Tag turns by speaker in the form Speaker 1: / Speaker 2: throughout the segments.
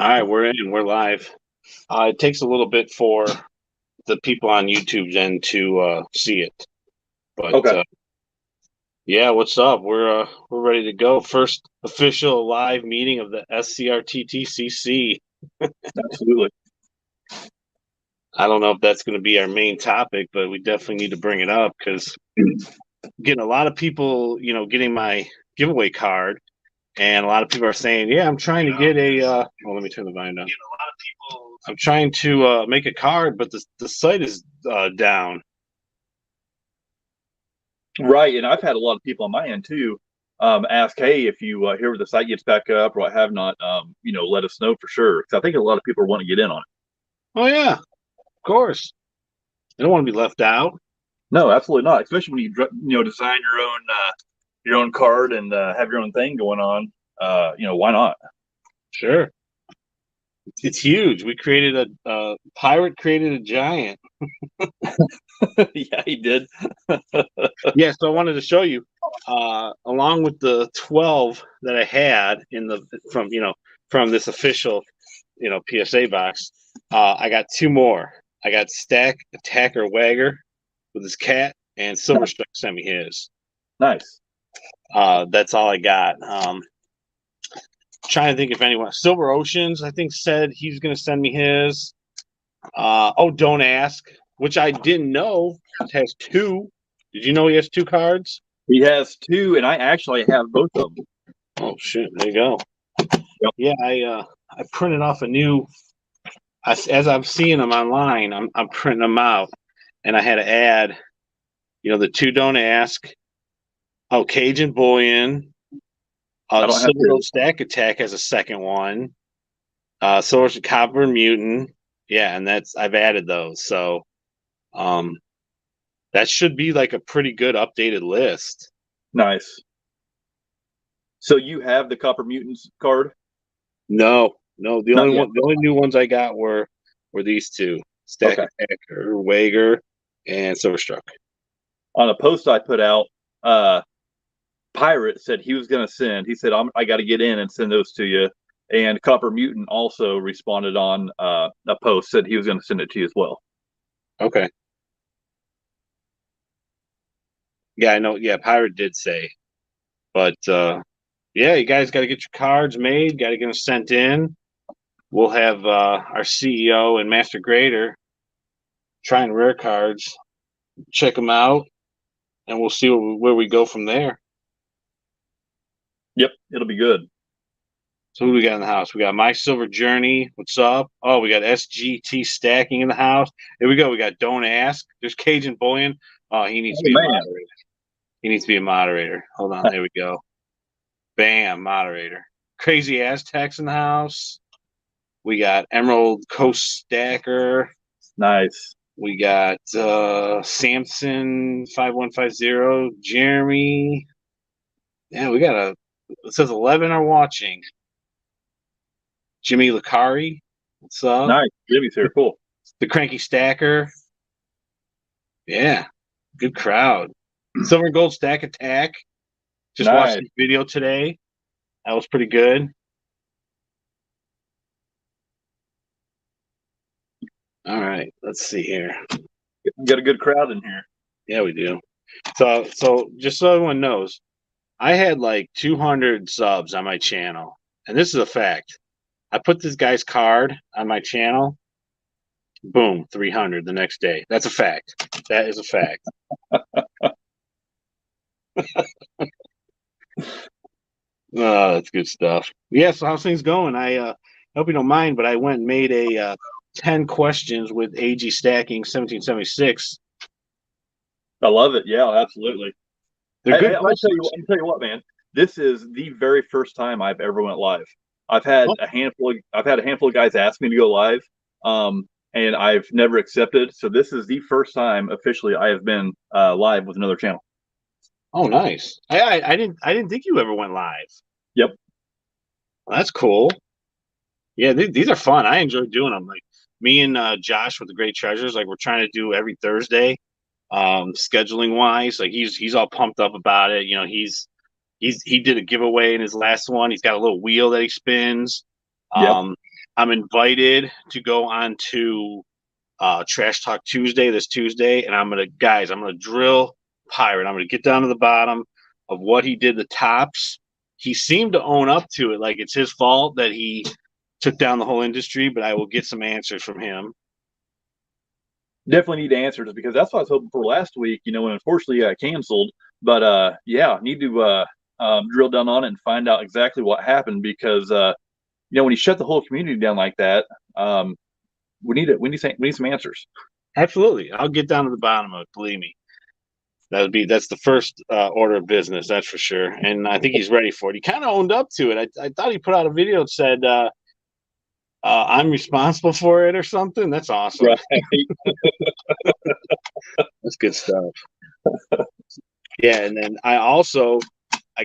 Speaker 1: All right, we're in. We're live. It takes a little bit for the people on YouTube then to see it, but
Speaker 2: Okay.
Speaker 1: yeah, what's up? We're ready to go. First official live meeting of the S.C.R.T.T.C.C.
Speaker 2: Absolutely.
Speaker 1: I don't know if that's going to be our main topic, but we definitely need to bring it up because getting a lot of people, getting my giveaway card, and a lot of people are saying, "Yeah, I'm trying to get a." Well, let me turn the volume down. I'm trying to make a card, but the site is down.
Speaker 2: Right. And I've had a lot of people on my end too ask, hey, if you hear where the site gets back up or what have not, let us know for sure. Because I think a lot of people want to get in on it.
Speaker 1: Oh yeah, of course. I don't want to be left out.
Speaker 2: No, absolutely not. Especially when you design your own card and have your own thing going on. Why not?
Speaker 1: Sure, it's huge. We created a pirate created a giant.
Speaker 2: Yeah, he did.
Speaker 1: Yeah, so I wanted to show you, along with the 12 that I had in the from this official PSA box. I got two more. I got Stack Attacker Wagger with his cat, and Silverstruck sent me his.
Speaker 2: Nice.
Speaker 1: That's all I got. Trying to think if anyone. Silver Oceans, I think, said he's going to send me his. Don't ask, which I didn't know has two. Did you know he has two cards?
Speaker 2: He has two, and I actually have both of them.
Speaker 1: Oh shit! There you go.
Speaker 2: Yep.
Speaker 1: Yeah, I printed off a new. As I'm seeing them online, I'm printing them out, and I had to add, the two don't ask. Oh, Cajun Bullion.
Speaker 2: I don't have
Speaker 1: Silver
Speaker 2: to.
Speaker 1: Stack Attack has a second one. Silver Copper Mutant. Yeah, and I've added those. So that should be like a pretty good updated list.
Speaker 2: Nice. So you have the Copper Mutants card?
Speaker 1: No. The
Speaker 2: Not
Speaker 1: only
Speaker 2: yet.
Speaker 1: one, the only new ones I got were these two: Stack
Speaker 2: Okay.
Speaker 1: Attacker, Wager, and Silverstruck.
Speaker 2: On a post I put out, Pirate said he was going to send. He said, I got to get in and send those to you. And Copper Mutant also responded on a post, said he was going to send it to you as well.
Speaker 1: Okay. Yeah, I know. Yeah, Pirate did say, but yeah, you guys got to get your cards made. Got to get them sent in. We'll have our CEO and Master Grader trying rare cards, check them out, and we'll see where we go from there.
Speaker 2: Yep, it'll be good.
Speaker 1: So who do we got in the house? We got My Silver Journey. What's up? Oh, we got SGT Stacking in the house. Here we go. We got Don't Ask. There's Cajun Bullion. Oh, he needs to be a moderator. He needs to be a moderator. Hold on. There we go. Bam, moderator. Crazy Aztecs in the house. We got Emerald Coast Stacker.
Speaker 2: Nice.
Speaker 1: We got Samson 5150. Jeremy. Yeah, we got it says 11 are watching. Jimmy Lacari. What's up?
Speaker 2: Nice. Jimmy's here. Cool.
Speaker 1: The Cranky Stacker. Yeah, good crowd. Silver and Gold Stack Attack. Just watched the video today. That was pretty good. All right, let's see here.
Speaker 2: We got a good crowd in here.
Speaker 1: Yeah, we do. So just so everyone knows, I had like 200 subs on my channel, and this is a fact. I put this guy's card on my channel. Boom, 300 the next day. That's a fact. That is a fact. Oh, that's good stuff. Yeah, so how's things going? I hope you don't mind, but I went and made a 10 questions with AG Stacking 1776.
Speaker 2: I love it. Yeah, absolutely.
Speaker 1: They're good
Speaker 2: I'll tell
Speaker 1: questions.
Speaker 2: you what, man. This is the very first time I've ever went live. I've had a handful of guys ask me to go live, and I've never accepted. So this is the first time officially I have been live with another channel.
Speaker 1: Oh, nice. I didn't think you ever went live.
Speaker 2: Yep.
Speaker 1: Well, that's cool. Yeah, these are fun. I enjoy doing them. Like me and Josh with the Great Treasures, like we're trying to do every Thursday, scheduling wise. Like he's all pumped up about it. He did a giveaway in his last one. He's got a little wheel that he spins.
Speaker 2: Yep.
Speaker 1: I'm invited to go on to Trash Talk Tuesday this Tuesday, and I'm gonna drill Pirate. I'm gonna get down to the bottom of what he did. The tops. He seemed to own up to it, like it's his fault that he took down the whole industry. But I will get some answers from him.
Speaker 2: Definitely need answers because that's what I was hoping for last week. You know, and unfortunately got canceled. But yeah, need to drill down on it and find out exactly what happened because you know when you shut the whole community down like that, we need some answers.
Speaker 1: Absolutely, I'll get down to the bottom of it. Believe me, that's the first order of business. That's for sure, and I think he's ready for it. He kind of owned up to it. I thought he put out a video that said, "I'm responsible for it" or something. That's awesome.
Speaker 2: Right.
Speaker 1: That's good stuff. Yeah, and then I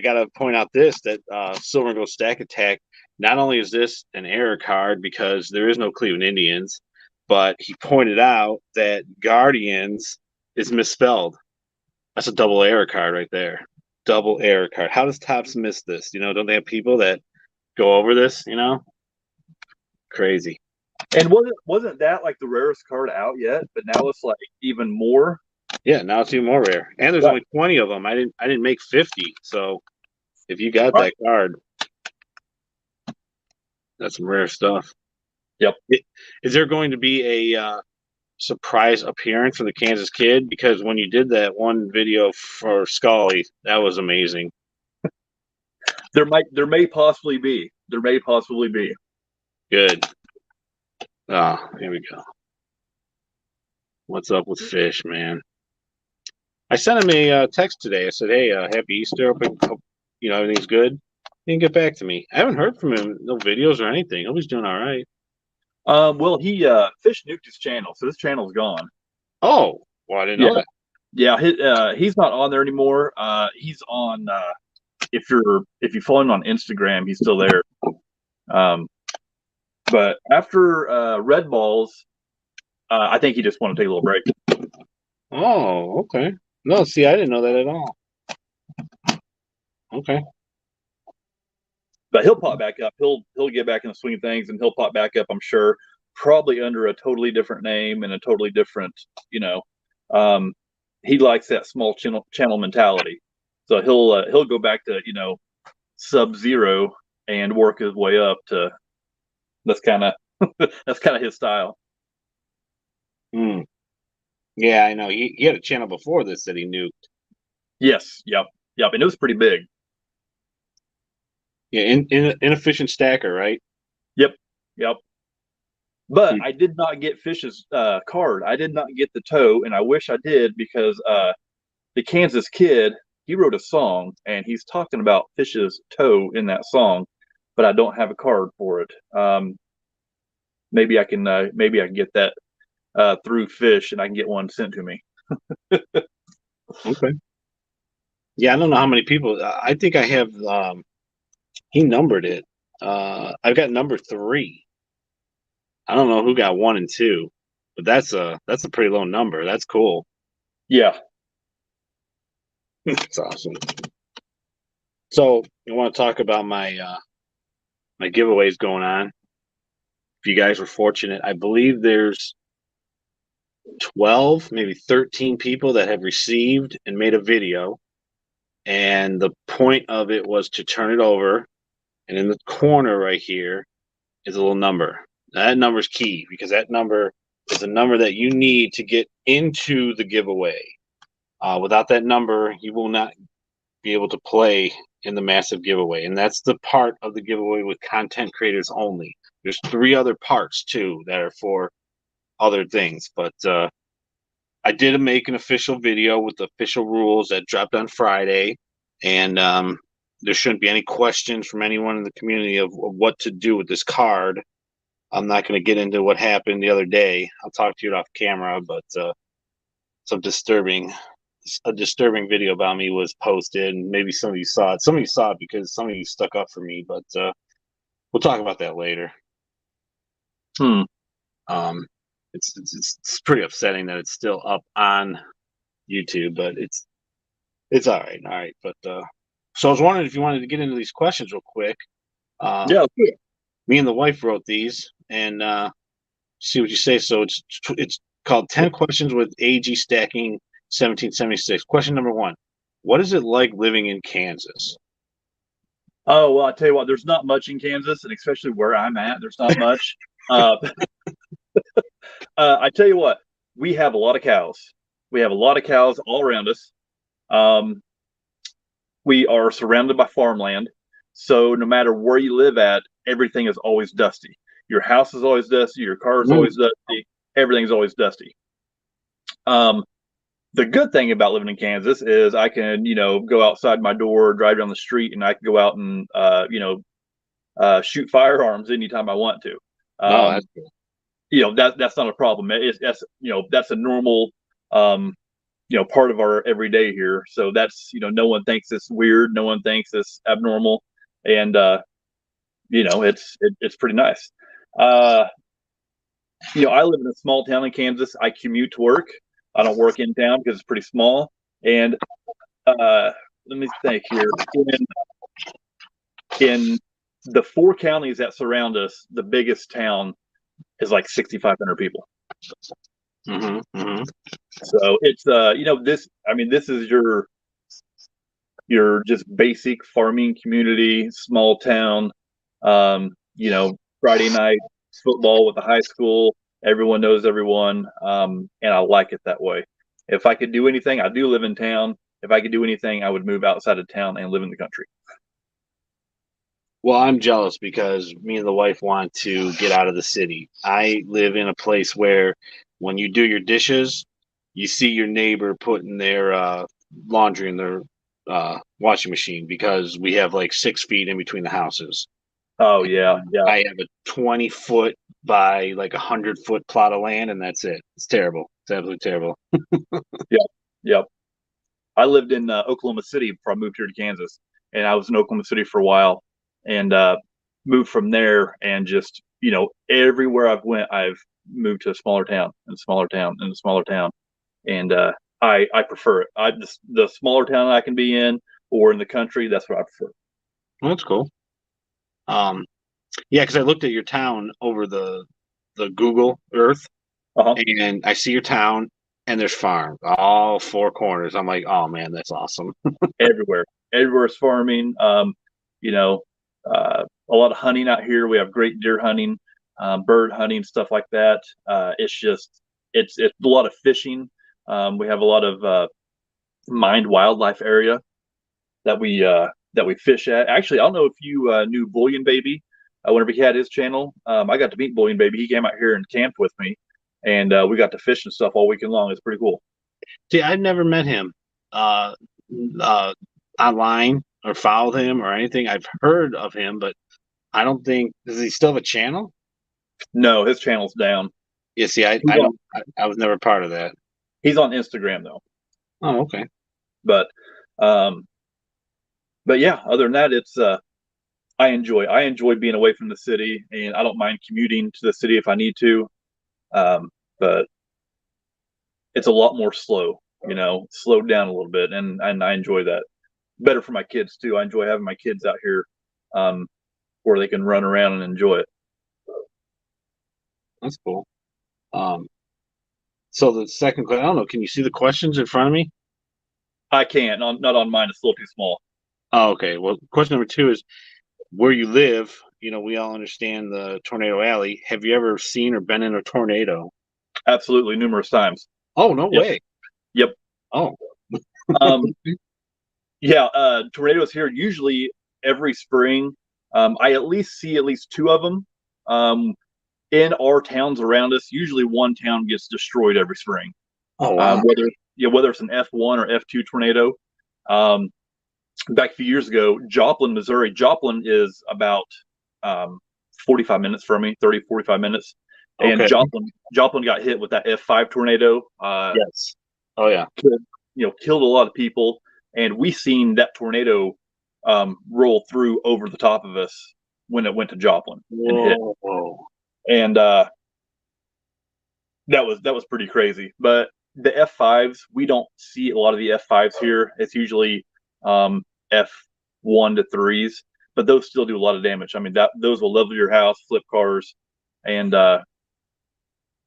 Speaker 1: got to point out this that Silver and Gold Stack Attack. Not only is this an error card because there is no Cleveland Indians, but he pointed out that Guardians is misspelled. That's a double error card right there. Double error card. How does Topps miss this? You know, don't they have people that go over this? You know, crazy.
Speaker 2: And wasn't that like the rarest card out yet? But now it's like even more.
Speaker 1: Yeah, now it's even more rare, and there's only 20 of them. I didn't make 50, so if you got that card, that's some rare stuff.
Speaker 2: Yep.
Speaker 1: Is there going to be a surprise appearance from the Kansas Kid? Because when you did that one video for Scully, that was amazing.
Speaker 2: There may possibly be. There may possibly be.
Speaker 1: Good. Ah, here we go. What's up with Fish, man? I sent him a text today. I said, "Hey, happy Easter. Hope you know everything's good." He didn't get back to me. I haven't heard from him. No videos or anything. Hope he's doing all right.
Speaker 2: Well, he Fish nuked his channel, so his channel's gone.
Speaker 1: Oh, well, I didn't know that.
Speaker 2: Yeah, he's not on there anymore. He's on. If you follow him on Instagram, he's still there. But after Red Balls, I think he just wanted to take a little break.
Speaker 1: Oh, okay. No, see, I didn't know that at all. Okay.
Speaker 2: But he'll pop back up. He'll get back in the swing of things, and he'll pop back up. I'm sure, probably under a totally different name and a totally different, he likes that small channel mentality. So he'll go back to Sub-Zero and work his way up to. That's kind of that's kind of his style.
Speaker 1: Hmm. Yeah, I know. He had a channel before this that he nuked.
Speaker 2: Yes. Yep. And it was pretty big.
Speaker 1: Yeah, inefficient stacker, right?
Speaker 2: Yep. But I did not get Fish's card. I did not get the toe, and I wish I did because the Kansas Kid, he wrote a song and he's talking about Fish's toe in that song, but I don't have a card for it. Maybe I can get that through Fish, and I can get one sent to me.
Speaker 1: Okay. Yeah, I don't know how many people. I think I have. He numbered it. I've got number 3. I don't know who got 1 and 2, but that's a pretty low number. That's cool.
Speaker 2: Yeah.
Speaker 1: That's awesome. So I want to talk about my my giveaways going on. If you guys were fortunate, I believe there's 12, maybe 13 people that have received and made a video. And the point of it was to turn it over. And in the corner right here is a little number. Now, that number is key because that number is a number that you need to get into the giveaway. Without that number, you will not be able to play in the massive giveaway. And that's the part of the giveaway with content creators only. There's 3 other parts too that are for other things. But I did make an official video with the official rules that dropped on Friday. And there shouldn't be any questions from anyone in the community of what to do with this card. I'm not going to get into what happened the other day. I'll talk to you off camera, but a disturbing video about me was posted, and maybe some of you saw it. Some of you saw it because some of you stuck up for me, but we'll talk about that later. It's pretty upsetting that it's still up on YouTube, but it's all right. All right, but so I was wondering if you wanted to get into these questions real quick.
Speaker 2: Yeah.
Speaker 1: Me and the wife wrote these, and see what you say. So it's called 10 Questions with AG Stacking 1776. Question number one: what is it like living in Kansas?
Speaker 2: Oh, well, I tell you what, there's not much in Kansas, and especially where I'm at, there's not much. Uh, I tell you what, we have a lot of cows. We have a lot of cows all around us. Um, we are surrounded by farmland. So no matter where you live at, everything is always dusty. Your house is always dusty. Your car is always dusty. Everything's always dusty. Um, the good thing about living in Kansas is I can, go outside my door, drive down the street, and I can go out and, shoot firearms anytime I want to.
Speaker 1: Oh, that's cool.
Speaker 2: That's not a problem. That's a normal, part of our everyday here. So that's, no one thinks it's weird. No one thinks it's abnormal. And, it's pretty nice. I live in a small town in Kansas. I commute to work. I don't work in town because it's pretty small. And let me think here. In the 4 counties that surround us, the biggest town is like 6,500 people. So it's this. I mean, this is your just basic farming community, small town. Friday night football with the high school. Everyone knows everyone, and I like it that way. If I could do anything, I do live in town. If I could do anything, I would move outside of town and live in the country.
Speaker 1: Well, I'm jealous because me and the wife want to get out of the city. I live in a place where when you do your dishes, you see your neighbor putting their laundry in their washing machine because we have like 6 feet in between the houses.
Speaker 2: Oh yeah, yeah.
Speaker 1: I have a 20 foot by like 100 foot plot of land, and that's it. It's terrible. It's absolutely terrible.
Speaker 2: Yep, yep. I lived in Oklahoma City before I moved here to Kansas, and I was in Oklahoma City for a while, and moved from there. And just everywhere I've went, I've moved to a smaller town and a smaller town and a smaller town, and I prefer it. The smaller town I can be in or in the country, that's what I prefer.
Speaker 1: Well, that's cool. Um, yeah, because I looked at your town over the Google Earth,
Speaker 2: Uh-huh.
Speaker 1: and I see your town, and there's farms all 4 corners. I'm like, oh man, that's awesome.
Speaker 2: Everywhere is farming. A lot of hunting out here. We have great deer hunting, bird hunting, stuff like that. It's a lot of fishing. We have a lot of mined wildlife area that we fish at. Actually, I don't know if you knew Bullion Baby. Whenever he had his channel, I got to meet Bullion Baby. He came out here and camped with me, and we got to fish and stuff all weekend long. It's pretty cool.
Speaker 1: See, I've never met him uh, uh, online or followed him or anything. I've heard of him, but I don't think does he still have a channel?
Speaker 2: No, his channel's down.
Speaker 1: Yeah, see, I don't. I was never part of that.
Speaker 2: He's on Instagram though.
Speaker 1: Oh, okay.
Speaker 2: But um, but yeah, other than that, it's I enjoy being away from the city, and I don't mind commuting to the city if I need to. But it's a lot more slow, slowed down a little bit, and I enjoy that. Better for my kids too. I enjoy having my kids out here, um, where they can run around and enjoy it.
Speaker 1: That's cool. Um, so the second question, I don't know. Can you see the questions in front of me?
Speaker 2: I can't, not on mine. It's a little too small.
Speaker 1: Oh, okay. Well, question number two is where you live. We all understand the tornado alley. Have you ever seen or been in a tornado?
Speaker 2: Absolutely, numerous times.
Speaker 1: Oh, no
Speaker 2: Yep.
Speaker 1: way.
Speaker 2: Yep.
Speaker 1: Oh,
Speaker 2: Yeah. Tornadoes here usually every spring. I at least see at least 2 of them. In our towns around us, usually one town gets destroyed every spring.
Speaker 1: oh wow.
Speaker 2: Whether it's an F1 or F2 tornado. Back a few years ago, Joplin, Missouri. Joplin is about 45 minutes from me, 30, 45 minutes. And
Speaker 1: Okay.
Speaker 2: Joplin got hit with that F5 tornado.
Speaker 1: Yes. Oh yeah.
Speaker 2: Killed a lot of people. And we seen that tornado roll through over the top of us when it went to Joplin and hit.
Speaker 1: Whoa.
Speaker 2: And that was pretty crazy. But the F5s, we don't see a lot of the F5s here. It's usually F1 to 3s, but those still do a lot of damage. I mean, those will level your house, flip cars. And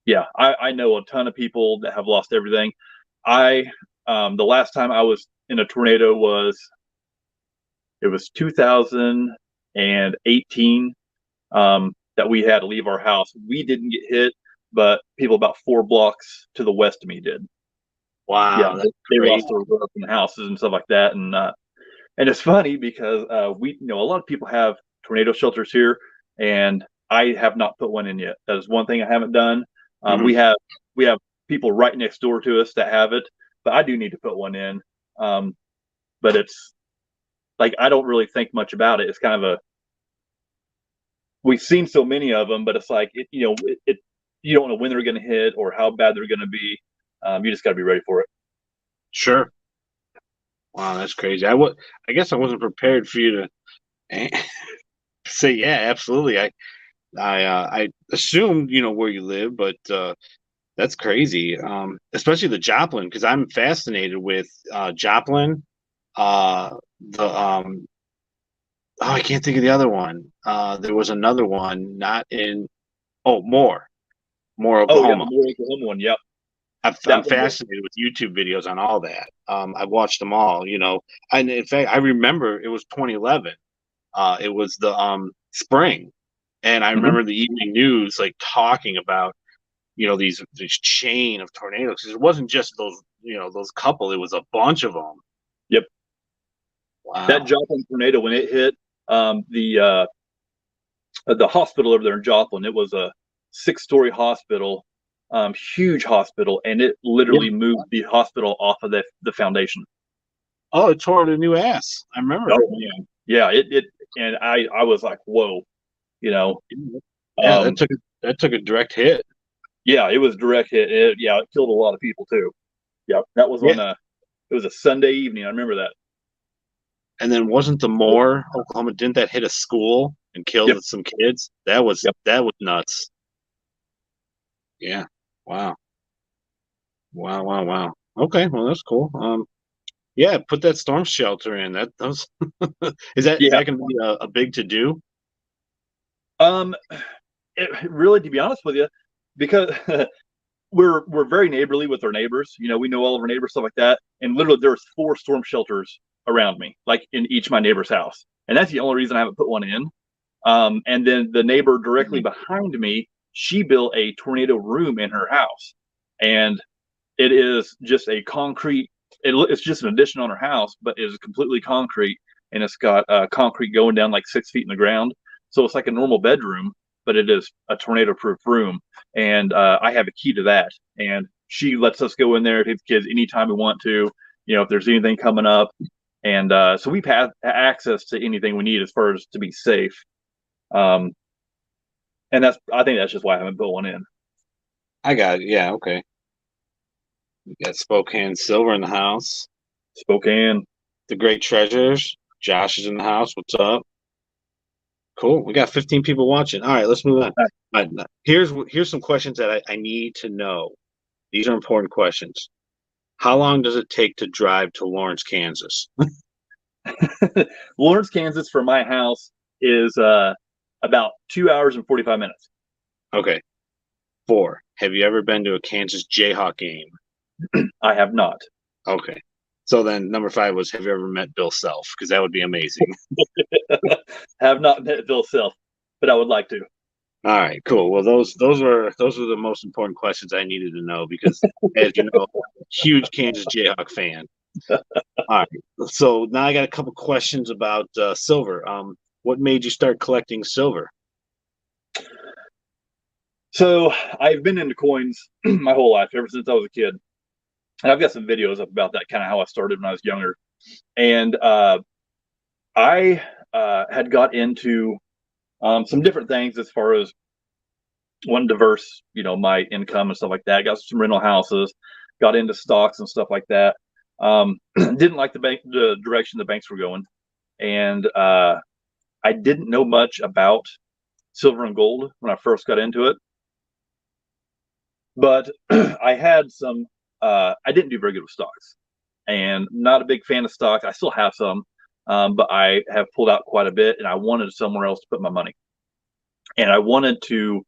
Speaker 2: yeah, I know a ton of people that have lost everything. I The last time I was in a tornado was 2018, that we had to leave our house. We didn't get hit, but people about 4 blocks to the west of me did. Yeah,
Speaker 1: Wow, that's
Speaker 2: they
Speaker 1: crazy.
Speaker 2: lost their roof and houses and stuff like that. And it's funny because a lot of people have tornado shelters here, and I have not put one in yet. That is one thing I haven't done.
Speaker 1: Mhm.
Speaker 2: We have people right next door to us that have it, but I do need to put one in. Um, but it's like I don't really think much about it. It's kind of a we've seen so many of them, but it's like you don't know when they're going to hit or how bad they're going to be. You just got to be ready for it.
Speaker 1: Sure. Wow, that's crazy. I guess I wasn't prepared for you to say, yeah, absolutely. I assumed where you live, but that's crazy. Especially the Joplin, because I'm fascinated with Joplin. Uh, the oh, I can't think of the other one. There was another one, not in Moore,
Speaker 2: Oh yeah, the
Speaker 1: Oklahoma.
Speaker 2: Moore, Oklahoma one. Yep,
Speaker 1: I'm
Speaker 2: that one.
Speaker 1: fascinated with YouTube videos on all that. I've watched them all, and in fact, I remember it was 2011. It was the spring, and I
Speaker 2: Mhm.
Speaker 1: remember the evening news like talking about these chain of tornadoes. 'Cause it wasn't just those couple; it was a bunch of them.
Speaker 2: Yep, that
Speaker 1: Wow.
Speaker 2: Joplin tornado when it hit um, the uh, the hospital over there in Joplin, it was a 6-story hospital, huge hospital, and it
Speaker 1: Yeah.
Speaker 2: literally moved the hospital off of the foundation.
Speaker 1: Oh, it tore the new ass. I remember.
Speaker 2: Oh man, yeah, it and I was like, whoa, you know,
Speaker 1: Yeah,
Speaker 2: um,
Speaker 1: that took a direct hit.
Speaker 2: yeah, it was direct hit. Yeah, it killed a lot of people too. Yeah, that was
Speaker 1: Yeah.
Speaker 2: on a it was a Sunday evening. I remember that.
Speaker 1: And then wasn't the Moore, Oklahoma, didn't that hit a school and
Speaker 2: Yep,
Speaker 1: killed some kids?
Speaker 2: yep.
Speaker 1: That was nuts. Yeah. Wow. Wow, wow, wow. Okay, well that's cool. Yeah, put that storm shelter in. That those is
Speaker 2: Yeah.
Speaker 1: that gonna be a big to do?
Speaker 2: Um, really, to be honest with you, because we're very neighborly with our neighbors. We know all of our neighbors, stuff like that. And literally, there's 4 storm shelters around me, like in each of my neighbor's house, and that's the only reason I haven't put one in. And then the neighbor directly
Speaker 1: Mhm.
Speaker 2: behind me, she built a tornado room in her house, and it is just a concrete. It's just an addition on her house, but it is completely concrete, and it's got concrete going down like 6 feet in the ground. So it's like a normal bedroom, but it is a tornado-proof room. And I have a key to that, and she lets us go in there, take the kids anytime we want to. If there's anything coming up, and so we've had access to anything we need as far as to be safe. Um, and I think that's just why I haven't put one in.
Speaker 1: I got it. Yeah, okay. We got Spokane Silver in the house.
Speaker 2: Spokane.
Speaker 1: The Great Treasures. Josh is in the house. What's up? Cool. We got 15 people watching. All right, let's move on. All right, here's some questions that I need to know. These are important questions. How long does it take to drive to Lawrence, Kansas?
Speaker 2: Lawrence, Kansas, from my house is about 2 hours and 45 minutes.
Speaker 1: Okay. 4. Have you ever been to a Kansas Jayhawk game?
Speaker 2: I have not.
Speaker 1: Okay. So then number 5 was, have you ever met Bill Self? Because that would be amazing.
Speaker 2: Have not met Bill Self, but I would like to.
Speaker 1: All right, cool. Well, those were the most important questions I needed to know because, as you know, huge Kansas Jayhawk fan. All right. So now I got a couple questions about silver. What made you start collecting silver?
Speaker 2: So I've been into coins my whole life, ever since I was a kid. And I've got some videos up about that, kind of how I started when I was younger. And I had got into some different things as far as one diverse, my income and stuff like that. Got some rental houses, got into stocks and stuff like that. Didn't like the direction the banks were going, and I didn't know much about silver and gold when I first got into it. But I had some. I didn't do very good with stocks, and not a big fan of stocks. I still have some, but I have pulled out quite a bit, and I wanted somewhere else to put my money, and I wanted to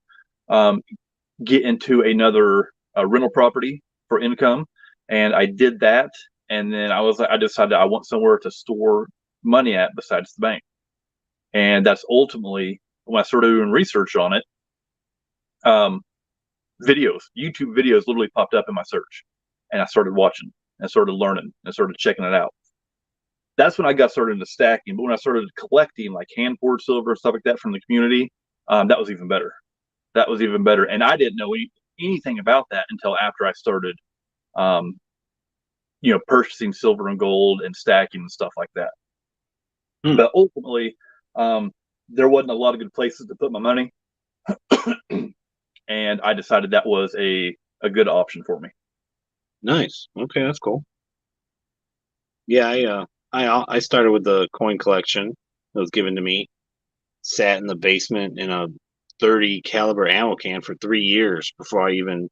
Speaker 2: get into another rental property for income, and I did that. And then I decided I want somewhere to store money at besides the bank, and that's ultimately when I started doing research on it. Um, YouTube videos literally popped up in my search, and I started watching and started learning and started checking it out. That's when I got started into stacking. But when I started collecting like hand poured silver and stuff like that from the community, that was even better. That was even better. And I didn't know anything about that until after I started, um, purchasing silver and gold and stacking and stuff like that. But ultimately, there wasn't a lot of good places to put my money. And I decided that was a good option for me.
Speaker 1: Nice. Okay, that's cool. Yeah, I started with the coin collection that was given to me. Sat in the basement in a 30 caliber ammo can for 3 years before I even,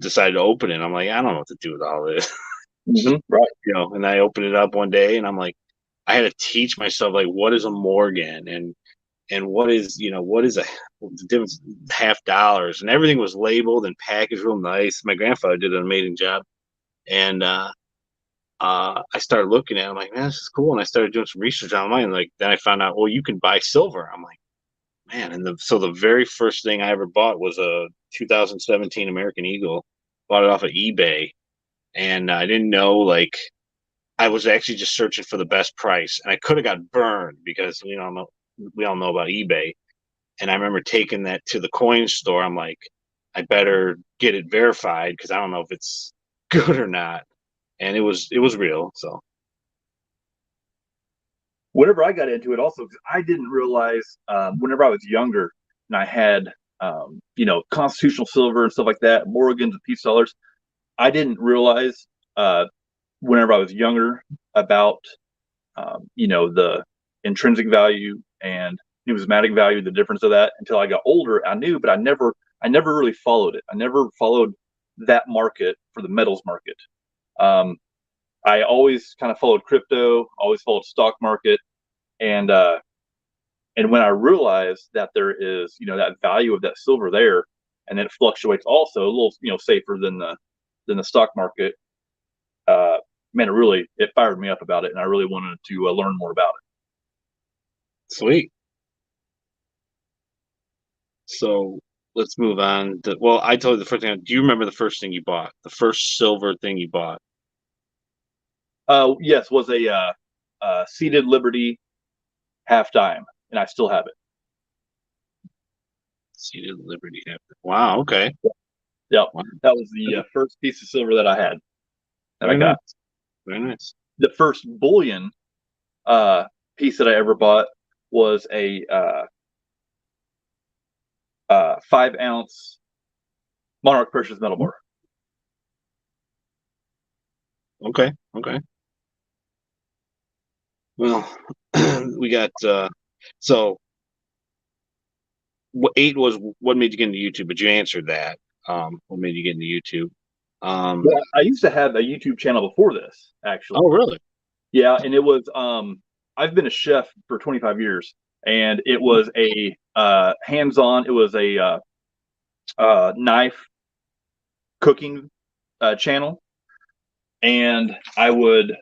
Speaker 1: decided to open it. I'm like, I don't know what to do with all this.
Speaker 2: Right.
Speaker 1: And I opened it up one day and I'm like, I had to teach myself like what is a Morgan and what is the difference $50 and everything was labeled and packaged real nice. My grandfather did an amazing job. And I started looking at it. I'm like, man, this is cool. And I started doing some research online. Like, then I found out, well, you can buy silver. I'm like, man. And so the very first thing I ever bought was a 2017 American Eagle. Bought it off of eBay. And I didn't know, like, I was actually just searching for the best price. And I could have got burned because, we all know about eBay. And I remember taking that to the coin store. I'm like, I better get it verified because I don't know if it's good or not. And it was real. So
Speaker 2: Whenever I got into it, also, I didn't realize whenever I was younger and I had, constitutional silver and stuff like that, Morgans and peace dollars, I didn't realize uh, whenever I was younger about, the intrinsic value and numismatic value, the difference of that until I got older. I knew, but I never really followed it. I never followed that market for the metals market. Um, I always kind of followed crypto, always followed stock market, and when I realized that there is that value of that silver there, and then it fluctuates also a little safer than the stock market. Uh, Man, it fired me up about it, and I really wanted to learn more about it.
Speaker 1: sweet. So let's move on. Well, I told you the first thing. Do you remember the first thing you bought? The first silver thing you bought?
Speaker 2: Yes, was a seated Liberty half dime, and I still have it.
Speaker 1: Seated Liberty. Wow. Okay.
Speaker 2: Yep,
Speaker 1: Wow.
Speaker 2: that was the first piece of silver that I had that I
Speaker 1: Very
Speaker 2: got.
Speaker 1: nice. Very nice.
Speaker 2: The first bullion piece that I ever bought was a 5-ounce Monarch Precious Metal bar.
Speaker 1: Okay. Okay. Well, we got so eight was what made you get into YouTube, but you answered that. What made you get into YouTube?
Speaker 2: Well, I used to have a YouTube channel before this, actually.
Speaker 1: Oh, really?
Speaker 2: Yeah, and it was I've been a chef for 25 years, and it was a hands-on. It was a knife cooking channel, and I would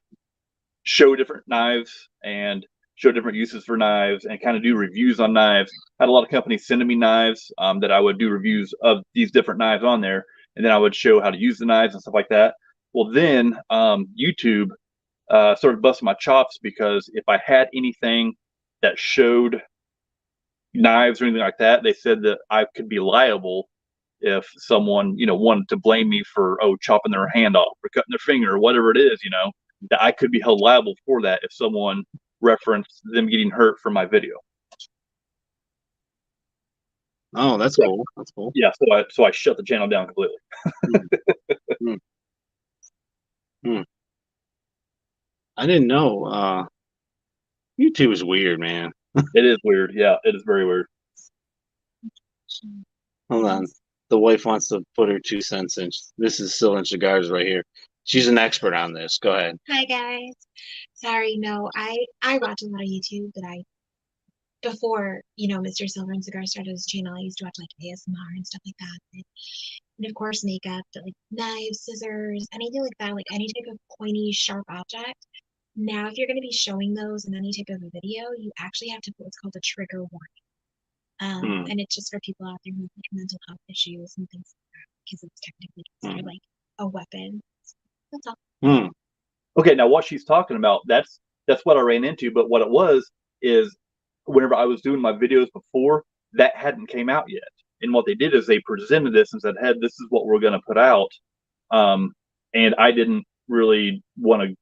Speaker 2: show different knives and show different uses for knives and kind of do reviews on knives. I had a lot of companies sending me knives that I would do reviews of these different knives on there, and then I would show how to use the knives and stuff like that. Well, then YouTube started busting my chops because if I had anything that showed knives or anything like that, they said that I could be liable if someone wanted to blame me for chopping their hand off or cutting their finger or whatever it is, that I could be held liable for that if someone referenced them getting hurt from my video.
Speaker 1: Oh, that's cool. That's cool.
Speaker 2: Yeah, so I shut the channel down completely.
Speaker 1: Hmm. Hmm. I didn't know. YouTube is weird, man.
Speaker 2: It is weird. Yeah, it is very weird.
Speaker 1: Hold on. The wife wants to put her 2 cents in. This is Silver Cigars right here. She's an expert on this. Go ahead.
Speaker 3: Hi guys. Sorry, no, I watch a lot of YouTube, but before, Mr. Silver and Cigar started his channel, I used to watch like ASMR and stuff like that. And of course, makeup, but like knives, scissors, anything like that, like any type of pointy, sharp object. Now, if you're going to be showing those in any type of a video, you actually have to put what's called a trigger warning. And it's just for people out there who have like mental health issues and things like that, because it's technically considered like a weapon. So that's all.
Speaker 2: Okay, now what she's talking about, that's what I ran into. But what it was is whenever I was doing my videos before, that hadn't came out yet. And what they did is they presented this and said, "Hey, this is what we're going to put out." And I didn't really want to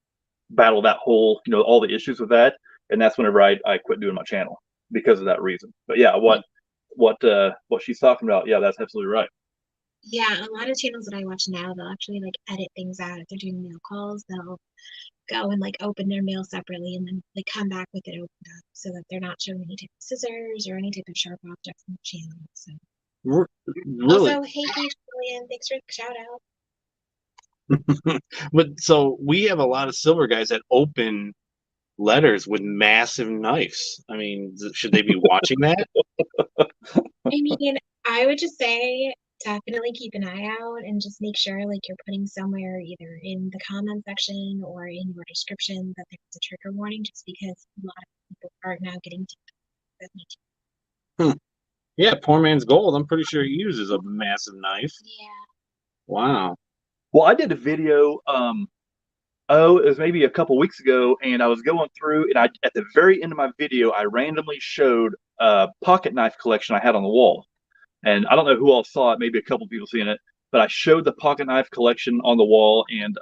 Speaker 2: battle that whole, all the issues with that. And that's whenever I quit doing my channel because of that reason. But yeah, what she's talking about, yeah, that's absolutely right.
Speaker 3: Yeah, a lot of channels that I watch now, they'll actually like edit things out. If they're doing mail calls, they'll go and like open their mail separately and then they come back with it opened up so that they're not showing any type of scissors or any type of sharp objects in the channel. So
Speaker 1: really?
Speaker 3: Also, hey Keith, thanks for the shout
Speaker 1: out. But so we have a lot of silver guys that open letters with massive knives. I mean, should they be watching that?
Speaker 3: I mean, I would just say definitely keep an eye out and just make sure like you're putting somewhere either in the comment section or in your description that there's a trigger warning, just because a lot of people are now getting to
Speaker 1: me. Yeah, poor man's gold. I'm pretty sure he uses a massive knife.
Speaker 3: Yeah.
Speaker 2: Wow. Well, I did a video it was maybe a couple weeks ago, and I was going through, and at the very end of my video, I randomly showed a pocket knife collection I had on the wall. And I don't know who all saw it, maybe a couple people seeing it, but I showed the pocket knife collection on the wall, and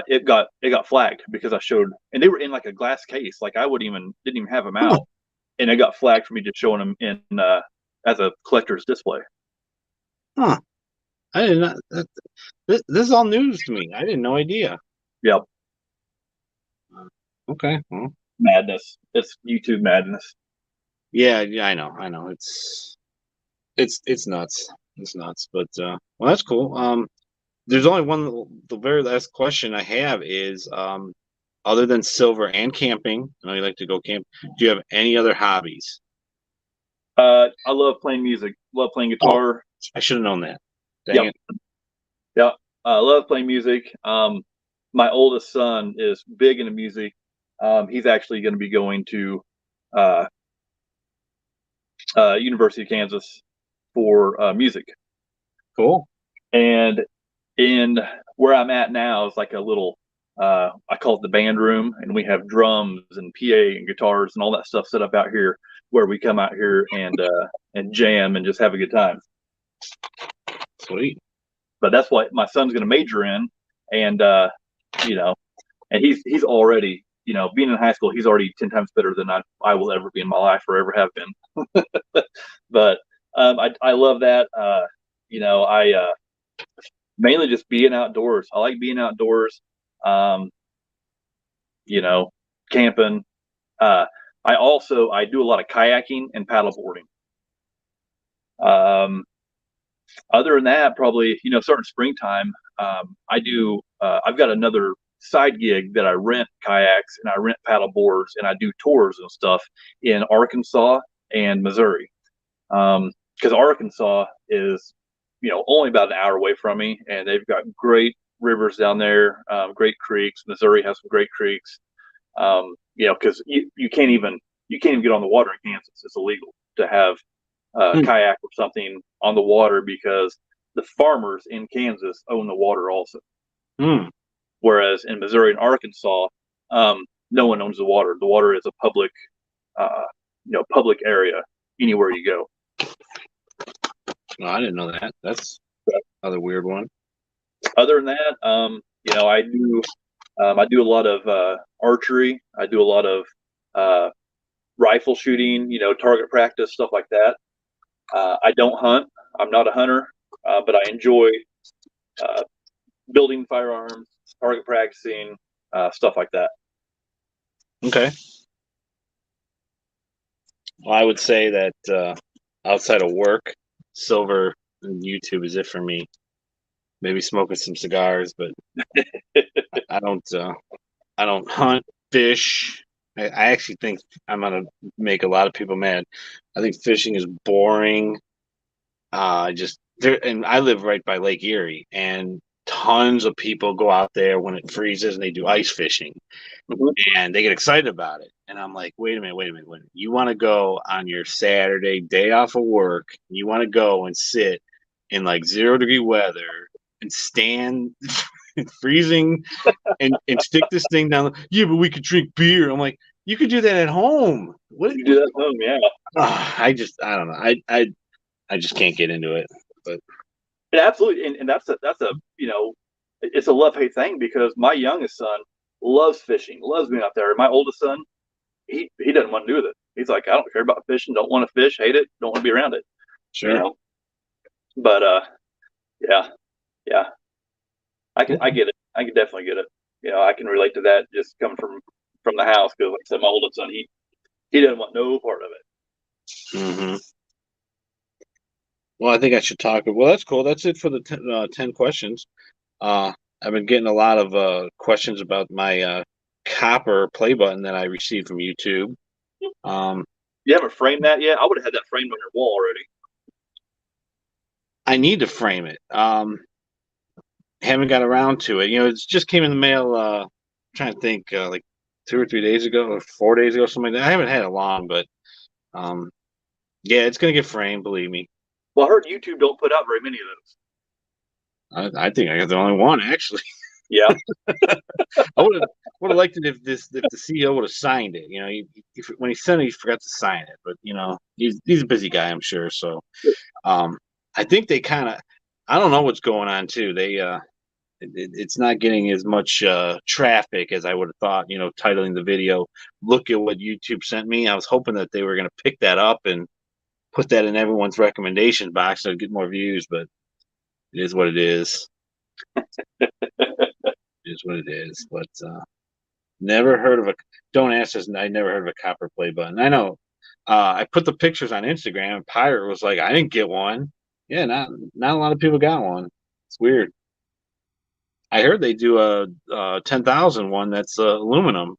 Speaker 2: it got flagged because I showed, and they were in like a glass case, like I didn't even have them out, and it got flagged for me just showing them in as a collector's display.
Speaker 1: Huh. I did not. This is all news to me. I didn't no idea.
Speaker 2: Yep.
Speaker 1: Okay. Well.
Speaker 2: Madness. It's YouTube madness.
Speaker 1: Yeah, I know. It's nuts. It's nuts. But well, that's cool. There's only one. The very last question I have is, other than silver and camping, I know you like to go camp. Do you have any other hobbies?
Speaker 2: I love playing music. Love playing guitar.
Speaker 1: Oh, I should have known that. Dang it.
Speaker 2: Yeah, I love playing music. My oldest son is big into music. He's actually going to be going to University of Kansas for music.
Speaker 1: Cool.
Speaker 2: And in where I'm at now is like a little, I call it the band room, and we have drums and PA and guitars and all that stuff set up out here where we come out here and jam and just have a good time.
Speaker 1: Sweet.
Speaker 2: But that's what my son's going to major in, and and he's already, being in high school, he's already 10 times better than I will ever be in my life or ever have been. But I love that. I mainly just being outdoors. I like being outdoors. Camping. I do a lot of kayaking and paddleboarding. Other than that, probably, starting springtime, I've got another side gig that I rent kayaks and I rent paddle boards and I do tours and stuff in Arkansas and Missouri. Because Arkansas is, only about an hour away from me, and they've got great rivers down there, great creeks. Missouri has some great creeks. Because you can't even get on the water in Kansas. It's illegal to have kayak or something on the water because the farmers in Kansas own the water also. Whereas in Missouri and Arkansas, no one owns the water. The water is a public, public area anywhere you go.
Speaker 1: No, I didn't know that. That's another weird one.
Speaker 2: Other than that, I do a lot of archery. I do a lot of rifle shooting, target practice, stuff like that. I don't hunt. I'm not a hunter, but I enjoy building firearms, target practicing, stuff like that.
Speaker 1: Okay. Well, I would say that outside of work, silver and YouTube is it for me. Maybe smoking some cigars, but I don't hunt, fish, I actually think I'm gonna make a lot of people mad. I think fishing is boring. Just there, and I live right by Lake Erie, and tons of people go out there when it freezes and they do ice fishing, and they get excited about it. And I'm like, wait a minute, wait a minute, wait a minute. You want to go on your Saturday day off of work? You want to go and sit in like 0 degree weather and stand in freezing and stick this thing down. Yeah, but we could drink beer. I'm like, you could do that at home. What?
Speaker 2: You do that at home, yeah.
Speaker 1: I don't know. I just can't get into it. But
Speaker 2: And absolutely, and that's a it's a love hate thing because my youngest son loves fishing, loves being out there. My oldest son, he doesn't want to do with it. He's like, I don't care about fishing, don't want to fish, hate it, don't want to be around it.
Speaker 1: sure.
Speaker 2: You know? But yeah, yeah. I get it. I can definitely get it. I can relate to that just coming from the house because, like I said, my oldest son, he doesn't want no part of it.
Speaker 1: Mm-hmm. Well, I think I should talk. Well, that's cool. That's it for the 10 questions. I've been getting a lot of questions about my copper play button that I received from YouTube.
Speaker 2: You haven't framed that yet? I would have had that framed on your wall already.
Speaker 1: I need to frame it. Haven't got around to it. It just came in the mail. I'm trying to think, like 2 or 3 days ago, or 4 days ago, something like that. I haven't had it long, but yeah, it's gonna get framed. Believe me.
Speaker 2: Well, I heard YouTube don't put out very many of those.
Speaker 1: I think I got the only one actually.
Speaker 2: Yeah.
Speaker 1: I would have liked it if the CEO would have signed it. When he sent it, he forgot to sign it. But he's a busy guy, I'm sure. So, I think they kind of, I don't know what's going on too. It's not getting as much traffic as I would have thought. Titling the video, "Look at what YouTube sent me." I was hoping that they were going to pick that up and put that in everyone's recommendation box so to get more views. But it is what it is. It is what it is. But never heard of a. Don't ask us. I never heard of a copper play button. I know. I put the pictures on Instagram. And Pirate was like, "I didn't get one." Yeah, not a lot of people got one. It's weird. I heard they do a 10,000 one that's aluminum.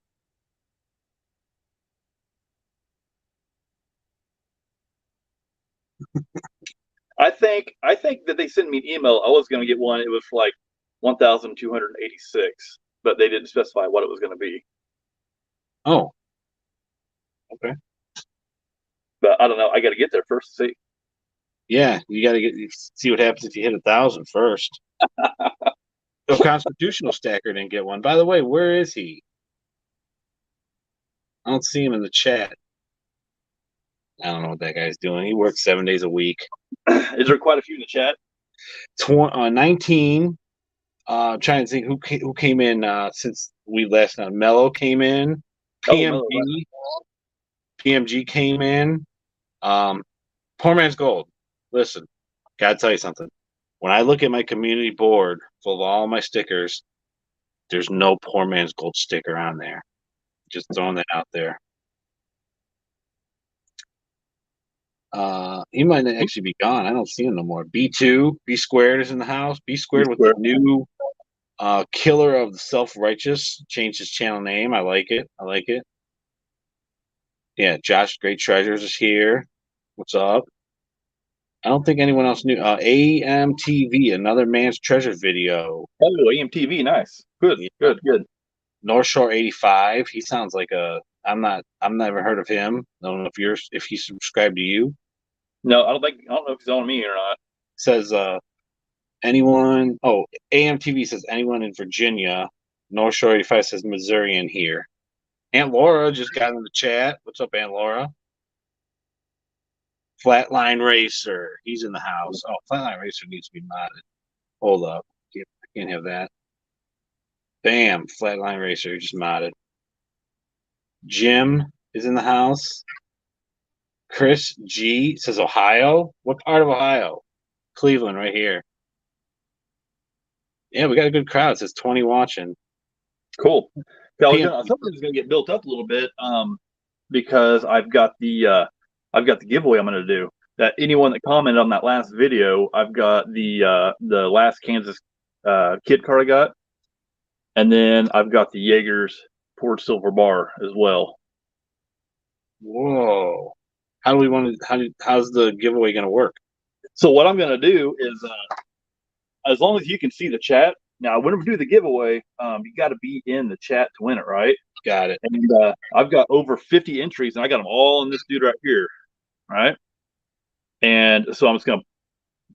Speaker 2: I think that they sent me an email. I was going to get one. It was like 1,286, but they didn't specify what it was going to be.
Speaker 1: Oh, okay.
Speaker 2: But I don't know. I got to get there first to see.
Speaker 1: Yeah, you got to see what happens if you hit 1,000 first. So Constitutional Stacker didn't get one. By the way, where is he? I don't see him in the chat. I don't know what that guy's doing. He works 7 days a week.
Speaker 2: Is there quite a few in the chat?
Speaker 1: 19. Trying to think who came in since we last know. Mello came in. PMG came in. Poor Man's Gold. Listen, gotta tell you something. When I look at my community board full of all my stickers, there's no Poor Man's Gold sticker on there. Just throwing that out there. He might not actually be gone. I don't see him no more. B2, B Squared is in the house. B Squared with the new Killer of the Self-Righteous. Changed his channel name. I like it. I like it. Yeah, Josh Great Treasures is here. What's up? I don't think anyone else knew. AMTV, Another Man's Treasure video.
Speaker 2: Oh, AMTV, nice. Good, yeah. Good.
Speaker 1: North Shore 85. He sounds like I've never heard of him. I don't know if he's subscribed to you.
Speaker 2: No, I don't know if he's on me or not.
Speaker 1: Says anyone. Oh, AMTV says anyone in Virginia. North Shore 85 says Missouri in here. Aunt Laura just got in the chat. What's up, Aunt Laura? Flatline Racer. He's in the house. Oh, Flatline Racer needs to be modded. Hold up. I can't have that. Bam. Flatline Racer just modded. Jim is in the house. Chris G says Ohio. What part of Ohio? Cleveland, right here. Yeah, we got a good crowd. It says 20 watching.
Speaker 2: Cool. Something's going to get built up a little bit because I've got the giveaway I'm going to do. That anyone that commented on that last video, I've got the last Kansas kid card I got, and then I've got the Jaeger's poured silver bar as well.
Speaker 1: Whoa. How do we want to? How's the giveaway going to work?
Speaker 2: So what I'm going to do is, as long as you can see the chat. Now, whenever we do the giveaway, you got to be in the chat to win it, right?
Speaker 1: Got it.
Speaker 2: And I've got over 50 entries, and I got them all in this dude right here, right? And so I'm just going to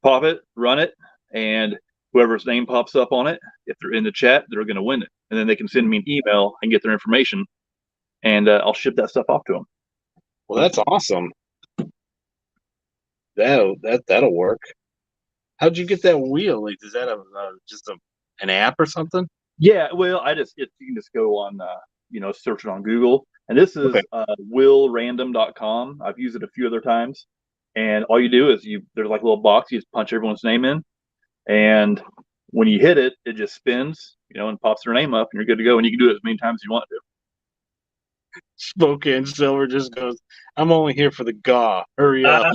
Speaker 2: pop it, run it, and whoever's name pops up on it, if they're in the chat, they're going to win it. And then they can send me an email and get their information, and I'll ship that stuff off to them.
Speaker 1: Well, that's awesome. That'll work. How'd you get that wheel? Like, is that just an app or something?
Speaker 2: Yeah, well, you can just go on, search it on Google. And this is
Speaker 1: Okay.
Speaker 2: willrandom.com. I've used it a few other times. And all you do is there's like a little box, you just punch everyone's name in. And when you hit it, it just spins, and pops their name up, and you're good to go. And you can do it as many times as you want to.
Speaker 1: Spokane Silver just goes, I'm only here for the gaw. Hurry up.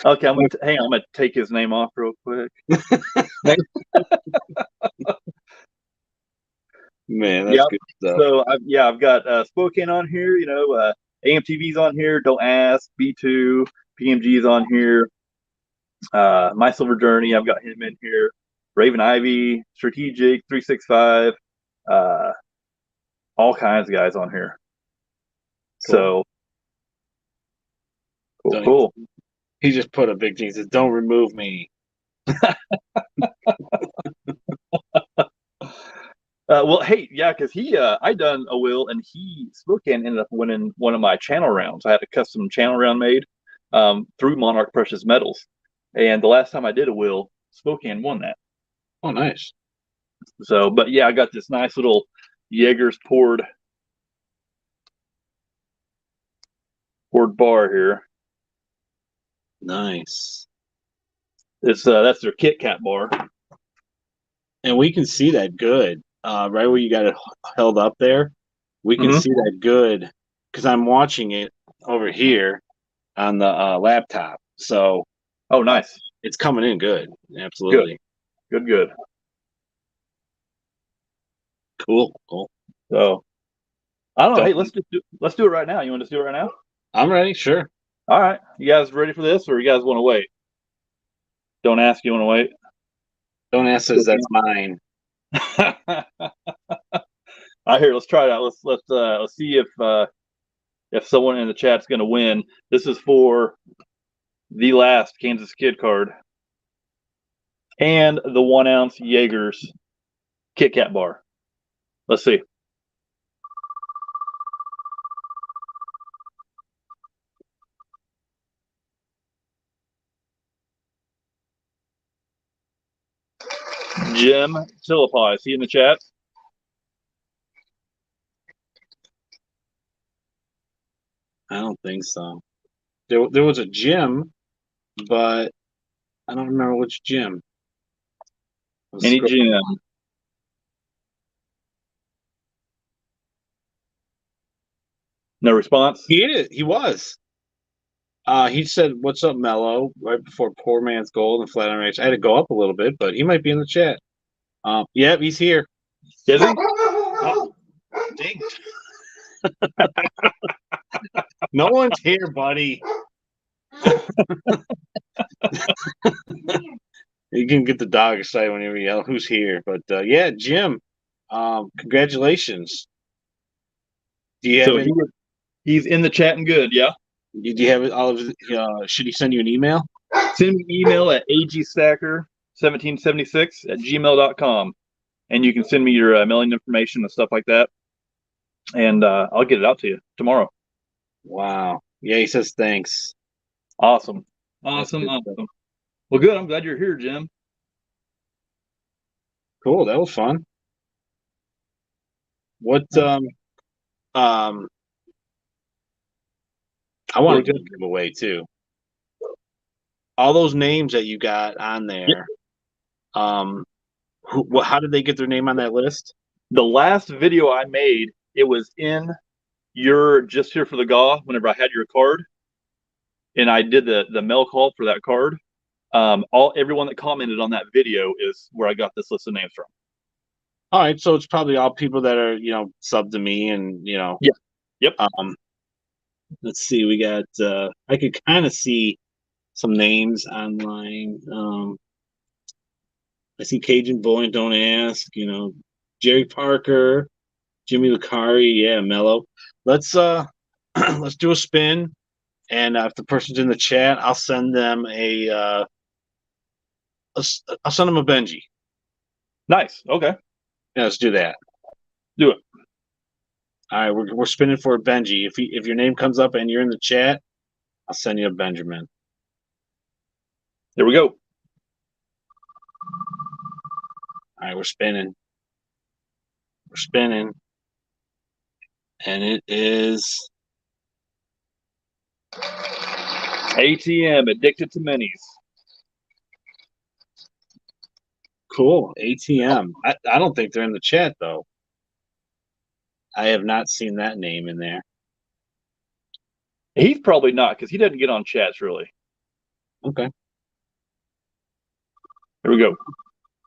Speaker 2: Okay, hang on. I'm gonna take his name off real quick.
Speaker 1: Man, that's good stuff.
Speaker 2: So I've got Spokane on here. AMTV's on here. Don't Ask. B2, PMG's on here. My Silver Journey. I've got him in here. Raven Ivy, Strategic, 365. All kinds of guys on here.
Speaker 1: Cool.
Speaker 2: So cool.
Speaker 1: He just put a big thing. He says, "Don't remove me."
Speaker 2: Well, hey, yeah, because I done a wheel, and Spokane ended up winning one of my channel rounds. I had a custom channel round made through Monarch Precious Metals, and the last time I did a wheel, Spokane won that.
Speaker 1: Oh, nice.
Speaker 2: So, but yeah, I got this nice little Jaeger's poured bar here.
Speaker 1: Nice.
Speaker 2: It's that's their Kit Kat bar,
Speaker 1: and we can see that good. Right where you got it held up there, we can see that good because I'm watching it over here on the laptop. So,
Speaker 2: oh, nice.
Speaker 1: It's coming in good. Absolutely.
Speaker 2: Good.
Speaker 1: Cool.
Speaker 2: So, I don't know. Hey, let's do it right now. You want to do it right now?
Speaker 1: I'm ready. Sure.
Speaker 2: All right. You guys ready for this, or you guys want to wait? Don't Ask. You want to wait?
Speaker 1: Don't Ask says that's mine.
Speaker 2: All right, here. Let's try it out. Let's see if someone in the chat's going to win. This is for the last Kansas Kid card and the 1 ounce Jaeger's Kit Kat bar. Let's see. Jim Tillipie, is he in the chat?
Speaker 1: I don't think so. There was a Jim, but I don't remember which Jim.
Speaker 2: Any Jim? No response?
Speaker 1: He was. He said, "What's up, Mello?" Right before Poor Man's Gold and Flat Iron Race. I had to go up a little bit, but he might be in the chat. Yep, he's here.
Speaker 2: Is he?
Speaker 1: Oh, dang. No one's here, buddy. You can get the dog excited whenever you yell, "Who's here?" But yeah, Jim, congratulations. Do you have
Speaker 2: he's in the chat and good, yeah?
Speaker 1: Do you have all of his, should he send you an email?
Speaker 2: Send me an email at agstacker1776@gmail.com, and you can send me your mailing information and stuff like that, and I'll get it out to you tomorrow.
Speaker 1: Wow. Yeah, he says thanks.
Speaker 2: Awesome. Well, good. I'm glad you're here, Jim.
Speaker 1: Cool. That was fun. What I want to do a giveaway too. All those names that you got on there, how did they get their name on that list?
Speaker 2: The last video I made, it was in your Just Here for the Gaw whenever I had your card, and I did the mail call for that card. Everyone that commented on that video is where I got this list of names from.
Speaker 1: All right, so it's probably all people that are sub to me, and
Speaker 2: Yeah. Yep.
Speaker 1: Let's see, we got. I could kind of see some names online. I see Cajun Boy and Don't Ask. Jerry Parker, Jimmy Lucari, yeah, Mello. Let's let's do a spin, and if the person's in the chat, I'll send them I'll send them a Benji.
Speaker 2: Nice. Okay.
Speaker 1: Yeah, let's do that.
Speaker 2: Do it.
Speaker 1: All right, we're spinning for a Benji. If your name comes up and you're in the chat, I'll send you a Benjamin.
Speaker 2: There we go.
Speaker 1: All right, we're spinning. We're spinning. And it is
Speaker 2: ATM, addicted to minis.
Speaker 1: cool. ATM. I don't think they're in the chat though. I have not seen that name in there.
Speaker 2: He's probably not, because he doesn't get on chats really.
Speaker 1: Okay.
Speaker 2: Here we go.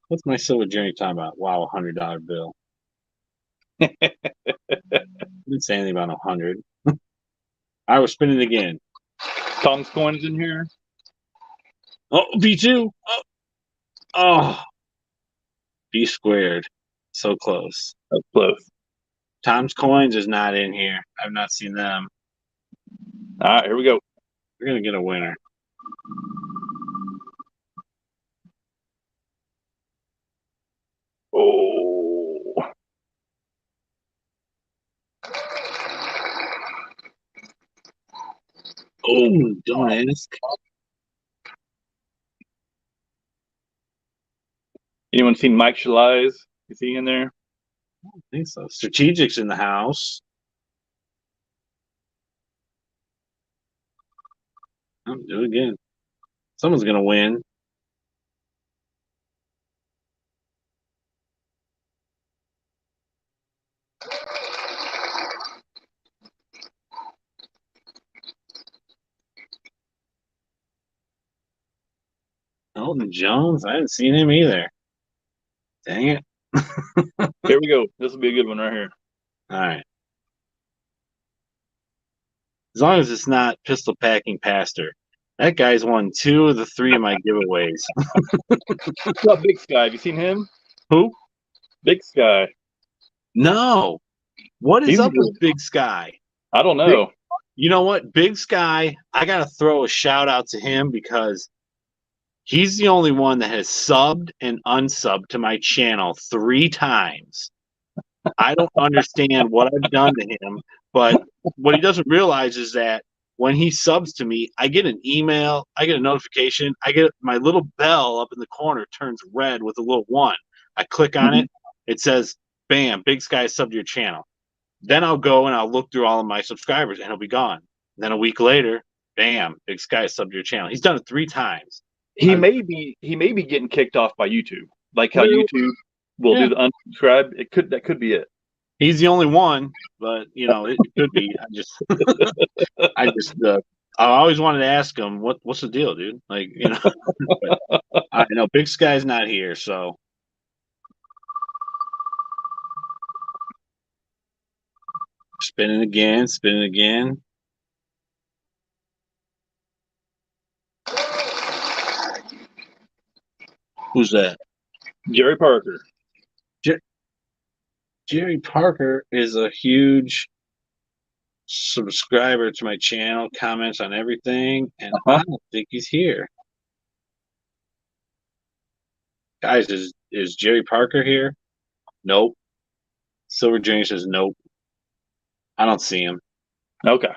Speaker 1: What's my silver journey talking about? Wow, $100 bill. Didn't say anything about 100. All right, we're spinning again.
Speaker 2: Tom's coins in here.
Speaker 1: Oh, B2. Oh. B squared. So close.
Speaker 2: That's close.
Speaker 1: Tom's coins is not in here. I've not seen them.
Speaker 2: All right, here we go.
Speaker 1: We're gonna get a winner.
Speaker 2: Oh.
Speaker 1: Oh, don't ask.
Speaker 2: Anyone seen Mike Shalais? Is he in there?
Speaker 1: I don't think so. Strategic's in the house. Oh, do it again. Someone's gonna win. Elton Jones. I haven't seen him either. Dang it.
Speaker 2: Here we go. This will be a good one right here.
Speaker 1: All right. As long as it's not Pistol Packing Pastor. That guy's won 2 of the 3 of my giveaways.
Speaker 2: What about Big Sky? Have you seen him?
Speaker 1: Who?
Speaker 2: Big Sky.
Speaker 1: No. What is up with Big Sky?
Speaker 2: I don't know.
Speaker 1: You know what? Big Sky, I got to throw a shout out to him because he's the only one that has subbed and unsubbed to my channel 3 times. I don't understand what I've done to him, but what he doesn't realize is that when he subs to me, I get an email, I get a notification, I get my little bell up in the corner turns red with a little 1. I click on it, it says, bam, Big Sky subbed to your channel. Then I'll go and I'll look through all of my subscribers and he'll be gone. Then a week later, bam, Big Sky subbed to your channel. He's done it 3 times.
Speaker 2: He may be getting kicked off by YouTube, like how YouTube will do the unsubscribe. That could be it.
Speaker 1: He's the only one, but it could be. I always wanted to ask him what's the deal, dude? Like, I know Big Sky's not here, so spinning again. Who's that?
Speaker 2: Jerry Parker.
Speaker 1: Jerry Parker is a huge subscriber to my channel, comments on everything, and I don't think he's here. Guys, is Jerry Parker here? Nope. Silver Journey says nope. I don't see him.
Speaker 2: Okay.
Speaker 1: I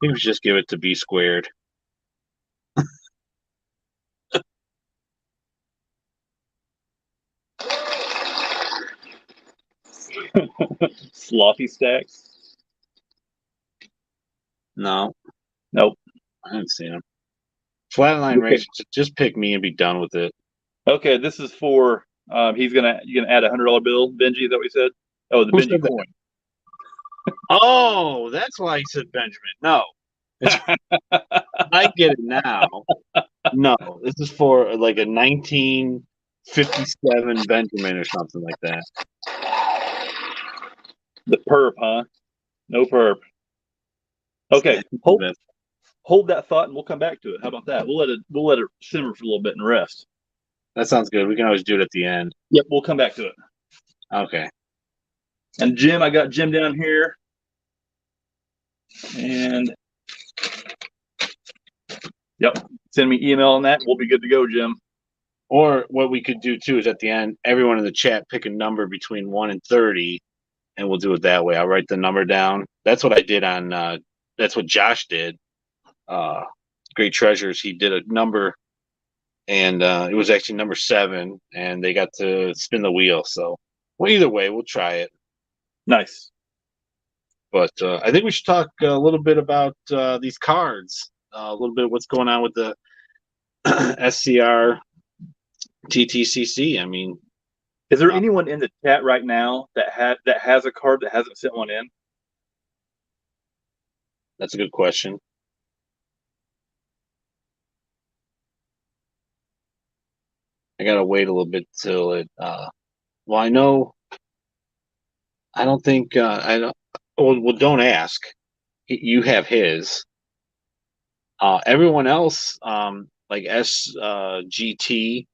Speaker 1: think we should just give it to B squared.
Speaker 2: Sloppy Stacks.
Speaker 1: No.
Speaker 2: Nope.
Speaker 1: I didn't see him. Flatline Race, just pick me and be done with it.
Speaker 2: Okay, this is for you're gonna add $100 bill, Benji, is that what you said? Oh, the Benji coin.
Speaker 1: Oh, that's why he said Benjamin. No. I get it now. No, this is for like a 19 57 Benjamin or something like that.
Speaker 2: The perp, huh? No perp. Okay, hold that thought, and we'll come back to it. How about that? We'll let it simmer for a little bit and rest.
Speaker 1: That sounds good. We can always do it at the end.
Speaker 2: Yep, we'll come back to it.
Speaker 1: Okay.
Speaker 2: And Jim, I got Jim down here, and yep, send me email on that. We'll be good to go, Jim.
Speaker 1: Or what we could do too is at the end, everyone in the chat pick a number between 1 and 30, and we'll do it that way. I'll write the number down. That's what I did on. That's what Josh did. Great Treasures. He did a number, and it was actually number 7, and they got to spin the wheel. So, well, either way, we'll try it.
Speaker 2: Nice.
Speaker 1: But I think we should talk a little bit about these cards. A little bit of what's going on with the S.C.R.T.T.C.C. I mean,
Speaker 2: is there anyone in the chat right now that has a card that hasn't sent one in?
Speaker 1: That's a good question. I gotta wait a little bit till it. Well, I know. I don't think I don't. Well, don't ask. You have his. Everyone else, like S.G.T.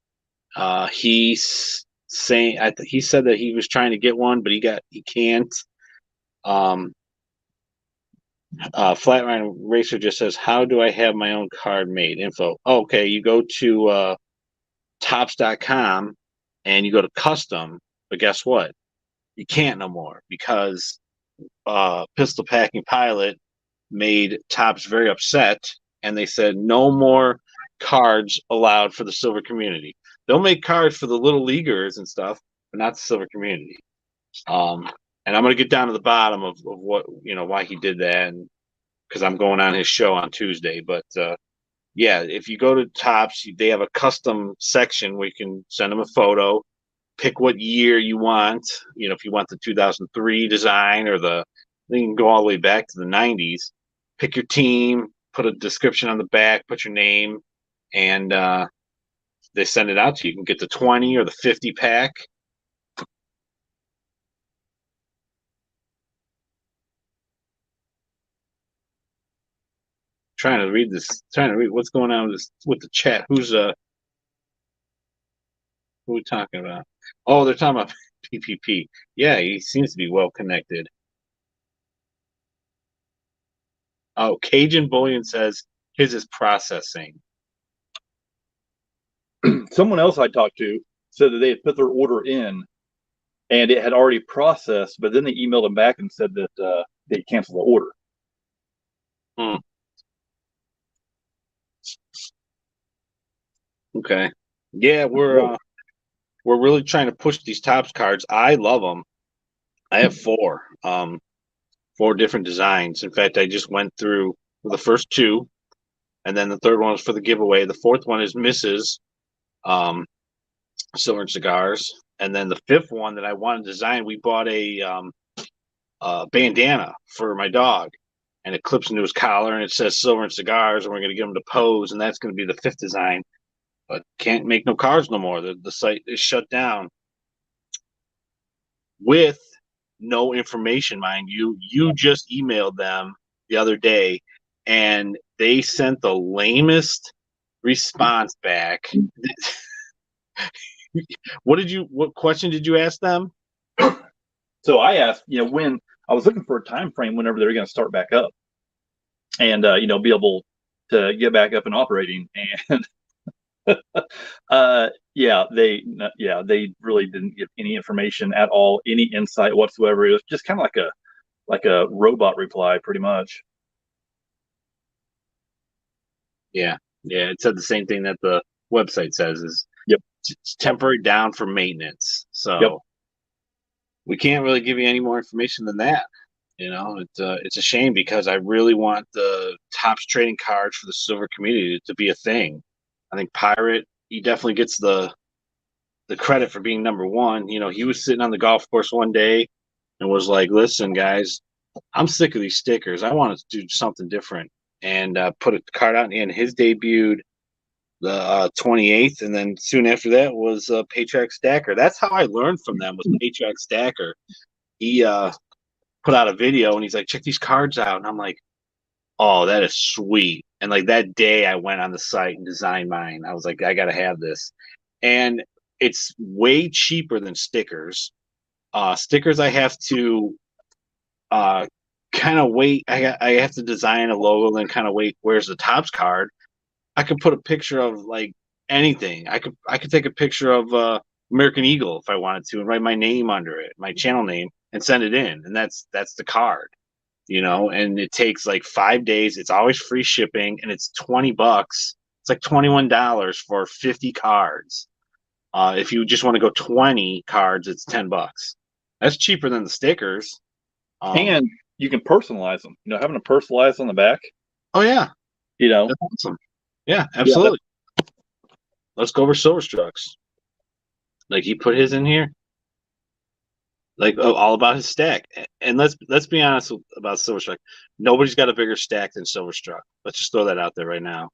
Speaker 1: He's saying he said that he was trying to get one, but he can't. Flatline Racer just says, "How do I have my own card made?" Info. Oh, okay, you go to Topps.com and you go to custom, but guess what? You can't no more because Pistol Packing Pilot made Topps very upset, and they said no more cards allowed for the silver community. They'll make cards for the little leaguers and stuff, but not the silver community. And I'm going to get down to the bottom of what, why he did that, because I'm going on his show on Tuesday. But yeah, if you go to Topps, they have a custom section where you can send them a photo, pick what year you want. If you want the 2003 design or you can go all the way back to the 90s. Pick your team, put a description on the back, put your name, and they send it out to you. You can get the 20 or the 50 pack. Trying to read what's going on with the chat. Who are we talking about? Oh, they're talking about PPP. Yeah, he seems to be well connected. Oh, Cajun Bullion says his is processing.
Speaker 2: Someone else I talked to said that they had put their order in and it had already processed, but then they emailed them back and said that they canceled the order.
Speaker 1: Okay. Yeah, we're really trying to push these Topps cards. I love them. I have 4 different designs. In fact, I just went through the first 2, and then the third one is for the giveaway. The fourth one is Mrs. Silver and Cigars, and then the 5th one that I want to design, we bought a bandana for my dog, and it clips into his collar, and it says Silver and Cigars, and we're going to get him to pose, and that's going to be the 5th design. But can't make no cards no more. The site is shut down with no information, mind you. You just emailed them the other day, and they sent the lamest response back. What question did you ask them?
Speaker 2: So I asked, when I was looking for a time frame whenever they're going to start back up, and be able to get back up and operating. And they really didn't give any information at all, any insight whatsoever. It was just kind of like a robot reply, pretty much.
Speaker 1: Yeah, it said the same thing that the website says is it's temporary down for maintenance. So we can't really give you any more information than that. It's a shame because I really want the Topps trading cards for the silver community to be a thing. I think Pirate, he definitely gets the credit for being number one. He was sitting on the golf course one day and was like, "Listen, guys, I'm sick of these stickers. I want to do something different." And put a card out, and his debuted the 28th, and then soon after that was Paycheck Stacker. That's how I learned from them, was Paycheck Stacker. He put out a video and he's like, check these cards out, and I'm like, oh, that is sweet. And like that day, I went on the site and designed mine. I was like, I gotta have this, and it's way cheaper than stickers. Stickers, I have to uh, kind of wait. I have to design a logo, then kind of wait. Where's the Topps card? I could put a picture of like anything. I could take a picture of American Eagle if I wanted to and write my name under it, my channel name, and send it in, and that's the card, And it takes like 5 days. It's always free shipping, and it's $20. It's like $21 for 50 cards. If you just want to go 20 cards, it's $10. That's cheaper than the stickers.
Speaker 2: And you can personalize them. Having a personalized on the back.
Speaker 1: Oh yeah,
Speaker 2: that's
Speaker 1: awesome. Yeah, absolutely. Yeah, let's go over Silverstruck's. Like he put his in here, like all about his stack. And let's be honest about Silverstruck. Nobody's got a bigger stack than Silverstruck. Let's just throw that out there right now.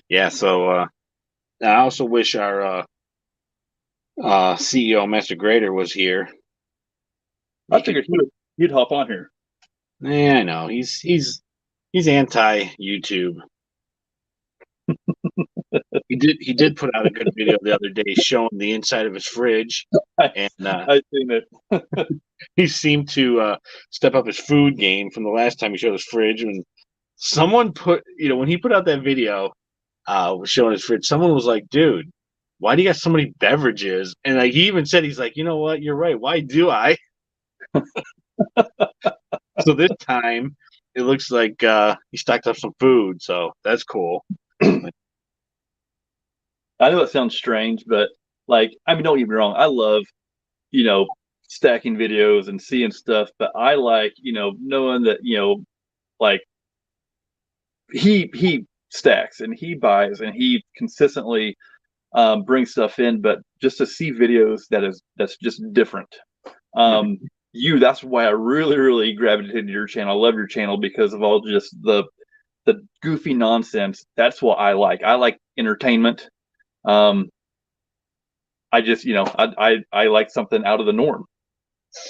Speaker 1: Yeah. So I also wish our CEO, Master Grader, was here.
Speaker 2: I figured he'd hop on here.
Speaker 1: Yeah, I know. He's anti YouTube. He did put out a good video the other day showing the inside of his fridge, and
Speaker 2: I've seen it.
Speaker 1: He seemed to step up his food game from the last time he showed his fridge. And someone put, when he put out that video showing his fridge, someone was like, "Dude, why do you got so many beverages?" And like he even said, he's like, "You know what? You're right. Why do I?" So this time, it looks like he stocked up some food, so that's cool.
Speaker 2: I know it sounds strange, but don't get me wrong. I love, stacking videos and seeing stuff, but I like, knowing that, like he stacks and he buys and he consistently brings stuff in, but just to see videos that's just different. That's why I really, really gravitated to your channel. I love your channel because of all just the goofy nonsense. That's what I like. I like entertainment. I just, I like something out of the norm.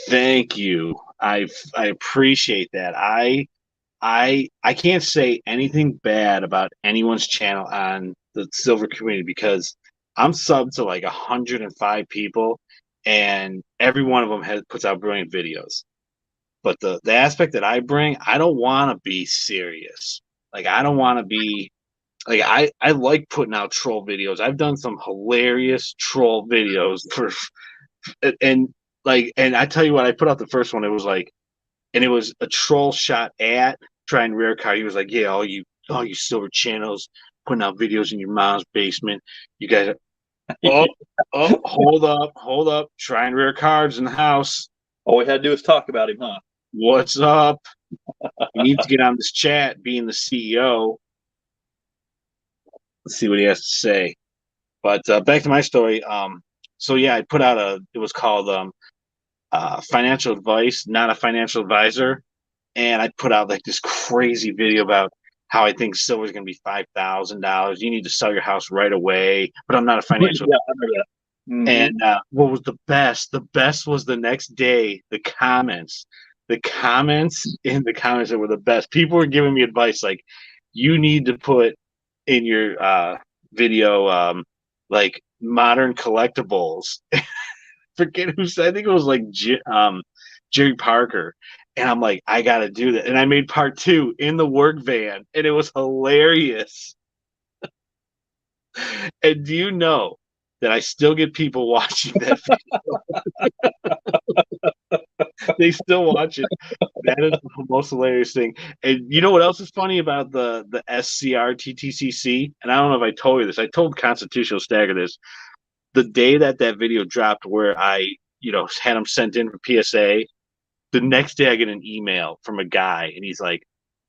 Speaker 1: Thank you. I appreciate that. I can't say anything bad about anyone's channel on the Silver community because I'm subbed to like 105 people, and every one of them puts out brilliant videos. But the aspect that I bring, I don't want to be serious. Like I don't want to be like I like putting out troll videos. I've done some hilarious troll videos and I tell you what, I put out the first one. It was like, and it was a troll shot at trying rare card. He was like, "Yeah, all you silver channels putting out videos in your mom's basement. You guys are, hold up, trying rare cards in the house.
Speaker 2: All we had to do was talk about him, huh?
Speaker 1: What's up? You need to get on this chat, being the CEO. Let's see what he has to say." But back to my story. So yeah, I put out it was called financial advice, not a financial advisor. And I put out like this crazy video about how I think silver is going to be $5,000. You need to sell your house right away. But I'm not a financial.
Speaker 2: Yeah, I remember that.
Speaker 1: Mm-hmm. And what was the best? The best was the next day. The comments in the comments that were the best. People were giving me advice like, you need to put in your video like modern collectibles. Forget who said. I think it was like Jerry Parker. And I'm like, I got to do that. And I made part 2 in the work van, and it was hilarious. And do you know that I still get people watching that video? They still watch it. That is the most hilarious thing. And you know what else is funny about the S.C.R.T.T.C.C? And I don't know if I told you this. I told Constitutional Stagger this. The day that video dropped where I, had them sent in for PSA, the next day I get an email from a guy, and he's like,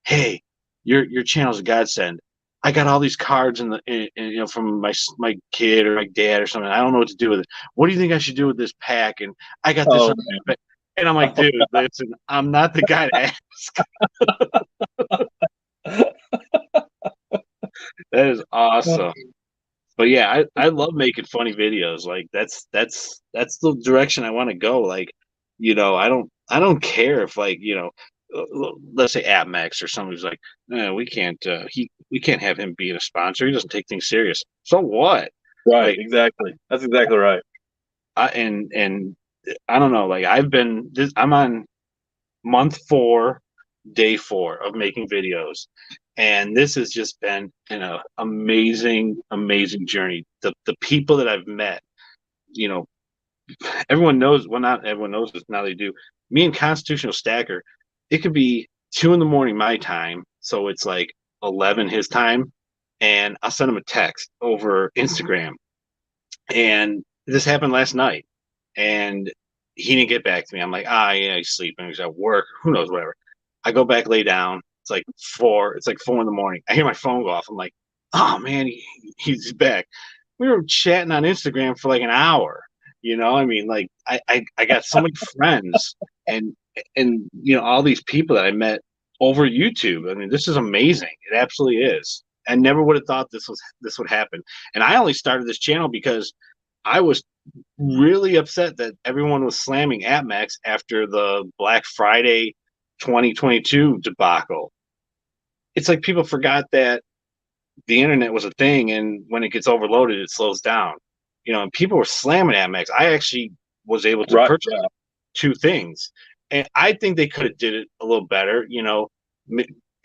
Speaker 1: "Hey, your channel's a godsend. I got all these cards from my kid or my dad or something. I don't know what to do with it. What do you think I should do with this pack? And I got this
Speaker 2: Oh,
Speaker 1: on my, and I'm like, dude, listen, I'm not the guy to ask. That is awesome. But yeah, I love making funny videos. Like that's the direction I want to go. Like, I don't care if let's say AppMax or somebody's like, no, we can't have him being a sponsor. He doesn't take things serious. So what?
Speaker 2: right,
Speaker 1: Like
Speaker 2: exactly. That's exactly right.
Speaker 1: and I don't know. Like I'm on month 4, day 4 of making videos, and this has just been an amazing journey. The people that I've met, you know, everyone knows. Well, not everyone knows this now. They do. Me and Constitutional Stacker, it could be 2 in the morning my time, so it's like 11 his time, and I'll send him a text over Instagram. And this happened last night, and he didn't get back to me. I'm like, yeah, he's sleeping. He's at work. Who knows? Whatever. I go back, lay down. It's like 4. It's like 4 in the morning. I hear my phone go off. I'm like, oh man, he's back. We were chatting on Instagram for like an hour. I mean, like I got so many friends and all these people that I met over YouTube. I mean, this is amazing. It absolutely is. I never would have thought this would happen. And I only started this channel because I was really upset that everyone was slamming AppMax after the Black Friday 2022 debacle. It's like people forgot that the internet was a thing, and when it gets overloaded, it slows down. And people were slamming AppMax. I actually was able to purchase 2 things, and I think they could have did it a little better.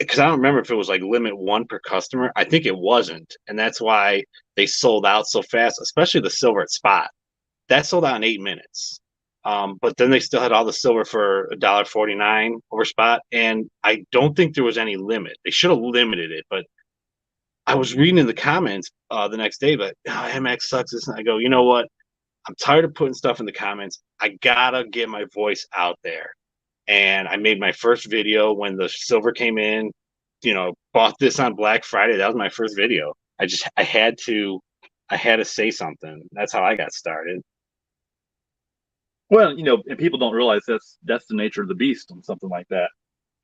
Speaker 1: Because I don't remember if it was like limit 1 per customer. I think it wasn't, and that's why they sold out so fast, especially the silver at spot. That sold out in 8 minutes. But then they still had all the silver for $1.49 over spot, and I don't think there was any limit. They should have limited it, but I was reading in the comments the next day, but MX sucks. And I go, you know what? I'm tired of putting stuff in the comments. I gotta get my voice out there. And I made my first video when the silver came in. Bought this on Black Friday. That was my first video. I had to say something. That's how I got started.
Speaker 2: Well, and people don't realize that's the nature of the beast on something like that.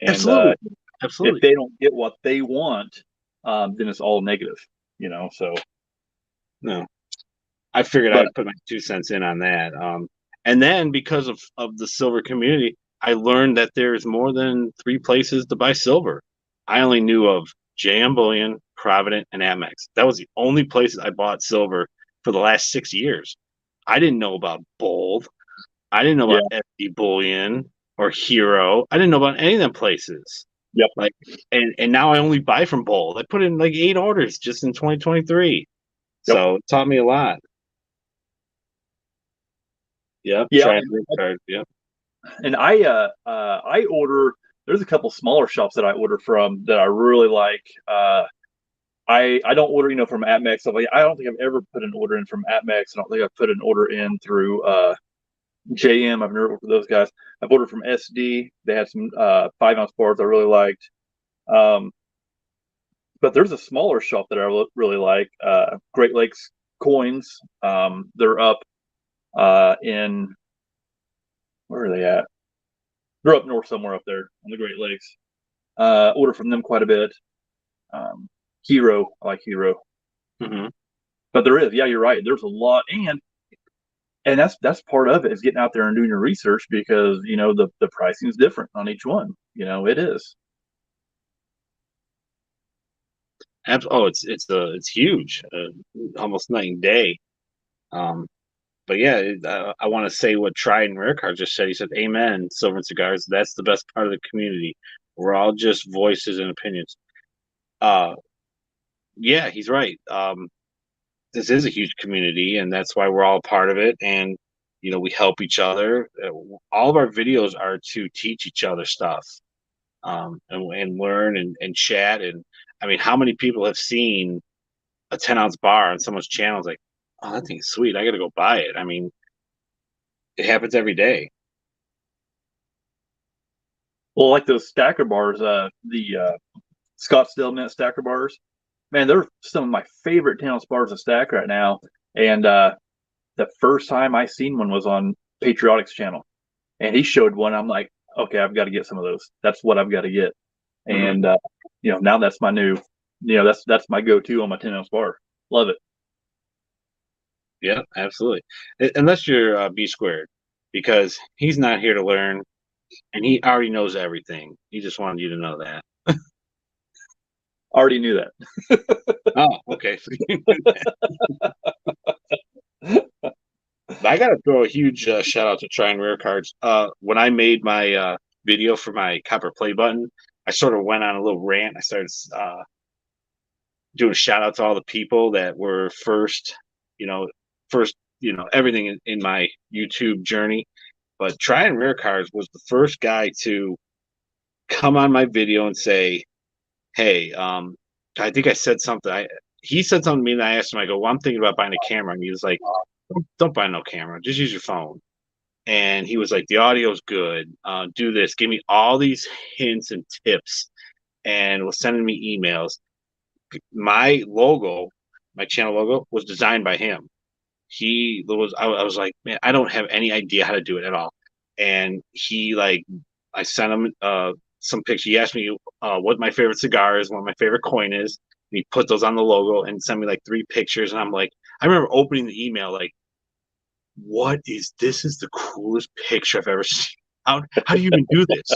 Speaker 2: And
Speaker 1: Absolutely.
Speaker 2: if they don't get what they want, then it's all negative. So
Speaker 1: no, I figured I'd put my 2 cents in on that. And then because of the silver community, I learned that there's more than 3 places to buy silver. I only knew of JM Bullion, Provident, and Amex. That was the only places I bought silver for the last 6 years. I didn't know about Bold. I didn't know about SD Bullion or Hero. I didn't know about any of them places.
Speaker 2: Yep.
Speaker 1: And now I only buy from Bold. I put in like 8 orders just in 2023. Yep. So it taught me a lot. Yep.
Speaker 2: Yeah.
Speaker 1: Yep.
Speaker 2: And I order. There's a couple smaller shops that I order from that I really like. I don't order, from AppMax stuff. I don't think I've ever put an order in from AppMax. I don't think I've put an order in through JM. I've never ordered for those guys. I've ordered from SD. They had some 5-ounce bars I really liked. But there's a smaller shop that I really like. Great Lakes Coins. They're up in, where are they at? They're up north somewhere up there on the Great Lakes. Order from them quite a bit. Hero, I like Hero.
Speaker 1: Mm-hmm.
Speaker 2: But there is, you're right. There's a lot, and that's part of it is getting out there and doing your research because the pricing is different on each one. It is.
Speaker 1: It's huge, almost night and day. But yeah, I want to say what Tried and Rare Card just said. He said, "Amen, Silver and Cigars. That's the best part of the community. We're all just voices and opinions." Yeah, he's right. This is a huge community, and that's why we're all part of it. And we help each other. All of our videos are to teach each other stuff, and learn and chat. And I mean, how many people have seen a 10-ounce bar on someone's channel? It's like, oh, that thing's sweet. I got to go buy it. I mean, it happens every day.
Speaker 2: Well, like those stacker bars, the Scottsdale Mint stacker bars. Man, they're some of my favorite town spars to stack right now. And the first time I seen one was on Patriotic's channel, and he showed one. I'm like, okay, I've got to get some of those. That's what I've got to get. And now that's my new, that's my go-to on my 10-ounce bar. Love it.
Speaker 1: Yeah, absolutely. Unless you're B squared, because he's not here to learn, and he already knows everything. He just wanted you to know that.
Speaker 2: Already knew that.
Speaker 1: Oh, okay. I got to throw a huge shout out to Try and Rare Cards. When I made my video for my copper play button, I sort of went on a little rant. I started doing a shout out to all the people that were first, everything in my YouTube journey. But Try and Rare Cards was the first guy to come on my video and say, "Hey, I think I said something." He said something to me, and I asked him. I go, "Well, I'm thinking about buying a camera," and he was like, "Don't buy no camera. Just use your phone." And he was like, "The audio's good. Do this. Give me all these hints and tips," and was sending me emails. My logo, my channel logo, was designed by him. He was. I was like, man, I don't have any idea how to do it at all. And he like, I sent him some pictures. He asked me what my favorite cigar is, what my favorite coin is. And he put those on the logo and sent me like 3 pictures. And I'm like, I remember opening the email like, what is this? Is the coolest picture I've ever seen. How do you even do this?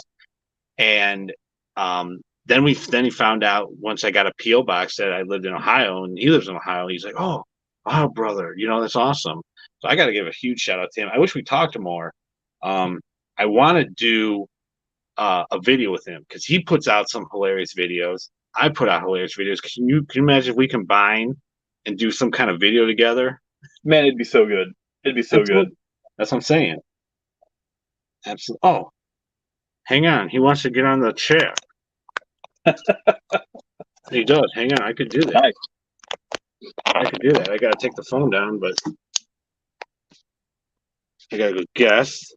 Speaker 1: And then he found out once I got a PO box that I lived in Ohio, and he lives in Ohio. He's like, "Oh, wow, brother, that's awesome." So I got to give a huge shout out to him. I wish we talked more. I want to do a video with him because he puts out some hilarious videos. I put out hilarious videos. Can you imagine if we combine and do some kind of video together?
Speaker 2: Man, it'd be so good. It'd be so good.
Speaker 1: That's what I'm saying. Absolutely. Oh, hang on. He wants to get on the chair. He does. Hang on. I could do that.
Speaker 2: Nice.
Speaker 1: I could do that. I got to take the phone down, but I got to go guess.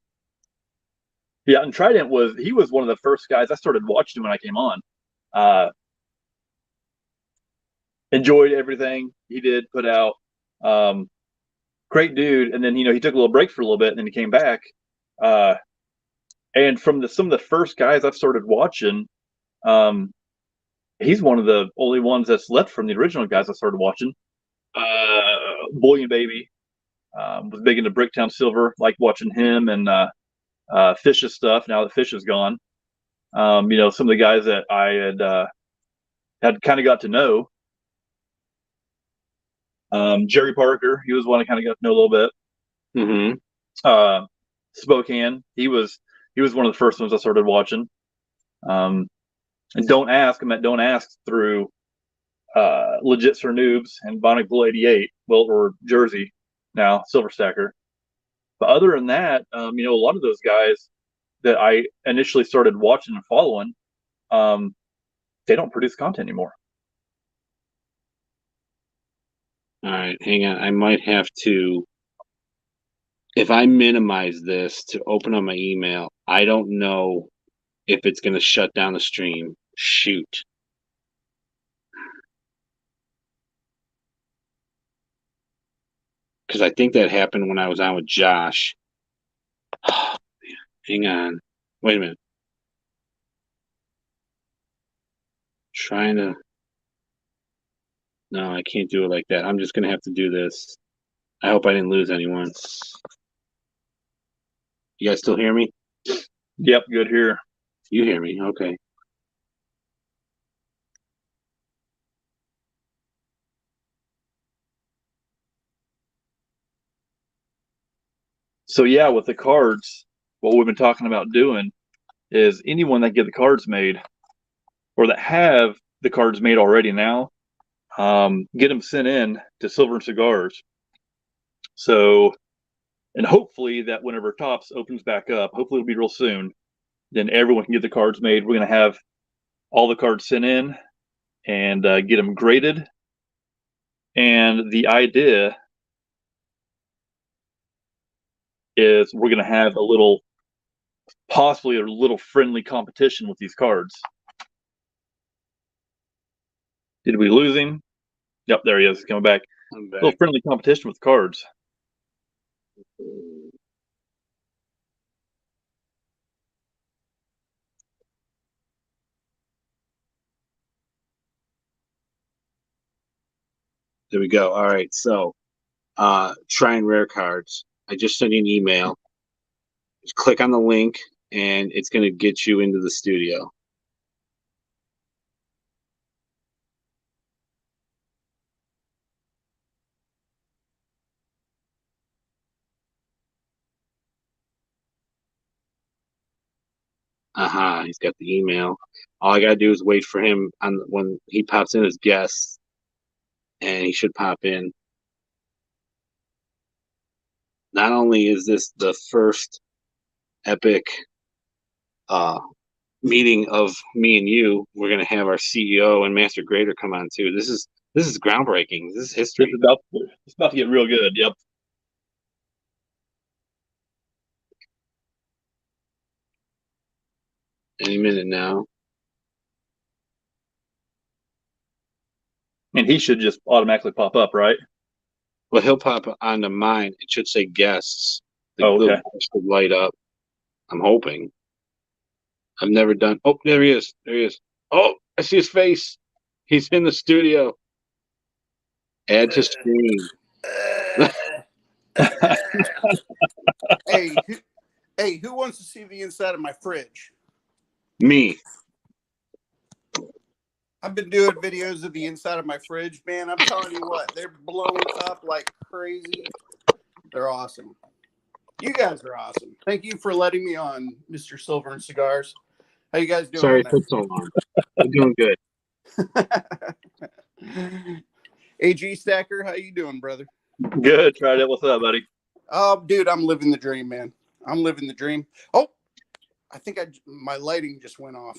Speaker 2: Yeah, and Trident he was one of the first guys I started watching when I came on. Enjoyed everything he did, put out. Great dude. And then, he took a little break for a little bit and then he came back. And from some of the first guys I've started watching, he's one of the only ones that's left from the original guys I started watching. Bullion Baby was big into Bricktown Silver, like watching him and Fish's stuff. Now that Fish is gone, some of the guys that I had kind of got to know. Jerry Parker, he was one I kind of got to know a little bit.
Speaker 1: Mm-hmm.
Speaker 2: Spokane, he was one of the first ones I started watching. And Don't Ask, I met Don't Ask through Legit for Noobs and Bionic Bull 88, or Jersey now, Silver Stacker. But other than that, a lot of those guys that I initially started watching and following, they don't produce content anymore.
Speaker 1: All right, hang on. I might have to, if I minimize this to open up my email, I don't know if it's going to shut down the stream. Shoot. Because I think that happened when I was on with Josh. Oh, man. Hang on. Wait a minute. Trying to. No, I can't do it like that. I'm just going to have to do this. I hope I didn't lose anyone. You guys still hear me?
Speaker 2: Yep, good here.
Speaker 1: You hear me? Okay.
Speaker 2: So yeah, with the cards, what we've been talking about doing is anyone that get the cards made or that have the cards made already now, get them sent in to Silver and Cigars. So, and hopefully that whenever Tops opens back up, hopefully it'll be real soon, then everyone can get the cards made. We're going to have all the cards sent in and get them graded. And the idea is we're going to have possibly a little friendly competition with these cards. Did we lose him? Yep, there he is. Coming back.
Speaker 1: I'm
Speaker 2: A little
Speaker 1: back.
Speaker 2: friendly competition with cards.
Speaker 1: There we go. All right. So, trying rare cards. I just sent you an email. Just click on the link, and it's going to get you into the studio. Aha, he's got the email. All I gotta do is wait for him on when he pops in as guest, and he should pop in. Not only is this the first epic meeting of me and you, we're gonna have our CEO and Master Grader come on too. This is groundbreaking. This is history.
Speaker 2: It's about to get real good. Yep.
Speaker 1: Any minute now.
Speaker 2: And he should just automatically pop up, right?
Speaker 1: Well, he'll pop onto mine. It should say guests. The
Speaker 2: Oh, okay.
Speaker 1: should light up. I'm hoping. I've never done. Oh, there he is. There he is. Oh, I see his face. He's in the studio. Add to screen.
Speaker 4: Hey, who wants to see the inside of my fridge?
Speaker 1: Me.
Speaker 4: I've been doing videos of the inside of my fridge, man. I'm telling you what, they're blown up like crazy. They're awesome. You guys are awesome. Thank you for letting me on, Mr. Silver and Cigars. How you guys doing?
Speaker 1: Sorry it took so long. I'm doing good.
Speaker 4: AG Stacker, how you doing, brother?
Speaker 2: Good. Tried it. What's up, buddy?
Speaker 4: Oh, dude, I'm living the dream, man. I'm living the dream. Oh, I think my lighting just went off.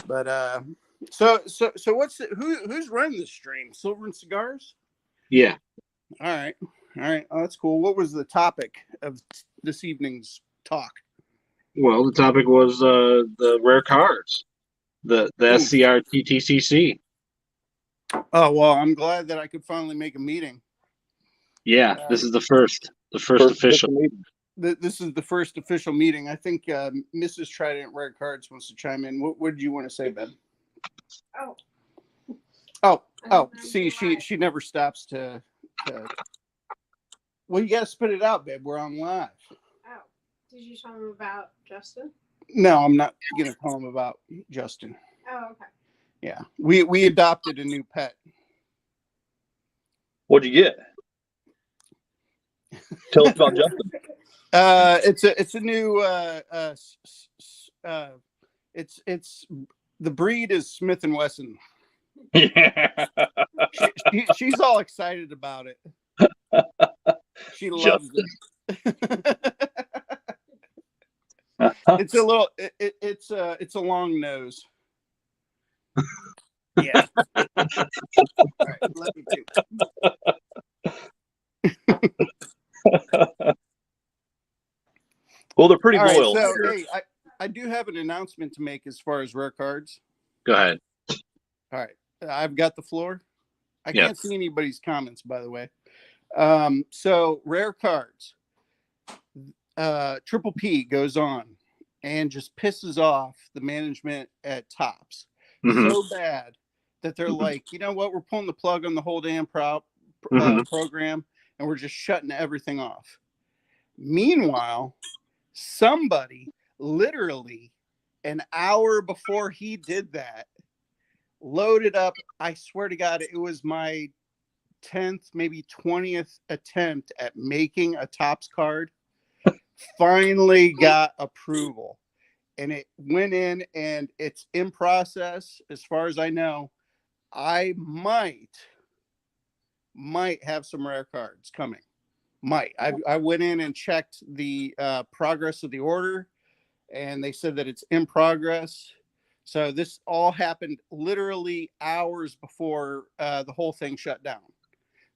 Speaker 4: But so who's running the stream? Silver and Cigars?
Speaker 1: Yeah.
Speaker 4: All right. Oh, that's cool. What was the topic of this evening's talk?
Speaker 1: Well, the topic was the rare cards, the S.C.R.T.T.C.C.
Speaker 4: Oh well, I'm glad that I could finally make a meeting.
Speaker 1: Yeah, this is the first official
Speaker 2: meeting.
Speaker 4: This is the first official meeting. I think Mrs. Trident Rare Cards wants to chime in. What did you want to say, Ben? Oh. See, she never stops to. Well, you got to spit it out, babe. We're on live.
Speaker 5: Oh, did you tell him about Justin?
Speaker 4: No, I'm not gonna tell him about Justin.
Speaker 5: Oh, okay.
Speaker 4: Yeah, we adopted a new pet.
Speaker 2: What'd you get? Tell us about Justin.
Speaker 4: It's a new it's the breed is Smith and Wesson.
Speaker 2: Yeah.
Speaker 4: She's all excited about it. She loves it. It's a little it's a long nose. Yeah. All right, let me do.
Speaker 2: Well, they're pretty
Speaker 4: All right,
Speaker 2: loyal.
Speaker 4: so hey, I do have an announcement to make as far as rare cards.
Speaker 1: Go ahead.
Speaker 4: All right, I've got the floor. I
Speaker 1: Yeah.
Speaker 4: can't see anybody's comments, by the way. So rare cards. Triple P goes on and just pisses off the management at Topps so bad that they're like, you know what, we're pulling the plug on the whole damn program, and we're just shutting everything off. Meanwhile, somebody literally an hour before he did that loaded up. I swear to God, it was my 10th, maybe 20th attempt at making a Topps card. Finally got approval, and it went in, and it's in process. As far as I know, I might have some rare cards coming. I went in and checked the progress of the order, and they said that it's in progress. So this all happened literally hours before the whole thing shut down.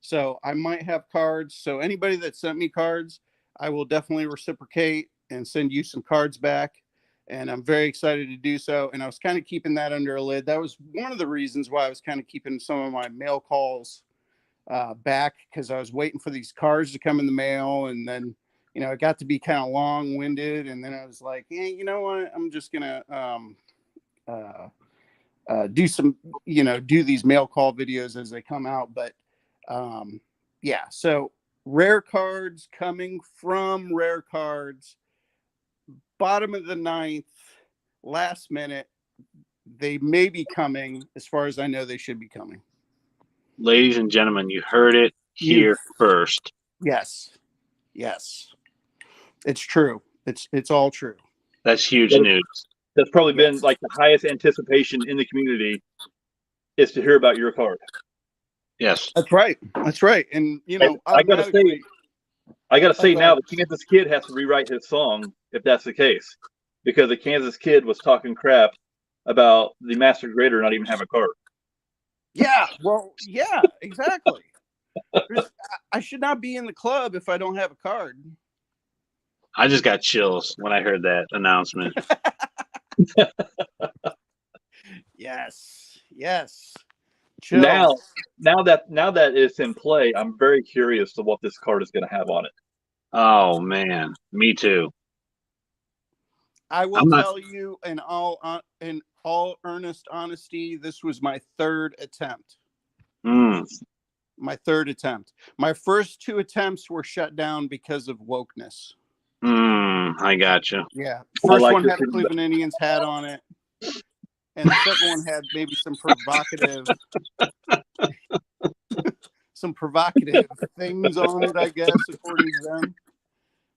Speaker 4: So I might have cards. So anybody that sent me cards, I will definitely reciprocate and send you some cards back. and I'm very excited to do so. And I was kind of keeping that under a lid. That was one of the reasons why I was kind of keeping some of my mail calls back, because I was waiting for these cars to come in the mail, and then it got to be kind of long-winded, and then I was like, you know what, I'm just gonna do some do these mail call videos as they come out. But yeah, so rare cards coming from Rare Cards, bottom of the ninth, last minute. They may be coming. As far as I know, they should be coming.
Speaker 1: Ladies and gentlemen, you heard it here first.
Speaker 4: Yes. It's true. It's all true.
Speaker 1: That's huge news.
Speaker 2: That's probably been like the highest anticipation in the community, is to hear about your card.
Speaker 1: Yes.
Speaker 4: That's right. And
Speaker 2: I gotta say now, the Kansas Kid has to rewrite his song if that's the case, because the Kansas Kid was talking crap about the master grader not even having a card.
Speaker 4: Yeah, well, yeah, exactly. I should not be in the club if I don't have a card.
Speaker 1: I just got chills when I heard that announcement.
Speaker 4: Yes.
Speaker 2: Chills. Now that it's in play, I'm very curious to what this card is going to have on it.
Speaker 1: Oh man, me too.
Speaker 4: I will tell you in all earnest honesty, this was my third attempt. My third attempt. My first two attempts were shut down because of wokeness.
Speaker 1: I gotcha.
Speaker 4: Yeah. First one had a Cleveland Indians hat on it. And the second one had maybe some provocative things on it, I guess, according to them.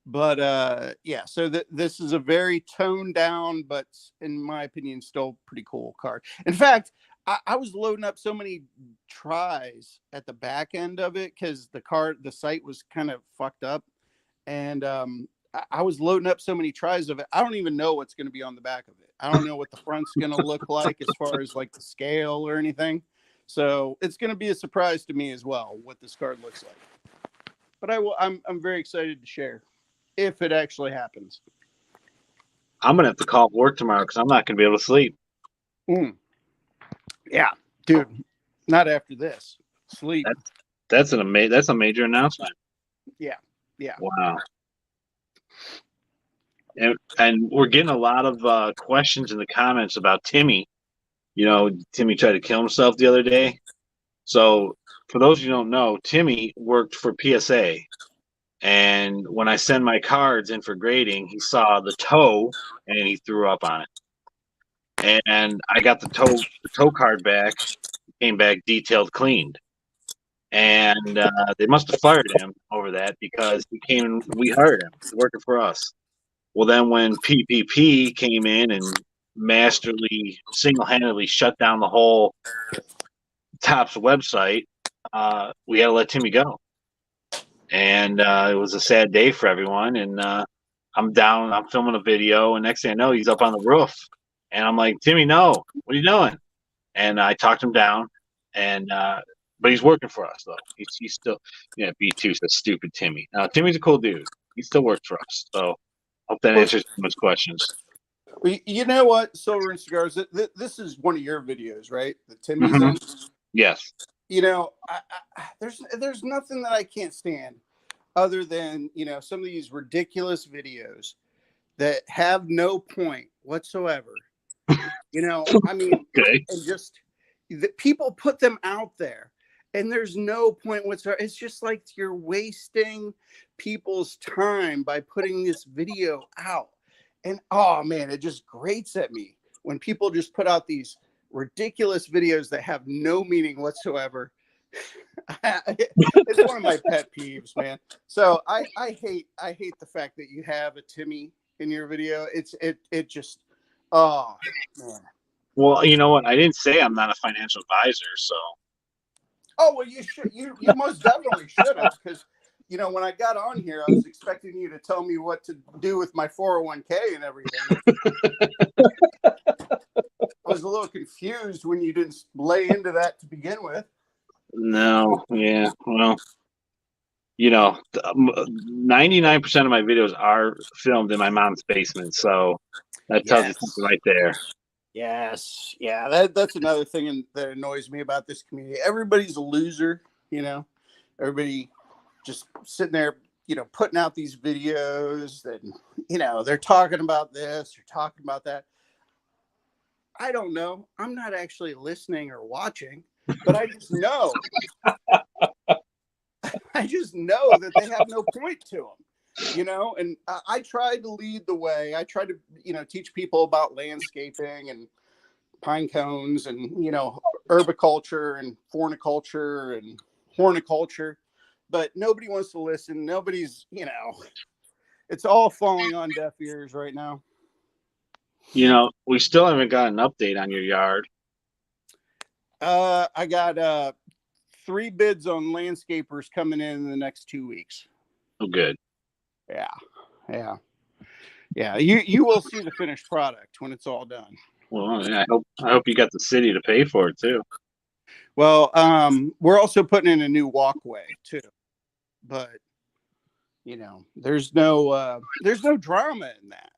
Speaker 4: But yeah, so this is a very toned down, but in my opinion, still pretty cool card. In fact, I was loading up so many tries at the back end of it because the site was kind of fucked up, and I was loading up so many tries of it. I don't even know what's going to be on the back of it. I don't know what the front's going to look like as far as like the scale or anything. So it's going to be a surprise to me as well what this card looks like. But I'm very excited to share if it actually happens.
Speaker 1: I'm gonna have to call work tomorrow because I'm not gonna be able to sleep.
Speaker 4: Yeah, dude, not after this. Sleep.
Speaker 1: That's a major announcement.
Speaker 4: Yeah.
Speaker 1: Wow. And we're getting a lot of questions in the comments about Timmy. Timmy tried to kill himself the other day. So for those of you who don't know, Timmy worked for PSA. And when I send my cards in for grading, he saw the toe and he threw up on it. And I got the toe card back, came back detailed, cleaned. And they must have fired him over that because he came and we hired him. He's working for us. Well, then when PPP came in and masterly, single-handedly shut down the whole Topps website, we had to let Timmy go. And it was a sad day for everyone. And I'm filming a video, and next thing I know, he's up on the roof. And I'm like, Timmy, no, what are you doing? And I talked him down, and but he's working for us, though. He's still, B2 says stupid Timmy. Timmy's a cool dude. He still works for us. So hope that answers much questions.
Speaker 4: You know what, Silver and Cigars, this is one of your videos, right? The Timmy's in?
Speaker 1: Yes.
Speaker 4: There's nothing that I can't stand other than, some of these ridiculous videos that have no point whatsoever. I mean,
Speaker 1: okay.
Speaker 4: And just people put them out there and there's no point whatsoever. It's just like you're wasting people's time by putting this video out. And oh man, it just grates at me when people just put out these ridiculous videos that have no meaning whatsoever. It's one of my pet peeves, man. So I hate the fact that you have a Timmy in your video. It just, oh man.
Speaker 1: Well, you know what? I didn't say I'm not a financial advisor, so.
Speaker 4: Oh well, you should. You most definitely should have, because when I got on here, I was expecting you to tell me what to do with my 401k and everything. I was a little confused when you didn't lay into that to begin with.
Speaker 1: No, yeah, well, 99% of my videos are filmed in my mom's basement, so That tells you something right there.
Speaker 4: Yes. Yeah. That's another thing that annoys me about this community. Everybody's a loser, everybody just sitting there, putting out these videos that, they're talking about this, they're talking about that. I don't know. I'm not actually listening or watching, but I just know. I just know that they have no point to them, and I tried to lead the way. I tried to, teach people about landscaping and pine cones and, herbiculture and forniculture and horticulture, but nobody wants to listen. Nobody's, it's all falling on deaf ears right now.
Speaker 1: We still haven't got an update on your yard.
Speaker 4: I got 3 bids on landscapers coming in the next 2 weeks.
Speaker 1: Oh, good.
Speaker 4: Yeah. You will see the finished product when it's all done.
Speaker 1: Well, I hope you got the city to pay for it too.
Speaker 4: Well, we're also putting in a new walkway too, but there's no drama in that.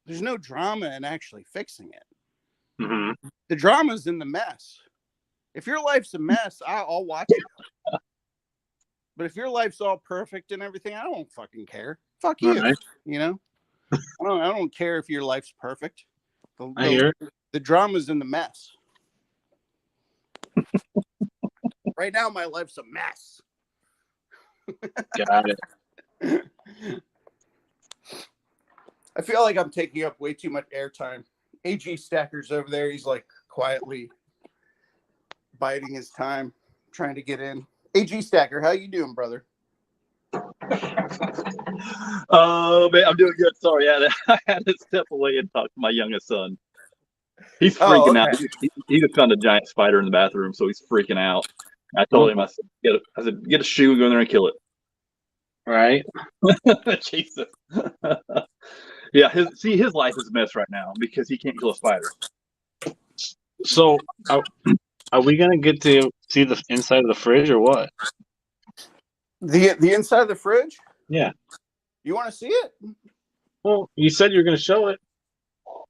Speaker 4: There's no drama in actually fixing it.
Speaker 1: Mm-hmm.
Speaker 4: The drama's in the mess. If your life's a mess, I'll watch it. But if your life's all perfect and everything, I don't fucking care. Fuck you.
Speaker 1: Right.
Speaker 4: I don't care if your life's perfect.
Speaker 1: I hear it.
Speaker 4: The drama's in the mess. Right now, my life's a mess.
Speaker 1: Got it.
Speaker 4: I feel like I'm taking up way too much airtime. AG Stacker's over there. He's like quietly biding his time, trying to get in. AG Stacker, how you doing, brother?
Speaker 2: Oh, man, I'm doing good. Sorry, I had to step away and talk to my youngest son. He's freaking out. He just found a giant spider in the bathroom, so he's freaking out. I told him, I said, get a shoe and go in there and kill it.
Speaker 1: Right.
Speaker 2: Jesus. Yeah, his life is a mess right now because he can't kill a spider.
Speaker 1: So, are we gonna get to see the inside of the fridge or what?
Speaker 4: The inside of the fridge?
Speaker 1: Yeah.
Speaker 4: You want to see it?
Speaker 1: Well, you said you were gonna show it.
Speaker 4: Oh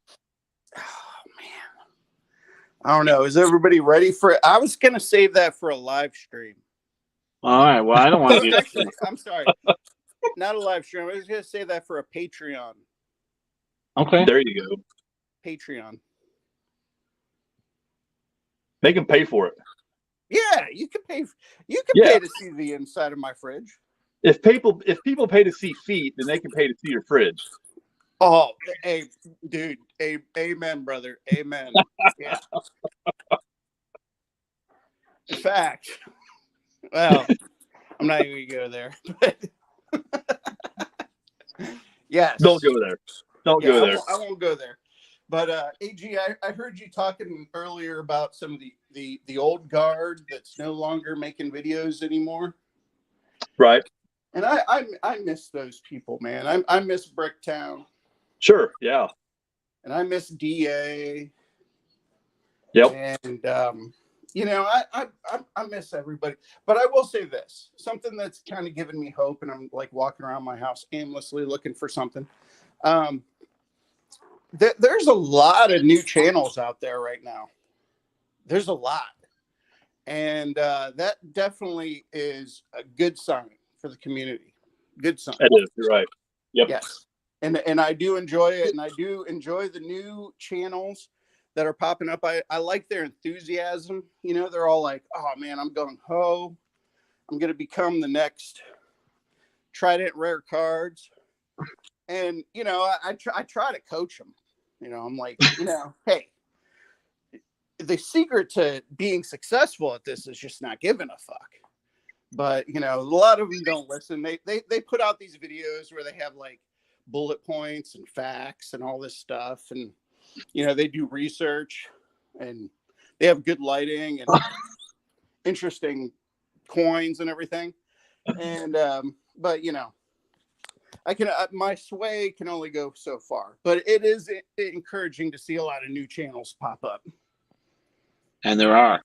Speaker 4: man, I don't know. Is everybody ready for it? I was gonna save that for a live stream.
Speaker 1: All right. Well, I don't want to do
Speaker 4: Actually, I'm sorry. Not a live stream. I was gonna save that for a Patreon.
Speaker 2: Okay. There you go.
Speaker 4: Patreon.
Speaker 2: Make him pay for it.
Speaker 4: Yeah, you can pay. You can pay to see the inside of my fridge.
Speaker 2: If people pay to see feet, then they can pay to see your fridge.
Speaker 4: Oh, hey, dude. Amen, brother. Amen. Yeah. In fact, well, I'm not even gonna go there. But yes.
Speaker 2: Don't go there. Don't go there.
Speaker 4: I won't go there. But AG, I heard you talking earlier about some of the old guard that's no longer making videos anymore.
Speaker 2: Right.
Speaker 4: And I miss those people, man. I miss Bricktown.
Speaker 2: Sure. Yeah.
Speaker 4: And I miss DA.
Speaker 2: Yep.
Speaker 4: And I miss everybody. But I will say this, something that's kind of given me hope, and I'm like walking around my house aimlessly looking for something. There's a lot of new channels out there right now. There's a lot. And that definitely is a good sign for the community. Good sign.
Speaker 2: It is. You're right. Yep.
Speaker 4: Yes. And I do enjoy it. And I do enjoy the new channels that are popping up. I like their enthusiasm. They're all like, oh, man, I'm going ho. I'm going to become the next Trident Rare Cards. And, I try to coach them. I'm like, hey, the secret to being successful at this is just not giving a fuck. But, a lot of them don't listen. They put out these videos where they have like bullet points and facts and all this stuff. And, they do research and they have good lighting and interesting coins and everything. And, but, I can, my sway can only go so far, but it is encouraging to see a lot of new channels pop up.
Speaker 1: And there are.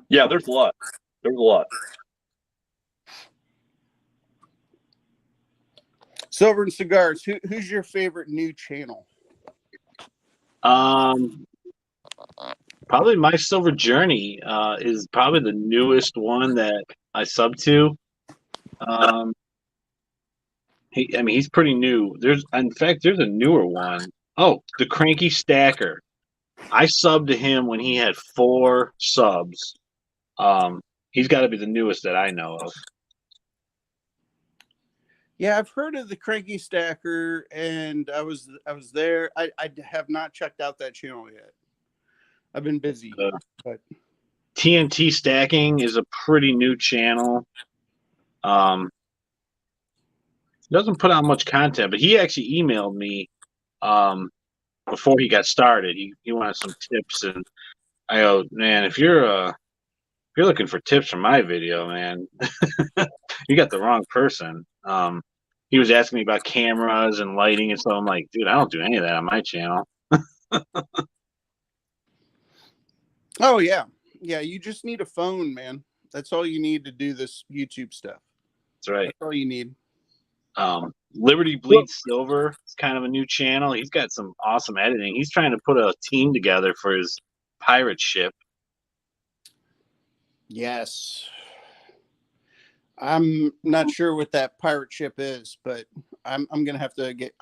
Speaker 2: Yeah, there's a lot. There's a lot.
Speaker 4: Silver and Cigars. Who's your favorite new channel?
Speaker 1: Probably My Silver Journey is probably the newest one that I sub to. He's pretty new. In fact, there's a newer one. Oh, the Cranky Stacker. I subbed to him when he had 4 subs. He's got to be the newest that I know of.
Speaker 4: Yeah, I've heard of the Cranky Stacker, and I was there. I have not checked out that channel yet. I've been busy, but
Speaker 1: TNT Stacking is a pretty new channel. Doesn't put out much content, but he actually emailed me before he got started. He wanted some tips, and I go, man, if you're looking for tips from my video, man, you got the wrong person. He was asking me about cameras and lighting, and so I'm like, dude, I don't do any of that on my channel.
Speaker 4: Oh yeah, you just need a phone, man. That's all you need to do this YouTube stuff.
Speaker 1: That's right.
Speaker 4: That's all you need.
Speaker 1: Liberty Bleeds Silver is kind of a new channel. He's got some awesome editing. He's trying to put a team together for his pirate ship.
Speaker 4: Yes. I'm not sure what that pirate ship is, but I'm gonna have to get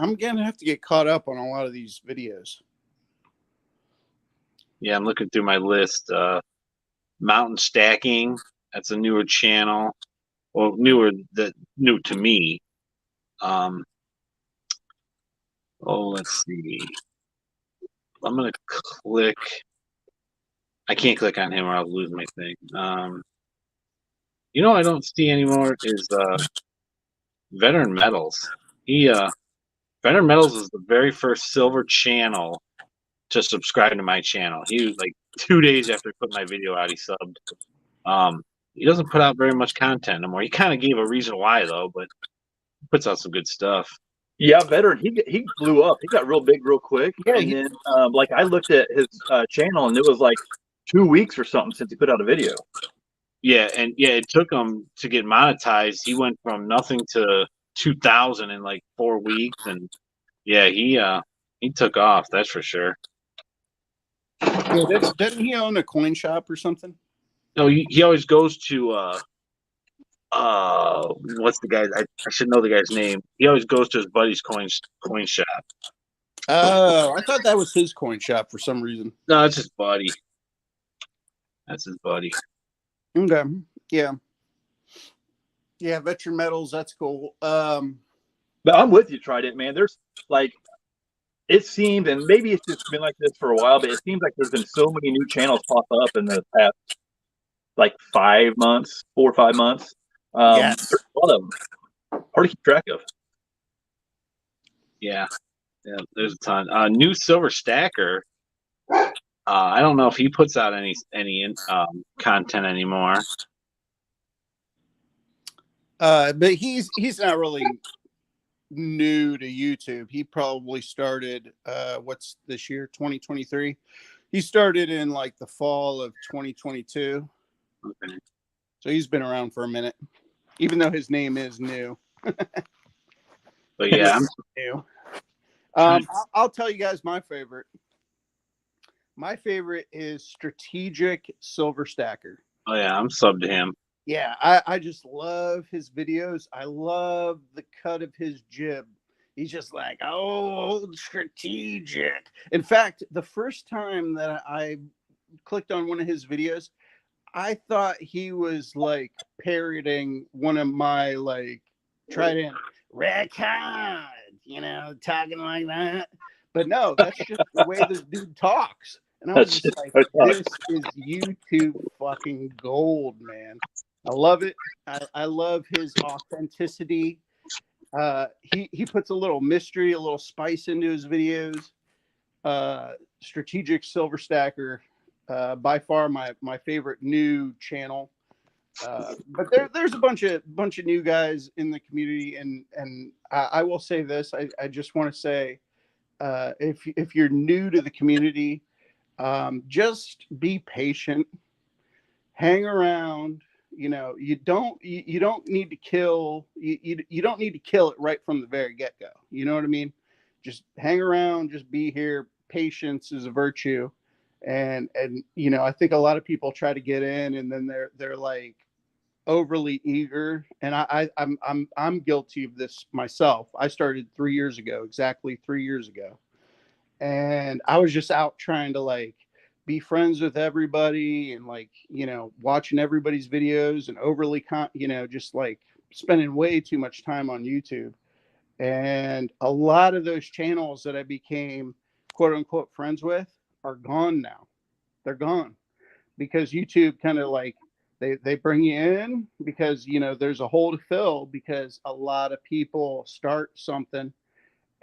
Speaker 4: caught up on a lot of these videos.
Speaker 1: Yeah, I'm looking through my list. Mountain Stacking, that's a newer channel. Well, new to me. Let's see. I'm gonna click. I can't click on him or I'll lose my thing. I don't see anymore is Veteran Metals. Veteran Metals is the very first silver channel to subscribe to my channel. He was like 2 days after I put my video out, he subbed. He doesn't put out very much content anymore. He kind of gave a reason why though, but he puts out some good stuff.
Speaker 2: Yeah, Veteran. He blew up. He got real big real quick. Yeah, and then like I looked at his channel and it was like 2 weeks or something since he put out a video.
Speaker 1: Yeah, and it took him to get monetized. He went from nothing to 2,000 in like 4 weeks, and yeah, he took off. That's for sure.
Speaker 4: Yeah, doesn't he own a coin shop or something?
Speaker 1: No, he always goes to what's the guy? I should know the guy's name. He always goes to his buddy's coin shop.
Speaker 4: Oh, I thought that was his coin shop for some reason.
Speaker 1: No, that's his buddy. That's his buddy.
Speaker 4: Okay. Yeah. Yeah, Veteran Metals, that's cool.
Speaker 2: But I'm with you, Trident, man. There's like it seemed, and maybe it's just been like this for a while, but it seems like there's been so many new channels pop up in the past like 4 or 5 months.
Speaker 4: Yes.
Speaker 2: There's a lot of them. Hard to keep track of.
Speaker 1: Yeah, there's a ton. New Silver Stacker. I don't know if he puts out any content anymore.
Speaker 4: But he's not really new to YouTube. He probably started what's this year, 2023. He started in like the fall of 2022.
Speaker 1: Okay.
Speaker 4: So he's been around for a minute, even though his name is new.
Speaker 1: But yeah, I'm
Speaker 4: new. I'll tell you guys my favorite. My favorite is Strategic Silver Stacker.
Speaker 1: Oh yeah, I'm subbed to him.
Speaker 4: Yeah, I just love his videos. I love the cut of his jib. He's just like, oh, strategic. In fact, the first time that I clicked on one of his videos, I thought he was like parroting one of my like Trident record, talking like that. But no, that's just the way this dude talks. And I was just like, this is YouTube fucking gold, man. I love it. I love his authenticity. He puts a little mystery, a little spice into his videos. Strategic Silver Stacker, by far my favorite new channel. But there's a bunch of new guys in the community, and I will say this. I just want to say, if you're new to the community, just be patient, hang around. you don't need to kill you don't need to kill it right from the very get-go. You know what I mean? Just hang around, just be here. Patience is a virtue. And I think a lot of people try to get in, and then they're like overly eager. And I'm guilty of this myself. I started 3 years ago, exactly 3 years ago. And I was just out trying to like be friends with everybody, and like watching everybody's videos, and just like spending way too much time on YouTube. And a lot of those channels that I became quote unquote friends with are gone now. They're gone because YouTube kind of like they bring you in because there's a hole to fill, because a lot of people start something,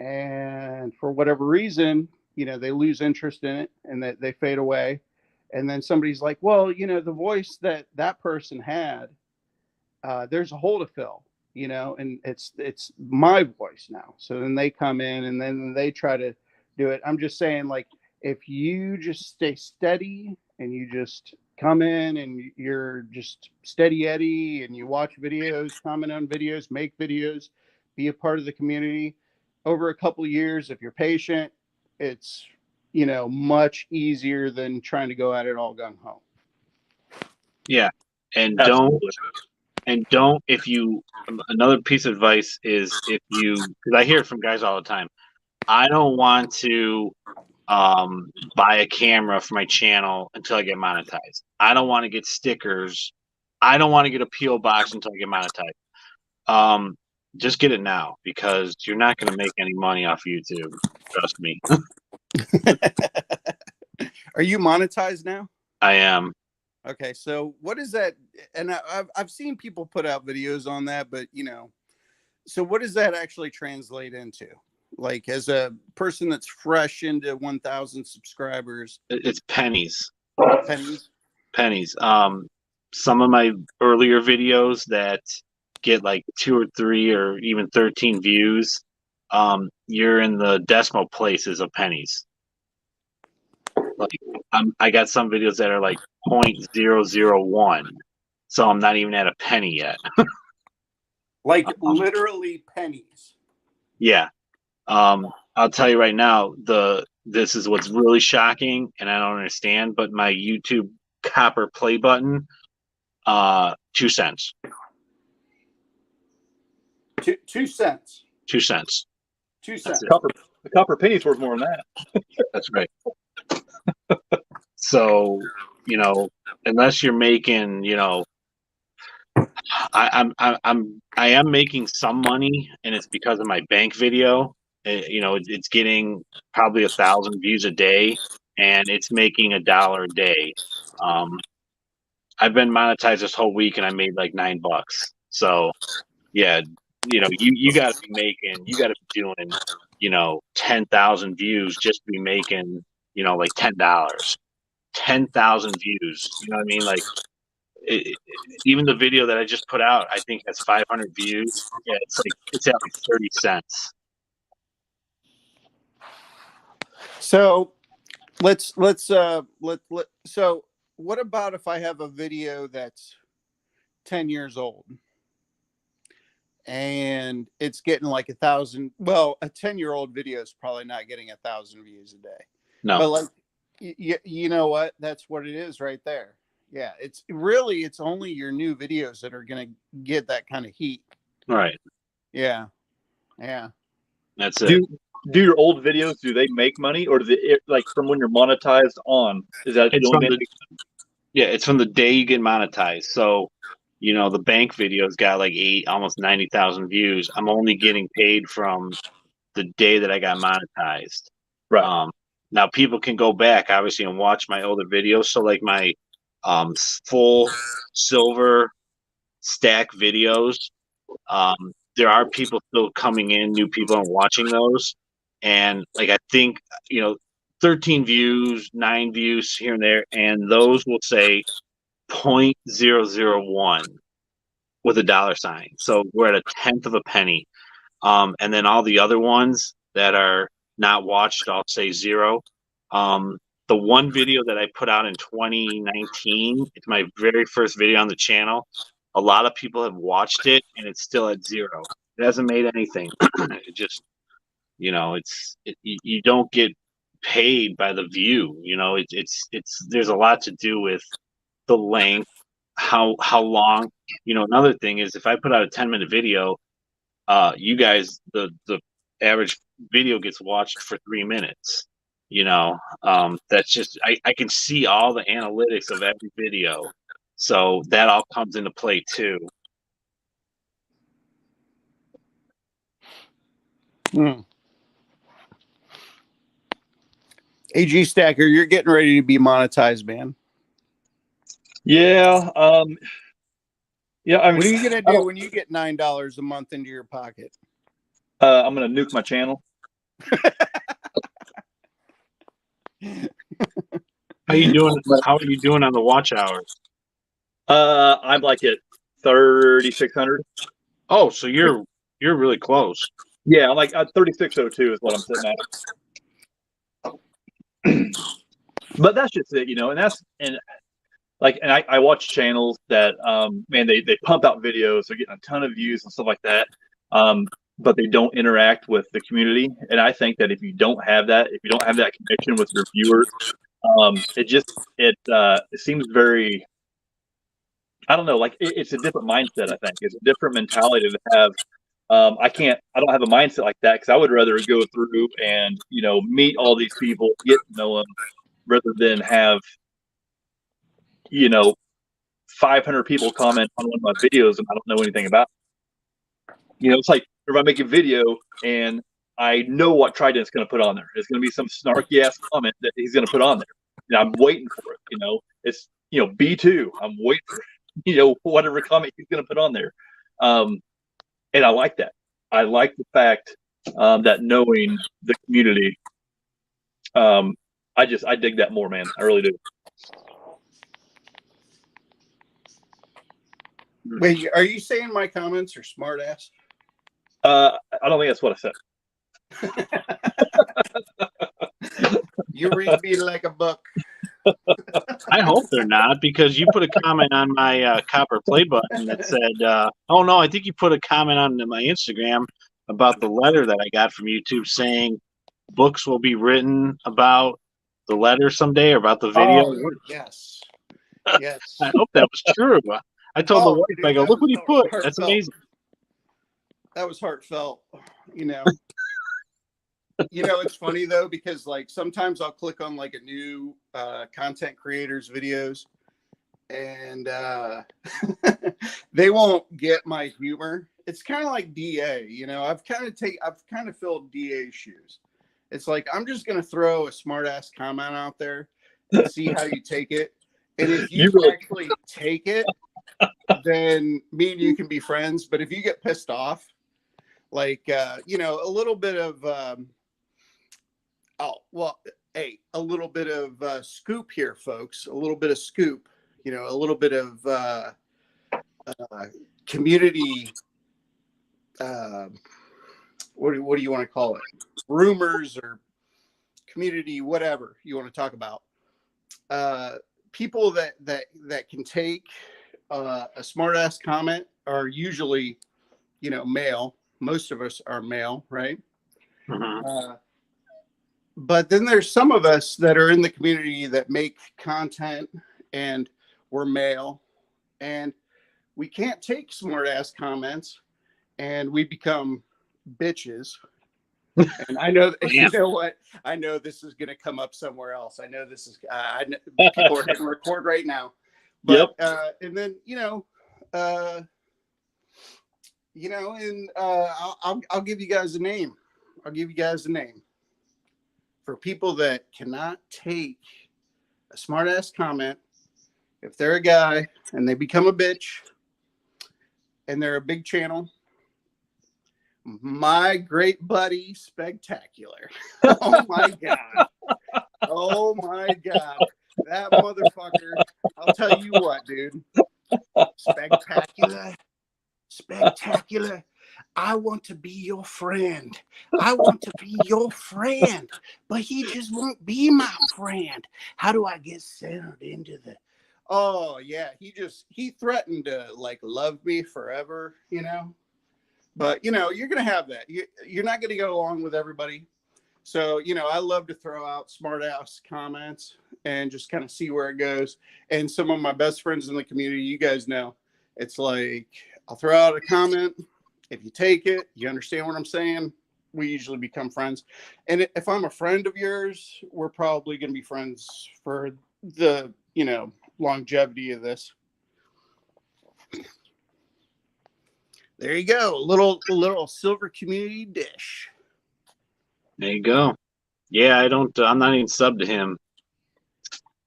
Speaker 4: and for whatever reason, they lose interest in it, and that they fade away. And then somebody's like, well, the voice that person had, there's a hole to fill, and it's my voice now. So then they come in, and then they try to do it. I'm just saying, like, if you just stay steady, and you just come in, and you're just steady Eddie, and you watch videos, comment on videos, make videos, be a part of the community, over a couple of years, if you're patient, it's much easier than trying to go at it all gung ho.
Speaker 1: Yeah, and
Speaker 2: Absolutely.
Speaker 1: don't if you another piece of advice is, if you, because I hear it from guys all the time, I don't want to buy a camera for my channel until I get monetized. I don't want to get stickers. I don't want to get a PO box until I get monetized. Just get it now, because you're not going to make any money off YouTube. Trust me.
Speaker 4: Are you monetized now?
Speaker 1: I am.
Speaker 4: Okay, so what is that? And I've seen people put out videos on that, but so what does that actually translate into? Like, as a person that's fresh into 1,000 subscribers,
Speaker 1: It's pennies.
Speaker 4: Pennies.
Speaker 1: Pennies. Some of my earlier videos that get like 2 or 3 or even 13 views, you're in the decimal places of pennies. Like, I got some videos that are like 0.001, so I'm not even at a penny yet.
Speaker 4: Like literally pennies.
Speaker 1: Yeah. I'll tell you right now, this is what's really shocking, and I don't understand, but my YouTube copper play button, 2 cents.
Speaker 4: 2 cents.
Speaker 1: 2 cents.
Speaker 4: 2 cents.
Speaker 2: The copper penny's worth more than that.
Speaker 1: That's right. So, unless you're making, I am making some money, and it's because of my bank video. It's getting probably 1,000 views a day, and it's making $1 a day. I've been monetized this whole week, and I made like $9. So, yeah, you got to be doing, 10,000 views just to be making, like $10. 10,000 views. You know what I mean? Like, even the video that I just put out, I think has 500 views. Yeah, it's at like 30 cents.
Speaker 4: So so what about if I have a video that's 10 years old and it's getting like 1,000? Well, a 10-year-old video is probably not getting 1,000 views a day.
Speaker 1: No,
Speaker 4: but like, you know what? That's what it is right there. Yeah, it's only your new videos that are going to get that kind of heat.
Speaker 1: right.
Speaker 4: Yeah.
Speaker 1: That's it.
Speaker 2: Do your old videos, do they make money, or does it, like, from when you're monetized on? Is that
Speaker 1: It's
Speaker 2: the only
Speaker 1: it's from the day you get monetized. So, the bank video's got like almost 90,000 views. I'm only getting paid from the day that I got monetized.
Speaker 2: right?
Speaker 1: Now people can go back, obviously, and watch my older videos. So like my full silver stack videos, there are people still coming in, new people, and watching those. And like, I think 13 views, 9 views here and there, and those will say 0.001 with a $sign. So we're at 1/10 of a penny. And then all the other ones that are not watched, I'll say 0. the one video that I put out in 2019, it's my very first video on the channel. A lot of people have watched it, and it's still at 0. It hasn't made anything. It just, you don't get paid by the view. It's there's a lot to do with the length, how long. Another thing is if I put out a 10-minute video, you guys, the average video gets watched for 3 minutes. That's just I can see all the analytics of every video, so that all comes into play too.
Speaker 4: AG Stacker, you're getting ready to be monetized, man.
Speaker 2: Yeah. Yeah. I mean,
Speaker 4: what are you gonna do when you get $9 a month into your pocket?
Speaker 2: I'm gonna nuke my channel.
Speaker 1: How are you doing on the watch hours?
Speaker 2: I'm like at 3,600.
Speaker 1: Oh, so you're really close.
Speaker 2: Yeah, I'm like 3,602 is what I'm sitting at. But that's just it, and I watch channels that man, they pump out videos, they're getting a ton of views and stuff like that. But they don't interact with the community. And I think that if you don't have that connection with your viewers, it seems very, I don't know, like it's a different mindset. I think it's a different mentality to have. I don't have a mindset like that, because I would rather go through and, meet all these people, get to know them, rather than have, 500 people comment on one of my videos and I don't know anything about it. It's like if I make a video and I know what Trident's going to put on there, it's going to be some snarky ass comment that he's going to put on there, and I'm waiting for it. It's B2. I'm waiting for whatever comment he's going to put on there, and I like that. I like the fact that knowing the community, I dig that more, man. I really do.
Speaker 4: Wait, are you saying my comments are smart ass?
Speaker 2: I don't think that's what I
Speaker 4: said. You read me like a book.
Speaker 1: I hope they're not, because you put a comment on my copper play button that said, oh no, I think you put a comment on my Instagram about the letter that I got from YouTube saying books will be written about the letter someday, or about the video.
Speaker 4: Oh, yes. Yes.
Speaker 1: I hope that was true. I told the wife, dude, I go, look what he put. Heartfelt. That's amazing.
Speaker 4: That was heartfelt, It's funny though, because like sometimes I'll click on like a new content creator's videos, and they won't get my humor. It's kind of like DA, I've kind of filled DA shoes. It's like, I'm just gonna throw a smart ass comment out there and see how you take it. And if you actually take it, then me and you can be friends. But if you get pissed off, like, a little bit of, a little bit of scoop here, folks. A little bit of scoop, a little bit of community. What do you want to call it? Rumors or community, whatever you want to talk about. People that can take a smart ass comment are usually, male. Most of us are male, right?
Speaker 1: Mm-hmm.
Speaker 4: But then there's some of us that are in the community that make content, and we're male, and we can't take smart ass comments, and we become bitches. And I know, you know what? I know this is going to come up somewhere else. I know this is, people are hitting record right now. But, yep. And then, I'll give you guys a name. I'll give you guys a name for people that cannot take a smart ass comment. If they're a guy and they become a bitch and they're a big channel, my great buddy Spectacular. Oh my God. Oh my God. That motherfucker. I'll tell you what, dude. Spectacular. I want to be your friend. I want to be your friend, but he just won't be my friend. How do I get centered into the? Oh yeah, he threatened to like love me forever, you know. But you know, you're gonna have that. You're not gonna get along with everybody. So, you know, I love to throw out smart ass comments and just kind of see where it goes. And some of my best friends in the community, you guys know, it's like I'll throw out a comment. If you take it, you understand what I'm saying, we usually become friends. And if I'm a friend of yours, we're probably going to be friends for the, you know, longevity of this. There you go. A little silver community dish.
Speaker 1: There you go. Yeah, I'm not even sub to him.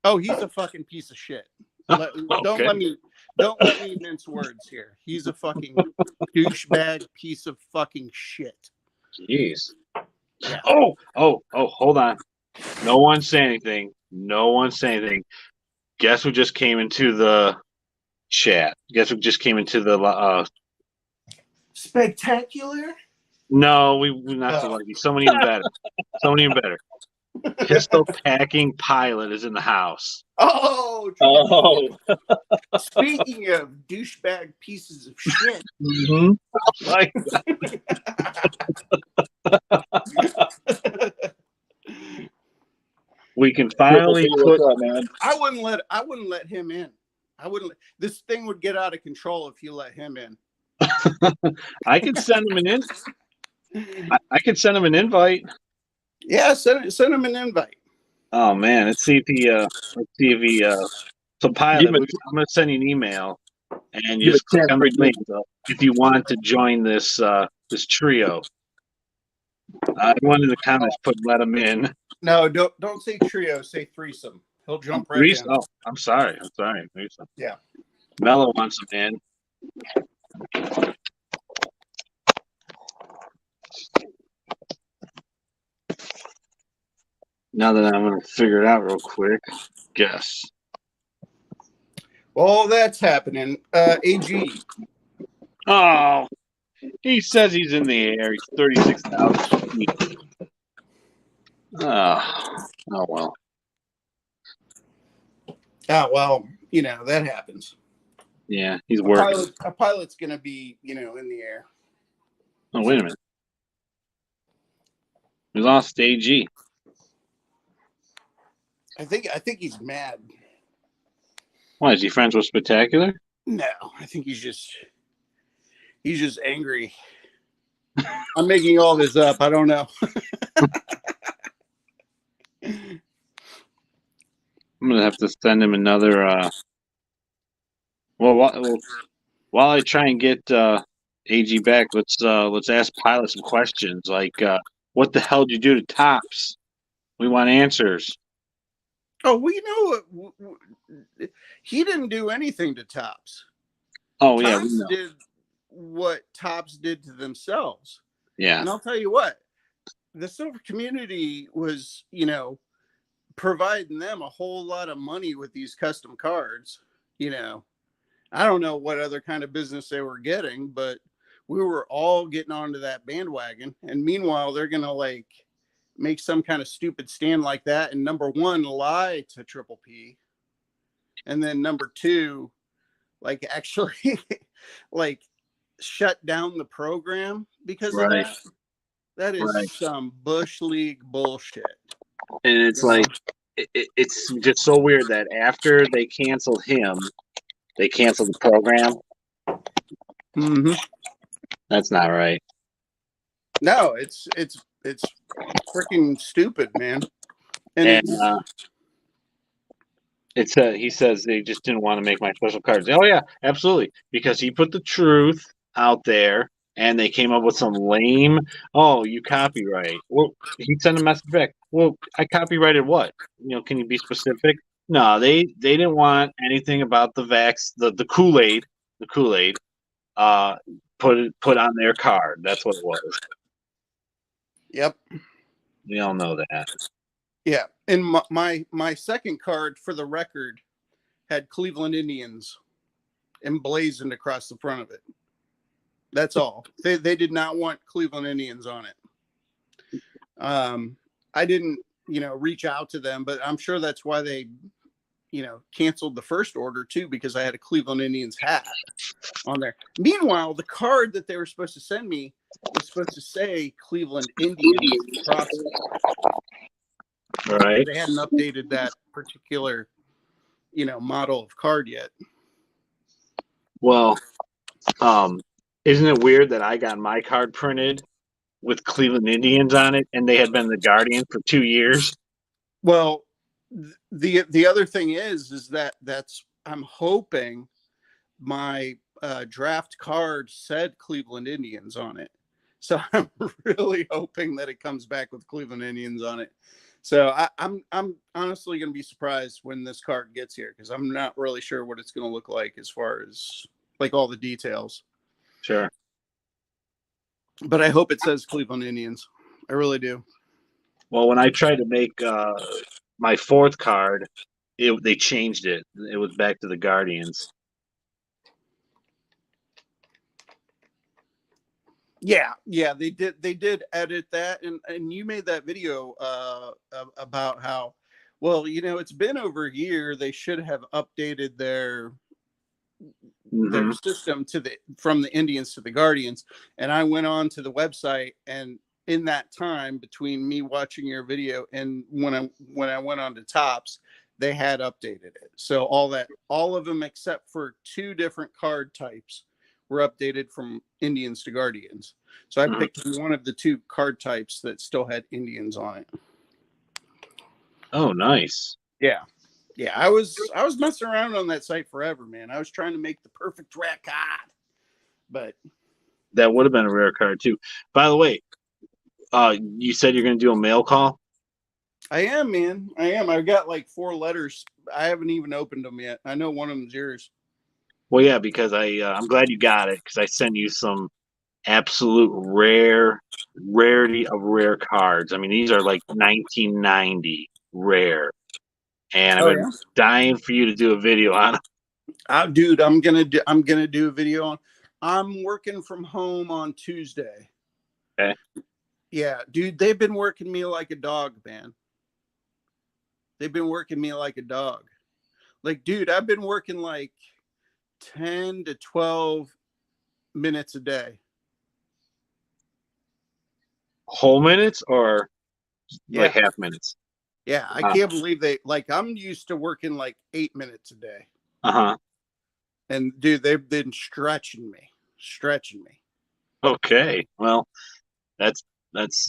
Speaker 4: Oh, he's a fucking piece of shit. Don't let me mince words here. He's a fucking douchebag piece of fucking shit.
Speaker 1: Jeez.
Speaker 4: Yeah.
Speaker 1: Oh, hold on. No one say anything. No one say anything. Guess who just came into the chat? Guess who just came into the
Speaker 4: Spectacular?
Speaker 1: No, we not so lucky. Someone even better. Someone even better. Pistol packing pilot is in the house.
Speaker 4: Oh. Speaking of douchebag pieces of shit.
Speaker 1: Mm-hmm. Like we can finally put.
Speaker 2: What's up, man?
Speaker 4: I wouldn't let him in. This thing would get out of control if you let him in.
Speaker 1: I could send him I could send him an invite.
Speaker 4: Yeah, send him an invite.
Speaker 1: Oh man, let's see if he so pilot, I'm gonna send you an email and you just click on the link if you want to join this this trio. Everyone in the comments put let him in.
Speaker 4: No, don't say trio, say threesome. He'll jump right in.
Speaker 1: Oh, I'm sorry. Threesome.
Speaker 4: Yeah.
Speaker 1: Mello wants him in. Now that I'm going to figure it out real quick, guess.
Speaker 4: Well, that's happening. AG.
Speaker 1: Oh, he says he's in the air. He's 36,000 feet. Oh well.
Speaker 4: Oh, well, you know, that happens.
Speaker 1: Yeah, he's working.
Speaker 4: A pilot's going to be, you know, in the air.
Speaker 1: Oh, wait a minute. We lost AG.
Speaker 4: I think he's mad.
Speaker 1: Why, is he friends with Spectacular?
Speaker 4: No, I think he's just angry. I'm making all this up. I don't know.
Speaker 1: I'm gonna have to send him another. Well, while I try and get AG back, let's ask Pilot some questions. Like, what the hell did you do to Tops? We want answers.
Speaker 4: Oh, we know he didn't do anything to Tops.
Speaker 1: Oh,
Speaker 4: Tops
Speaker 1: yeah, we know.
Speaker 4: did what Tops did to themselves.
Speaker 1: Yeah.
Speaker 4: And I'll tell you what, the silver community was, you know, providing them a whole lot of money with these custom cards. You know, I don't know what other kind of business they were getting, but we were all getting onto that bandwagon. And meanwhile, they're going to like make some kind of stupid stand like that. And number one, lie to Triple P. And then number two, like actually like shut down the program because of that. That is some Bush League bullshit.
Speaker 1: And it's like, it's just so weird that after they canceled him, they canceled the program.
Speaker 4: Mm-hmm.
Speaker 1: That's not right.
Speaker 4: No, it's freaking stupid, man. And
Speaker 1: he says they just didn't want to make my special cards. Oh yeah, absolutely, because he put the truth out there, and they came up with some lame. Oh, you copyright. Well, he sent a message back. Well, I copyrighted what? You know, can you be specific? No, they didn't want anything about the the Kool-Aid, put on their card. That's what it was.
Speaker 4: Yep.
Speaker 1: We all know that.
Speaker 4: Yeah, and my second card for the record had Cleveland Indians emblazoned across the front of it. That's all. They did not want Cleveland Indians on it. I didn't, reach out to them, but I'm sure that's why they, canceled the first order too, because I had a Cleveland Indians hat on there. Meanwhile, the card that they were supposed to send me was supposed to say Cleveland Indians across it.
Speaker 1: Right.
Speaker 4: They hadn't updated that particular, model of card yet.
Speaker 1: Well, isn't it weird that I got my card printed with Cleveland Indians on it, and they had been the Guardian for 2 years?
Speaker 4: Well, the other thing is that's I'm hoping my draft card said Cleveland Indians on it, so I'm really hoping that it comes back with Cleveland Indians on it. So I'm honestly going to be surprised when this card gets here, because I'm not really sure what it's going to look like as far as like all the details.
Speaker 1: Sure.
Speaker 4: But I hope it says Cleveland Indians. I really do.
Speaker 1: Well, when I tried to make my fourth card, they changed it. It was back to the Guardians.
Speaker 4: Yeah, they did edit that, and you made that video about how, well, it's been over a year. They should have updated their system from the Indians to the Guardians. And I went on to the website, and in that time between me watching your video and when I went on to Topps, they had updated it. So all of them except for 2 different card types were updated from Indians to Guardians. So I picked one of the 2 card types that still had Indians on it.
Speaker 1: Oh, nice.
Speaker 4: Yeah. I was messing around on that site forever, man. I was trying to make the perfect rat card, but
Speaker 1: that would have been a rare card too. By the way, you said you're going to do a mail call?
Speaker 4: I am, man. I am. I've got like 4 letters. I haven't even opened them yet. I know one of them's yours.
Speaker 1: Well, yeah, because I'm glad you got it, because I sent you some absolute rarity of rare cards. I mean, these are like 1990 rare, and I've been dying for you to do a video on them.
Speaker 4: Dude, I'm gonna do a video on. I'm working from home on Tuesday.
Speaker 1: Okay.
Speaker 4: Yeah, dude, they've been working me like a dog, man. They've been working me like a dog. Like, dude, I've been working like 10 to 12 minutes a day.
Speaker 1: Whole minutes or like half minutes?
Speaker 4: Yeah, I can't believe I'm used to working like 8 minutes a day. And dude, they've been stretching me.
Speaker 1: Okay. Well, that's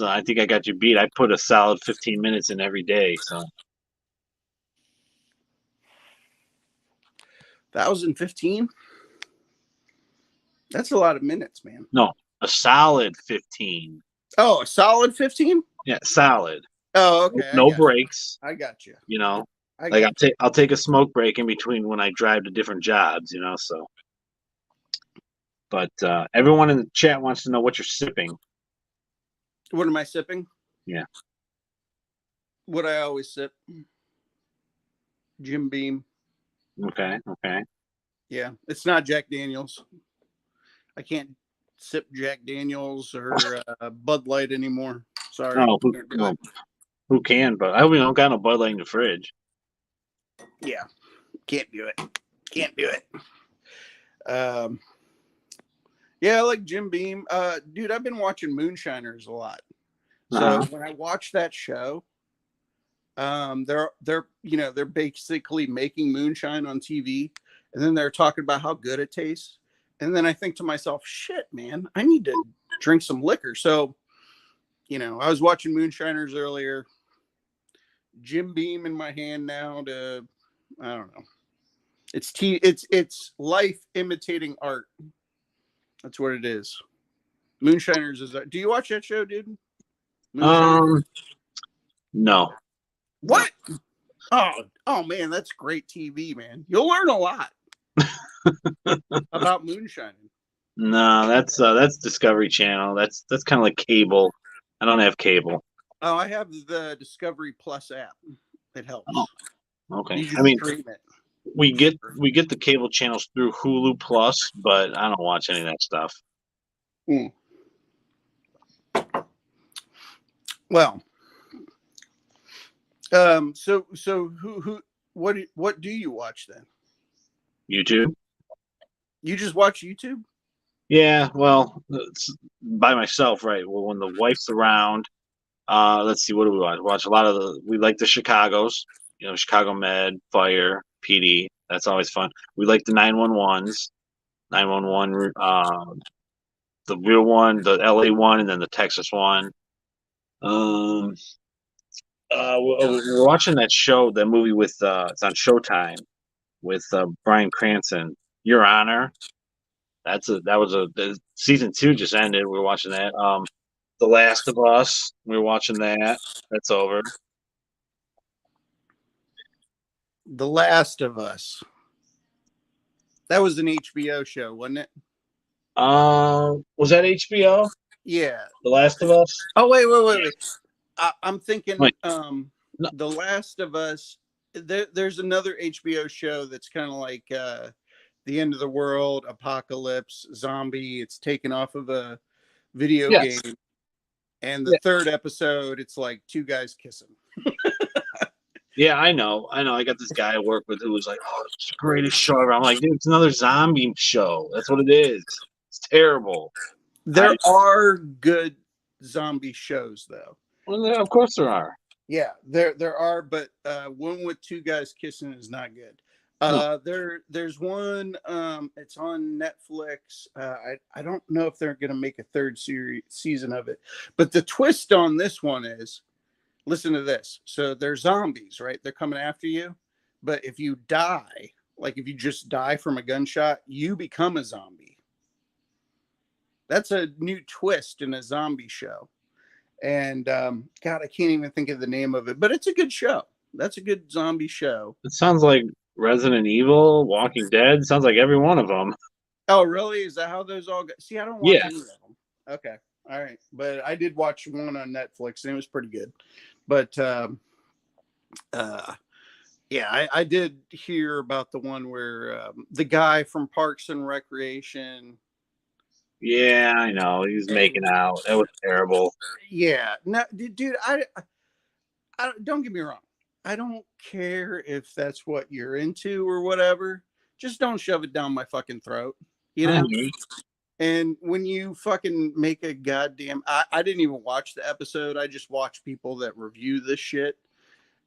Speaker 1: I think I got you beat. I put a solid 15 minutes in every day, so
Speaker 4: 1,015? That's a lot of minutes, man.
Speaker 1: No, a solid 15.
Speaker 4: Oh, a solid 15?
Speaker 1: Yeah, solid.
Speaker 4: Oh, okay.
Speaker 1: No breaks.
Speaker 4: I got you.
Speaker 1: I'll take a smoke break in between when I drive to different jobs, so. But everyone in the chat wants to know what you're sipping.
Speaker 4: What am I sipping?
Speaker 1: Yeah.
Speaker 4: What I always sip. Jim Beam.
Speaker 1: Okay.
Speaker 4: Yeah, it's not Jack Daniels. I can't sip Jack Daniels or Bud Light anymore. Sorry.
Speaker 1: Oh, who can? But I hope we don't got no Bud Light in the fridge.
Speaker 4: Yeah, can't do it. Yeah, I like Jim Beam. Dude, I've been watching Moonshiners a lot. So when I watch that show, they're basically making moonshine on TV, and then they're talking about how good it tastes. And then I think to myself, shit, man, I need to drink some liquor. So, I was watching Moonshiners earlier. Jim Beam in my hand now to, I don't know. It's life imitating art. That's what it is. Moonshiners is. Do you watch that show, dude?
Speaker 1: No.
Speaker 4: What? Oh man, that's great TV, man. You'll learn a lot about moonshining.
Speaker 1: No, that's Discovery Channel. That's kind of like cable. I don't have cable.
Speaker 4: Oh, I have the Discovery Plus app. It helps.
Speaker 1: Oh, okay.
Speaker 4: I mean,
Speaker 1: we get the cable channels through Hulu Plus, but I don't watch any of that stuff.
Speaker 4: Mm. Well, so what do you watch then?
Speaker 1: YouTube.
Speaker 4: You just watch YouTube?
Speaker 1: Yeah, well, it's by myself, right? Well, when the wife's around, let's see, what do we watch? Watch a lot of we like the Chicago's, Chicago Med, Fire, PD. That's always fun. We like the 911s, 911, the real one, the LA one, and then the Texas one. Um, we're watching that show, that movie with it's on Showtime with Bryan Cranston, Your Honor. The season 2 just ended. We were watching that. The Last of Us. We were watching that. That's over.
Speaker 4: The Last of Us. That was an HBO show, wasn't it?
Speaker 1: Was that HBO?
Speaker 4: Yeah.
Speaker 1: The Last of Us.
Speaker 4: Oh wait. I'm thinking.
Speaker 1: Wait. No.
Speaker 4: The Last of Us. There's another HBO show that's kind of like the end of the world, apocalypse, zombie. It's taken off of a video
Speaker 1: Yes.
Speaker 4: game, and the third episode, it's like two guys kissing.
Speaker 1: Yeah, I know. I got this guy I work with who was like, "Oh, it's the greatest show ever." I'm like, "Dude, it's another zombie show. That's what it is. It's terrible."
Speaker 4: There are good zombie shows, though.
Speaker 1: Well, of course there are.
Speaker 4: Yeah, there are, but one with two guys kissing is not good.
Speaker 1: No.
Speaker 4: There's one. It's on Netflix. I don't know if they're gonna make a third season of it, but the twist on this one is, listen to this. So they're zombies, right? They're coming after you, but if you die, like if you just die from a gunshot, you become a zombie. That's a new twist in a zombie show. And God, I can't even think of the name of it, but it's a good show. That's a good zombie show.
Speaker 1: It sounds like Resident Evil, Walking Dead. Sounds like every one of them.
Speaker 4: Oh, really? Is that how those all go? See, I don't watch any of them. Okay. All right. But I did watch one on Netflix and it was pretty good. But yeah, I did hear about the one where the guy from Parks and Recreation.
Speaker 1: Yeah, I know. He was making out. That was terrible.
Speaker 4: Yeah. No, dude, I don't get me wrong. I don't care if that's what you're into or whatever. Just don't shove it down my fucking throat, you know? And when you fucking make a goddamn, I didn't even watch the episode. I just watch people that review this shit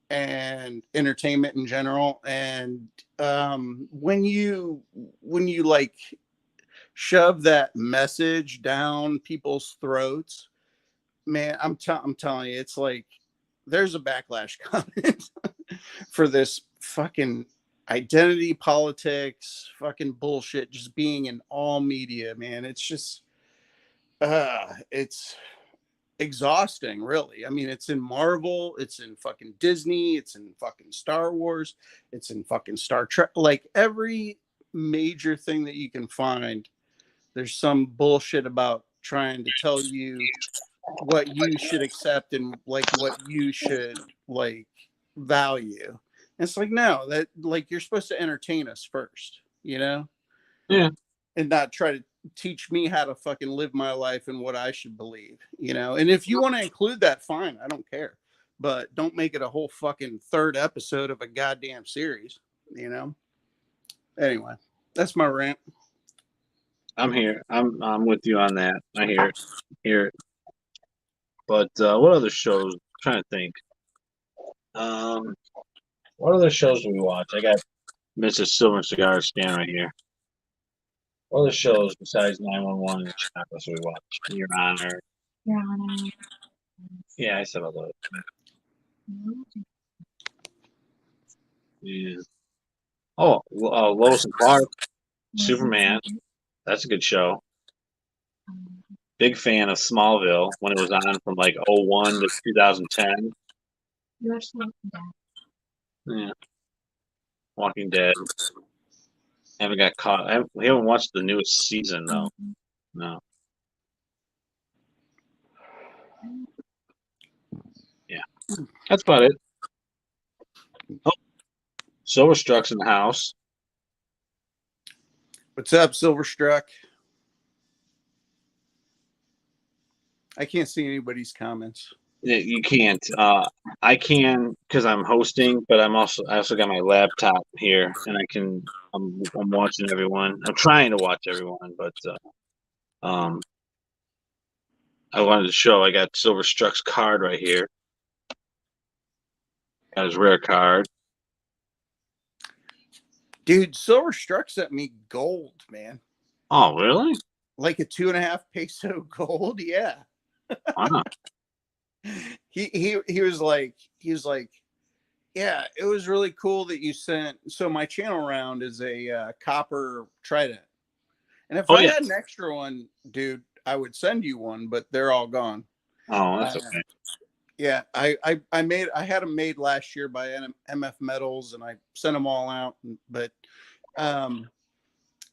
Speaker 4: and entertainment in general. And when you like shove that message down people's throats, man, I'm telling you, it's like there's a backlash coming for this fucking identity politics, fucking bullshit, just being in all media, man. It's just, it's exhausting, really. I mean, it's in Marvel, it's in fucking Disney, it's in fucking Star Wars, it's in fucking Star Trek. Like every major thing that you can find, there's some bullshit about trying to tell you what you should accept and like what you should like value. And it's like, no, that like you're supposed to entertain us first, you know?
Speaker 1: Yeah.
Speaker 4: And not try to teach me how to fucking live my life and what I should believe, you know? And if you want to include that, fine, I don't care. But don't make it a whole fucking third episode of a goddamn series, you know? Anyway, that's my rant.
Speaker 1: I'm here. I'm with you on that. I hear it. But what other shows? I'm trying to think. What other shows do we watch? I got Mrs. Silver Cigar Scan right here. What other shows besides 911 and Chicago we watch? Your Honor.
Speaker 3: Your Honor.
Speaker 1: Yeah, I said all those. Yeah. Oh, Lois and Clark, Superman. That's a good show. Big fan of Smallville when it was on from like 01 to 2010.
Speaker 3: You watched Walking Dead.
Speaker 1: Yeah. Walking Dead. Haven't got caught. We haven't watched the newest season though. No. Yeah. That's about it. Oh, Silverstruck's in the house.
Speaker 4: What's up, Silverstruck? I can't see anybody's comments.
Speaker 1: You can't. I can because I'm hosting, but I also got my laptop here, and I'm watching everyone. I'm trying to watch everyone, but I wanted to show. I got S.C.R.T.T.C.C card right here. Got his rare card.
Speaker 4: Dude, S.C.R.T.C.C sent me gold, man.
Speaker 1: Oh, really?
Speaker 4: Like a 2.5 peso gold? Yeah.
Speaker 1: Wow.
Speaker 4: He was like, yeah, it was really cool that you sent. So my channel round is a copper trident, and if
Speaker 1: Oh,
Speaker 4: I
Speaker 1: yeah.
Speaker 4: had an extra one, dude, I would send you one, but they're all gone.
Speaker 1: Oh, that's okay.
Speaker 4: Yeah, I had them made last year by MF Metals, and I sent them all out. But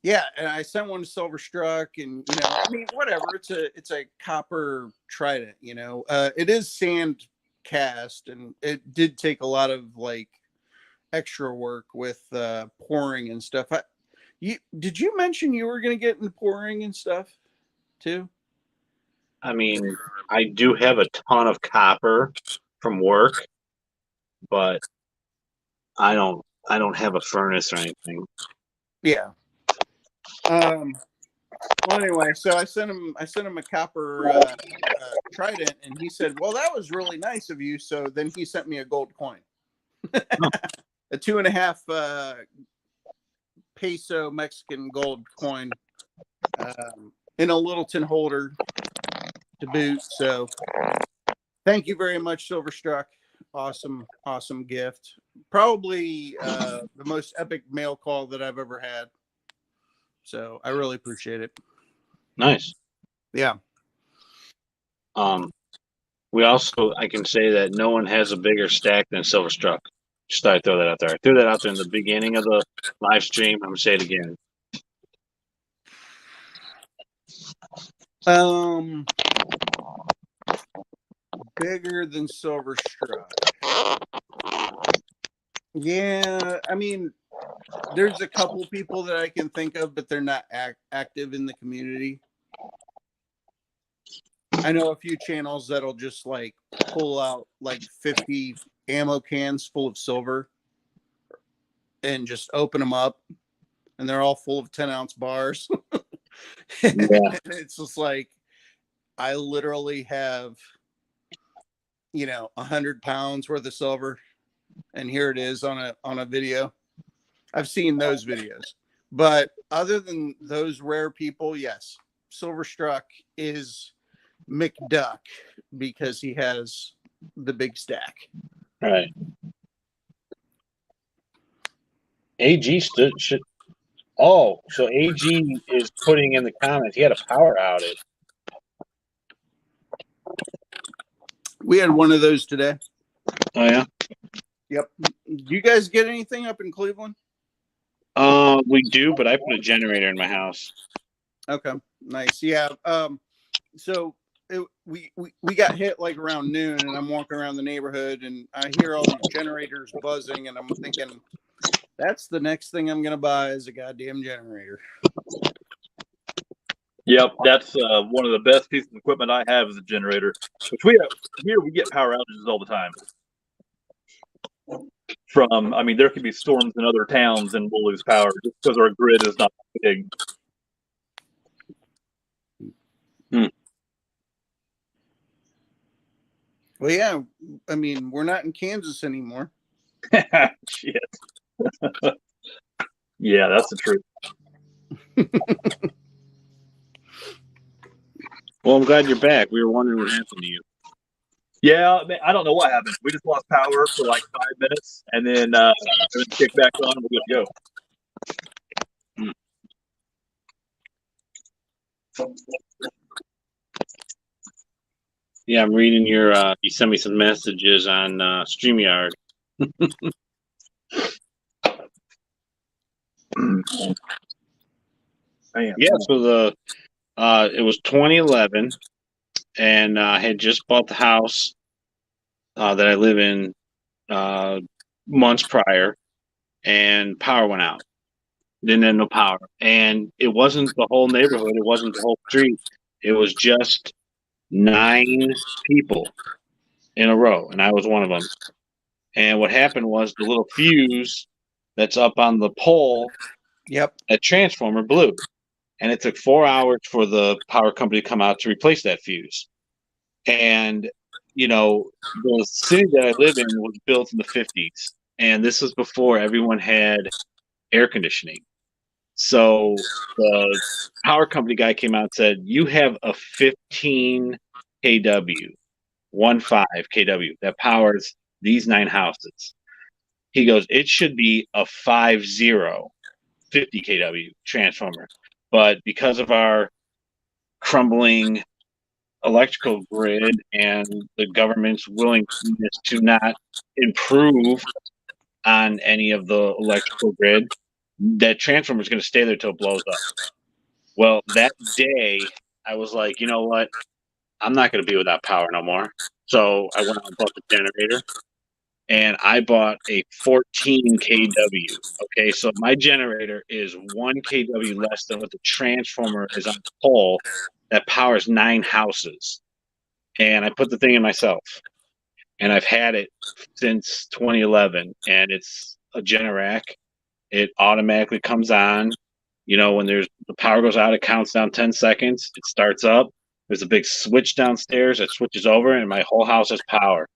Speaker 4: yeah, and I sent one to S.C.R.T.C.C, and I mean, whatever. It's a copper trident. It is sand cast, and it did take a lot of like extra work with pouring and stuff. Did you mention you were going to get into pouring and stuff too?
Speaker 1: I mean, I do have a ton of copper from work, but I don't have a furnace or anything.
Speaker 4: Yeah. Well, anyway, so I sent him a copper trident, and he said, "Well, that was really nice of you." So then he sent me a gold coin, a 2.5 peso Mexican gold coin, in a little tin holder to boot. So thank you very much, Silverstruck. Awesome gift. Probably the most epic mail call that I've ever had. So I really appreciate it.
Speaker 1: Nice.
Speaker 4: Yeah.
Speaker 1: I can say that no one has a bigger stack than S.C.R.T.C.C. Just thought I'd throw that out there. I threw that out there in the beginning of the live stream. I'm gonna say it again.
Speaker 4: Bigger than Silverstruck. Yeah, I mean, there's a couple people that I can think of, but they're not active in the community. I know a few channels that'll just like pull out like 50 ammo cans full of silver and just open them up, and they're all full of 10-ounce bars.
Speaker 1: Yeah.
Speaker 4: It's just like, I literally have 100 pounds worth of silver, and here it is on a video. I've seen those videos, but other than those rare people, yes, Silverstruck is McDuck because he has the big stack.
Speaker 1: Right. AG should. Oh, so AG is putting in the comments. He had a power outage.
Speaker 4: We had one of those today.
Speaker 1: Oh yeah.
Speaker 4: Yep. Do you guys get anything up in Cleveland?
Speaker 1: We do, but I put a generator in my house.
Speaker 4: Okay, nice. Yeah. So we got hit like around noon, and I'm walking around the neighborhood, and I hear all these generators buzzing, and I'm thinking, that's the next thing I'm gonna buy is a goddamn generator.
Speaker 2: Yep, that's one of the best pieces of equipment I have is a generator. Which we get power outages all the time. There could be storms in other towns and we'll lose power just because our grid is not big.
Speaker 4: Well, yeah, I mean, we're not in Kansas anymore.
Speaker 2: Shit. Yeah, that's the truth.
Speaker 1: Well, I'm glad you're back. We were wondering what happened to you.
Speaker 2: Yeah, I don't know what happened. We just lost power for like 5 minutes, and then kicked back on, and we're good to go.
Speaker 1: Yeah, I'm reading your. You sent me some messages on StreamYard. Yeah, so it was 2011, and I had just bought the house that I live in months prior, and power went out. Didn't have no power, and it wasn't the whole neighborhood. It wasn't the whole street. It was just 9 people in a row, and I was one of them. And what happened was the little fuse that's up on the pole, that transformer blew. And it took 4 hours for the power company to come out to replace that fuse. And, you know, the city that I live in was built in the 50s. And this was before everyone had air conditioning. So the power company guy came out and said, you have a 15 kW, 15 kW that powers these 9 houses. He goes, it should be a 50 kW transformer. But because of our crumbling electrical grid and the government's willingness to not improve on any of the electrical grid, that transformer is going to stay there till it blows up. Well, that day, I was like, you know what? I'm not going to be without power no more. So I went out and bought the generator, and I bought a 14 kW. Okay, so my generator is 1 kW less than what the transformer is on the pole that powers 9 houses. And I put the thing in myself, and I've had it since 2011, and it's a Generac. It automatically comes on. You know, when there's the power goes out, it counts down 10 seconds. It starts up. There's a big switch downstairs that switches over, and my whole house has power.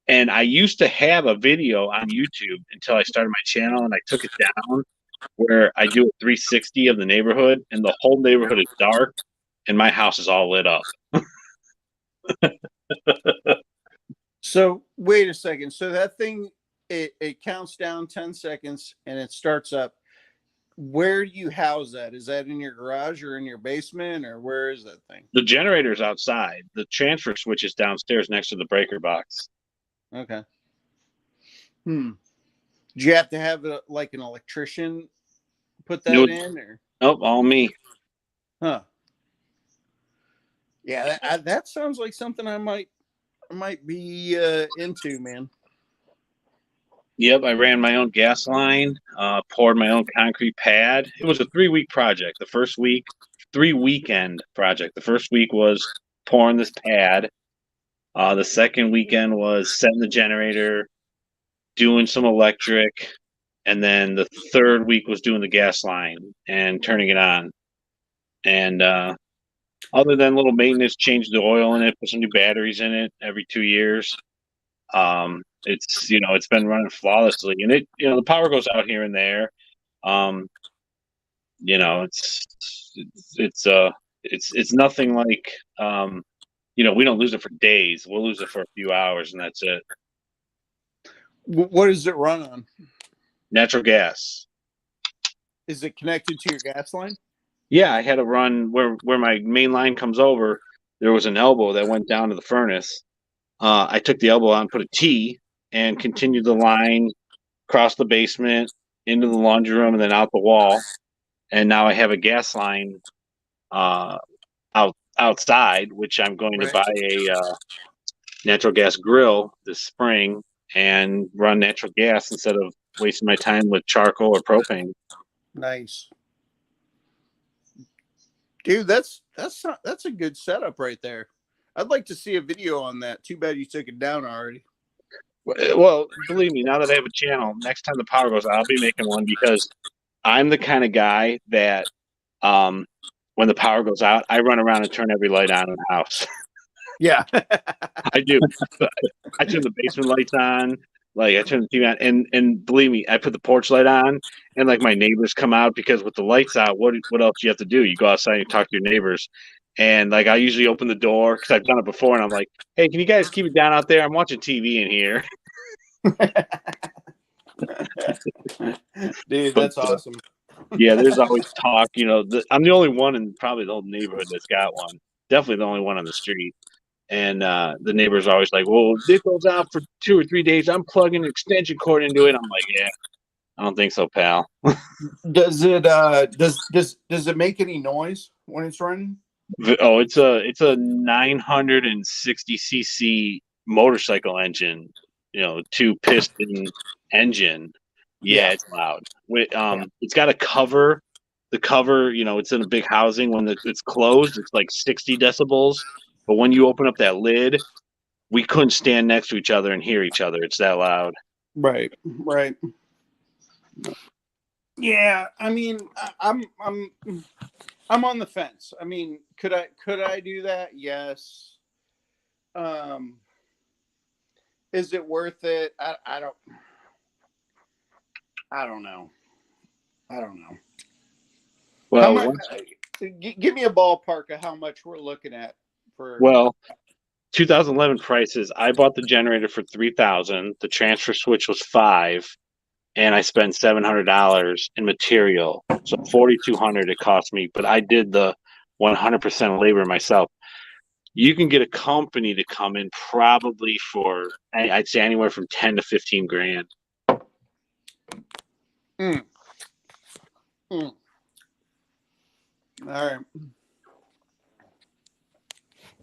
Speaker 1: And I used to have a video on YouTube until I started my channel, and I took it down, where I do a 360 of the neighborhood, and the whole neighborhood is dark, and my house is all lit up.
Speaker 4: So wait a second. So that thing, it counts down 10 seconds and it starts up. Where do you house that? Is that in your garage or in your basement, or where is that thing?
Speaker 1: The generator's outside. The transfer switch is downstairs next to the breaker box.
Speaker 4: Okay. Do you have to have like an electrician put that in, or?
Speaker 1: Nope, all me.
Speaker 4: Huh. Yeah, that sounds like something I might be into, man.
Speaker 1: Yep, I ran my own gas line, poured my own concrete pad. It was a 3-week project. The first week, 3-weekend project. The first week was pouring this pad. The second weekend was setting the generator, doing some electric, and then the third week was doing the gas line and turning it on. And other than little maintenance, change the oil in it, put some new batteries in it every 2 years. It's, you know, it's been running flawlessly, and it, you know, the power goes out here and there. You know, it's nothing like, you know, we don't lose it for days. We'll lose it for a few hours, and that's it.
Speaker 4: What does it run on?
Speaker 1: Natural gas.
Speaker 4: Is it connected to your gas line?
Speaker 1: Yeah, I had to run where my main line comes over. There was an elbow that went down to the furnace. I took the elbow out and put a T and continued the line across the basement into the laundry room and then out the wall. And now I have a gas line outside, which I'm going to buy a natural gas grill this spring and run natural gas instead of wasting my time with charcoal or propane.
Speaker 4: Nice. Dude, that's a good setup right there. I'd like to see a video on that. Too bad you took it down already.
Speaker 1: Well, believe me, now that I have a channel, next time the power goes out, I'll be making one, because I'm the kind of guy that when the power goes out, I run around and turn every light on in the house.
Speaker 4: Yeah.
Speaker 1: I do. I turn the basement lights on. Like, I turn the TV on, and believe me, I put the porch light on, and like my neighbors come out, because with the lights out, what else do you have to do? You go outside and you talk to your neighbors. And like, I usually open the door, because I've done it before, and I'm like, hey, can you guys keep it down out there? I'm watching TV in here.
Speaker 4: Dude, that's awesome.
Speaker 1: Yeah, there's always talk. You know, I'm the only one in probably the whole neighborhood that's got one. Definitely the only one on the street. And the neighbors are always like, well, if this goes out for 2 or 3 days, I'm plugging an extension cord into it. I'm like, yeah, I don't think so, pal.
Speaker 4: Does it make any noise when it's running?
Speaker 1: Oh, it's a 960cc motorcycle engine, you know, 2-piston engine. Yeah, it's loud. It's got a cover. The cover, you know, it's in a big housing. When it's closed, it's like 60 decibels. but when you open up that lid, we couldn't stand next to each other and hear each other. It's that loud.
Speaker 4: Right. Yeah, I mean, I'm on the fence. I mean, could I do that? Yes. Is it worth it? I don't know. I don't know.
Speaker 1: Well,
Speaker 4: How much? Give me a ballpark of how much we're looking at for.
Speaker 1: Well, 2011 prices. I bought the generator for $3,000. The transfer switch was $5,000, and I spent $700 in material. So $4,200 it cost me. But I did the 100% labor myself. You can get a company to come in probably for, I'd say, anywhere from 10 to 15 grand.
Speaker 4: All right.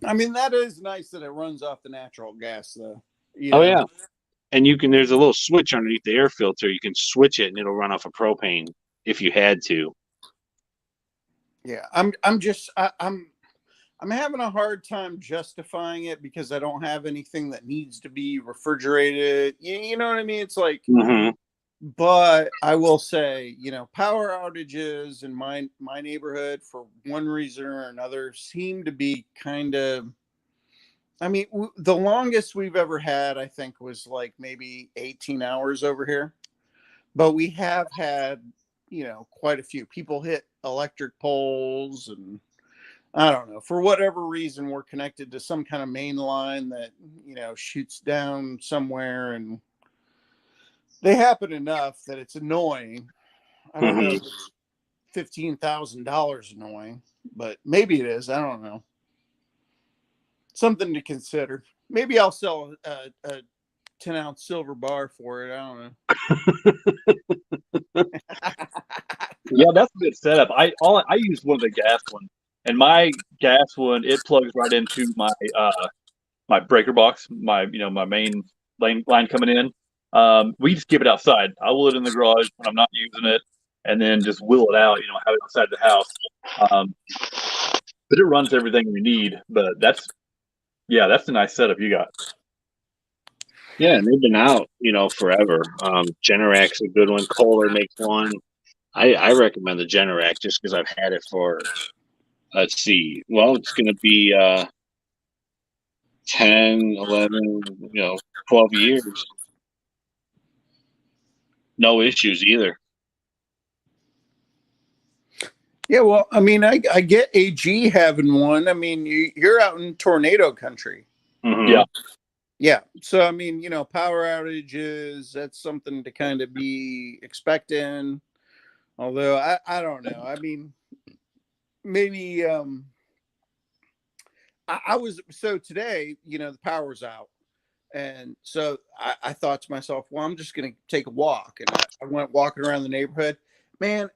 Speaker 4: I mean, that is nice that it runs off the natural gas, though.
Speaker 1: Oh, yeah. And you can, there's a little switch underneath the air filter. You can switch it and it'll run off of propane if you had to.
Speaker 4: Yeah. I'm having a hard time justifying it because I don't have anything that needs to be refrigerated. You know what I mean? It's like, but I will say, power outages in my neighborhood for one reason or another seem to be kind of, I mean, the longest we've ever had, I think, was like maybe 18 hours over here. But we have had, quite a few people hit electric poles, and I don't know, for whatever reason, we're connected to some kind of main line that, shoots down somewhere, and they happen enough that it's annoying. I don't know if it's $15,000 annoying, but maybe it is. I don't know. Something to consider. Maybe I'll sell a 10-ounce silver bar for it. I don't know.
Speaker 2: Yeah, that's a good setup. I use one of the gas ones, and my gas one, it plugs right into my my breaker box, my main line coming in. We just keep it outside. I will it in the garage when I'm not using it, and then just wheel it out. Have it outside the house. But it runs everything we need. But that's a nice setup you got.
Speaker 1: Yeah, and they've been out, forever. Generac's a good one. Kohler makes one. I recommend the Generac just because I've had it for, let's see, well, it's going to be 10, 11, 12 years. No issues either.
Speaker 4: Yeah, well, I mean, I get AG having one. I mean, you're out in tornado country.
Speaker 2: Yeah.
Speaker 4: Yeah. So, I mean, power outages, that's something to kind of be expecting. Although, I don't know. I mean, maybe I was, so today, the power was out. And so I thought to myself, well, I'm just going to take a walk. And I went walking around the neighborhood. Man,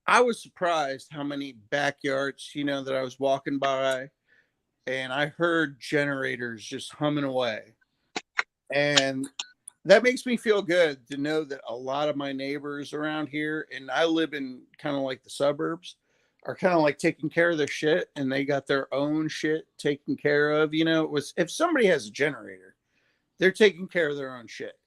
Speaker 4: I was surprised how many backyards, that I was walking by, and I heard generators just humming away. And that makes me feel good to know that a lot of my neighbors around here, and I live in kind of like the suburbs, are kind of like taking care of their shit, and they got their own shit taken care of. It was, if somebody has a generator, they're taking care of their own shit.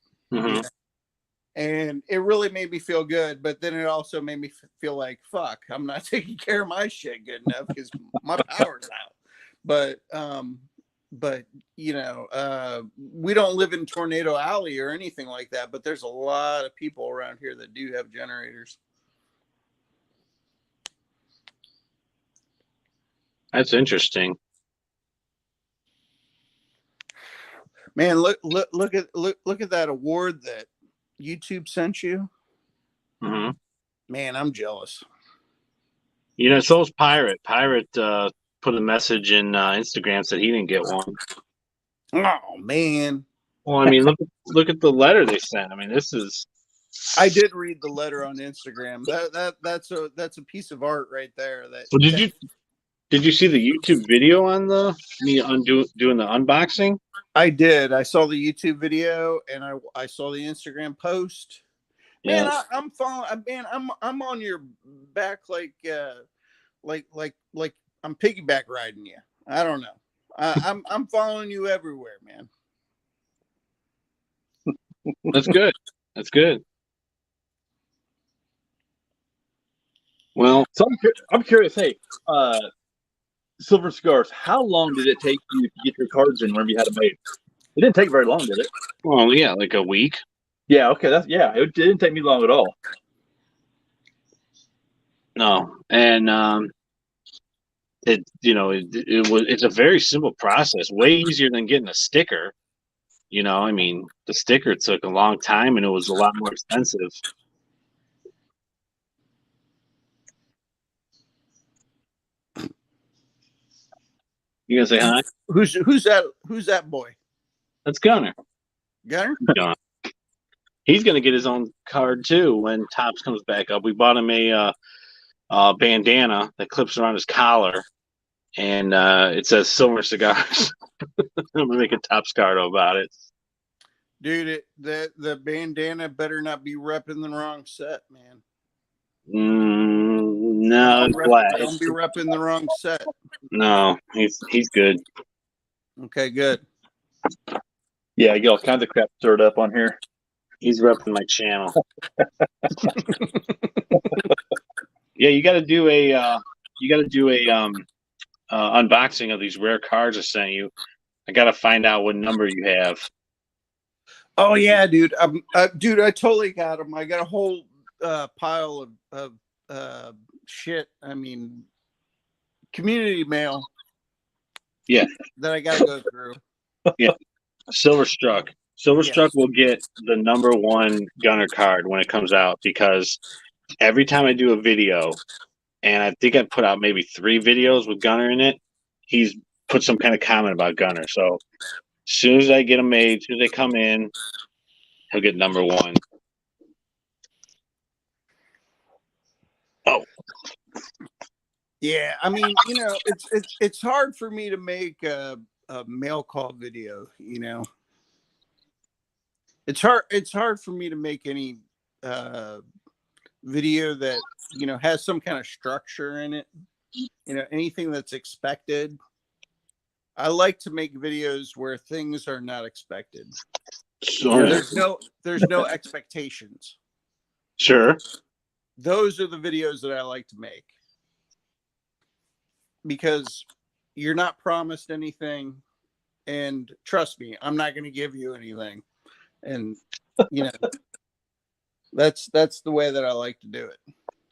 Speaker 4: And it really made me feel good, but then it also made me feel like, fuck, I'm not taking care of my shit good enough because my power's out. But we don't live in Tornado Alley or anything like that, but there's a lot of people around here that do have generators.
Speaker 1: That's interesting.
Speaker 4: Man, look at that award that YouTube sent you. Man, I'm jealous.
Speaker 1: So is Pirate. Pirate put a message in Instagram, said he didn't get one.
Speaker 4: Oh man.
Speaker 1: Well, I mean, look at the letter they sent. I mean, this is.
Speaker 4: I did read the letter on Instagram. That's a piece of art right there.
Speaker 1: Well, did you see the YouTube video on doing the unboxing?
Speaker 4: I did. I saw the YouTube video and I saw the Instagram post. Man, I'm following. Man, I'm on your back like I'm piggyback riding you. I don't know. I'm following you everywhere, man.
Speaker 1: That's good. That's good. Well,
Speaker 2: So I'm curious. Hey, Silver Cigars, how long did it take you to get your cards in whenever you had them made? It didn't take very long, did it?
Speaker 1: well, yeah, like a week.
Speaker 2: Yeah. Okay. It didn't take me long at all.
Speaker 1: No, and it's a very simple process, way easier than getting a sticker. I mean, the sticker took a long time and it was a lot more expensive. You gonna say hi?
Speaker 4: Who's that boy?
Speaker 1: That's Gunner.
Speaker 4: Gunner?
Speaker 1: He's gonna get his own card too when Topps comes back up. We bought him a bandana that clips around his collar, and it says Silver Cigars. I'm gonna make a Topps card about it.
Speaker 4: Dude, the bandana better not be repping the wrong set, man.
Speaker 1: No, it's black.
Speaker 4: Don't be repping the wrong set.
Speaker 1: No, he's good.
Speaker 4: Okay, good.
Speaker 2: Yeah, I get all kinds of crap stirred up on here.
Speaker 1: He's repping my channel. Yeah, you got to do a unboxing of these rare cards I sent you. I got to find out what number you have.
Speaker 4: Oh yeah, dude. Dude, I totally got them. I got a whole pile of shit. I mean, community mail.
Speaker 1: Yeah.
Speaker 4: That I got to go through.
Speaker 1: Yeah. Silverstruck will get the number 1 Gunner card when it comes out, because every time I do a video, and I think I put out maybe 3 videos with Gunner in it, he's put some kind of comment about Gunner. So as soon as I get them made, as soon as they come in, he'll get number 1. Oh.
Speaker 4: Yeah, I mean, it's hard for me to make a mail call video. It's hard for me to make any video that has some kind of structure in it. Anything that's expected. I like to make videos where things are not expected.
Speaker 1: Sure.
Speaker 4: There's no expectations.
Speaker 1: Sure.
Speaker 4: Those are the videos that I like to make, because you're not promised anything, and trust me, I'm not going to give you anything. And that's the way that I like to do it.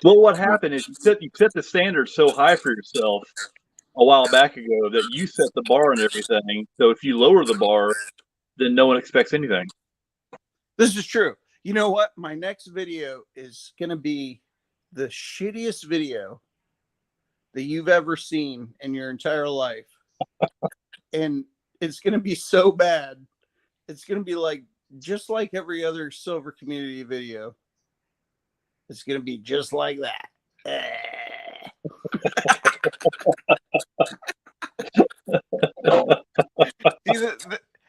Speaker 2: Well, what happened is you set the standard so high for yourself a while back ago that you set the bar and everything. So if you lower the bar, then no one expects anything.
Speaker 4: This is true. You know what? My next video is going to be the shittiest video that you've ever seen in your entire life. And it's going to be so bad. It's going to be just like every other Silver Community video. It's going to be just like that.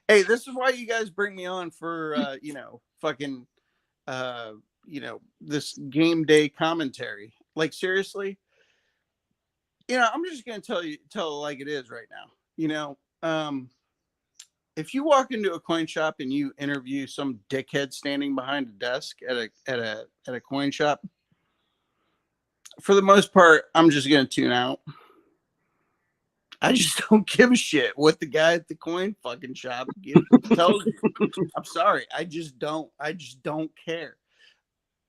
Speaker 4: Hey, this is why you guys bring me on for, fucking, this game day commentary. Like, seriously, I'm just going to tell it like it is right now. If you walk into a coin shop and you interview some dickhead standing behind a desk at a coin shop, for the most part, I'm just going to tune out. I just don't give a shit what the guy at the coin fucking shop tells you. I'm sorry. I just don't care.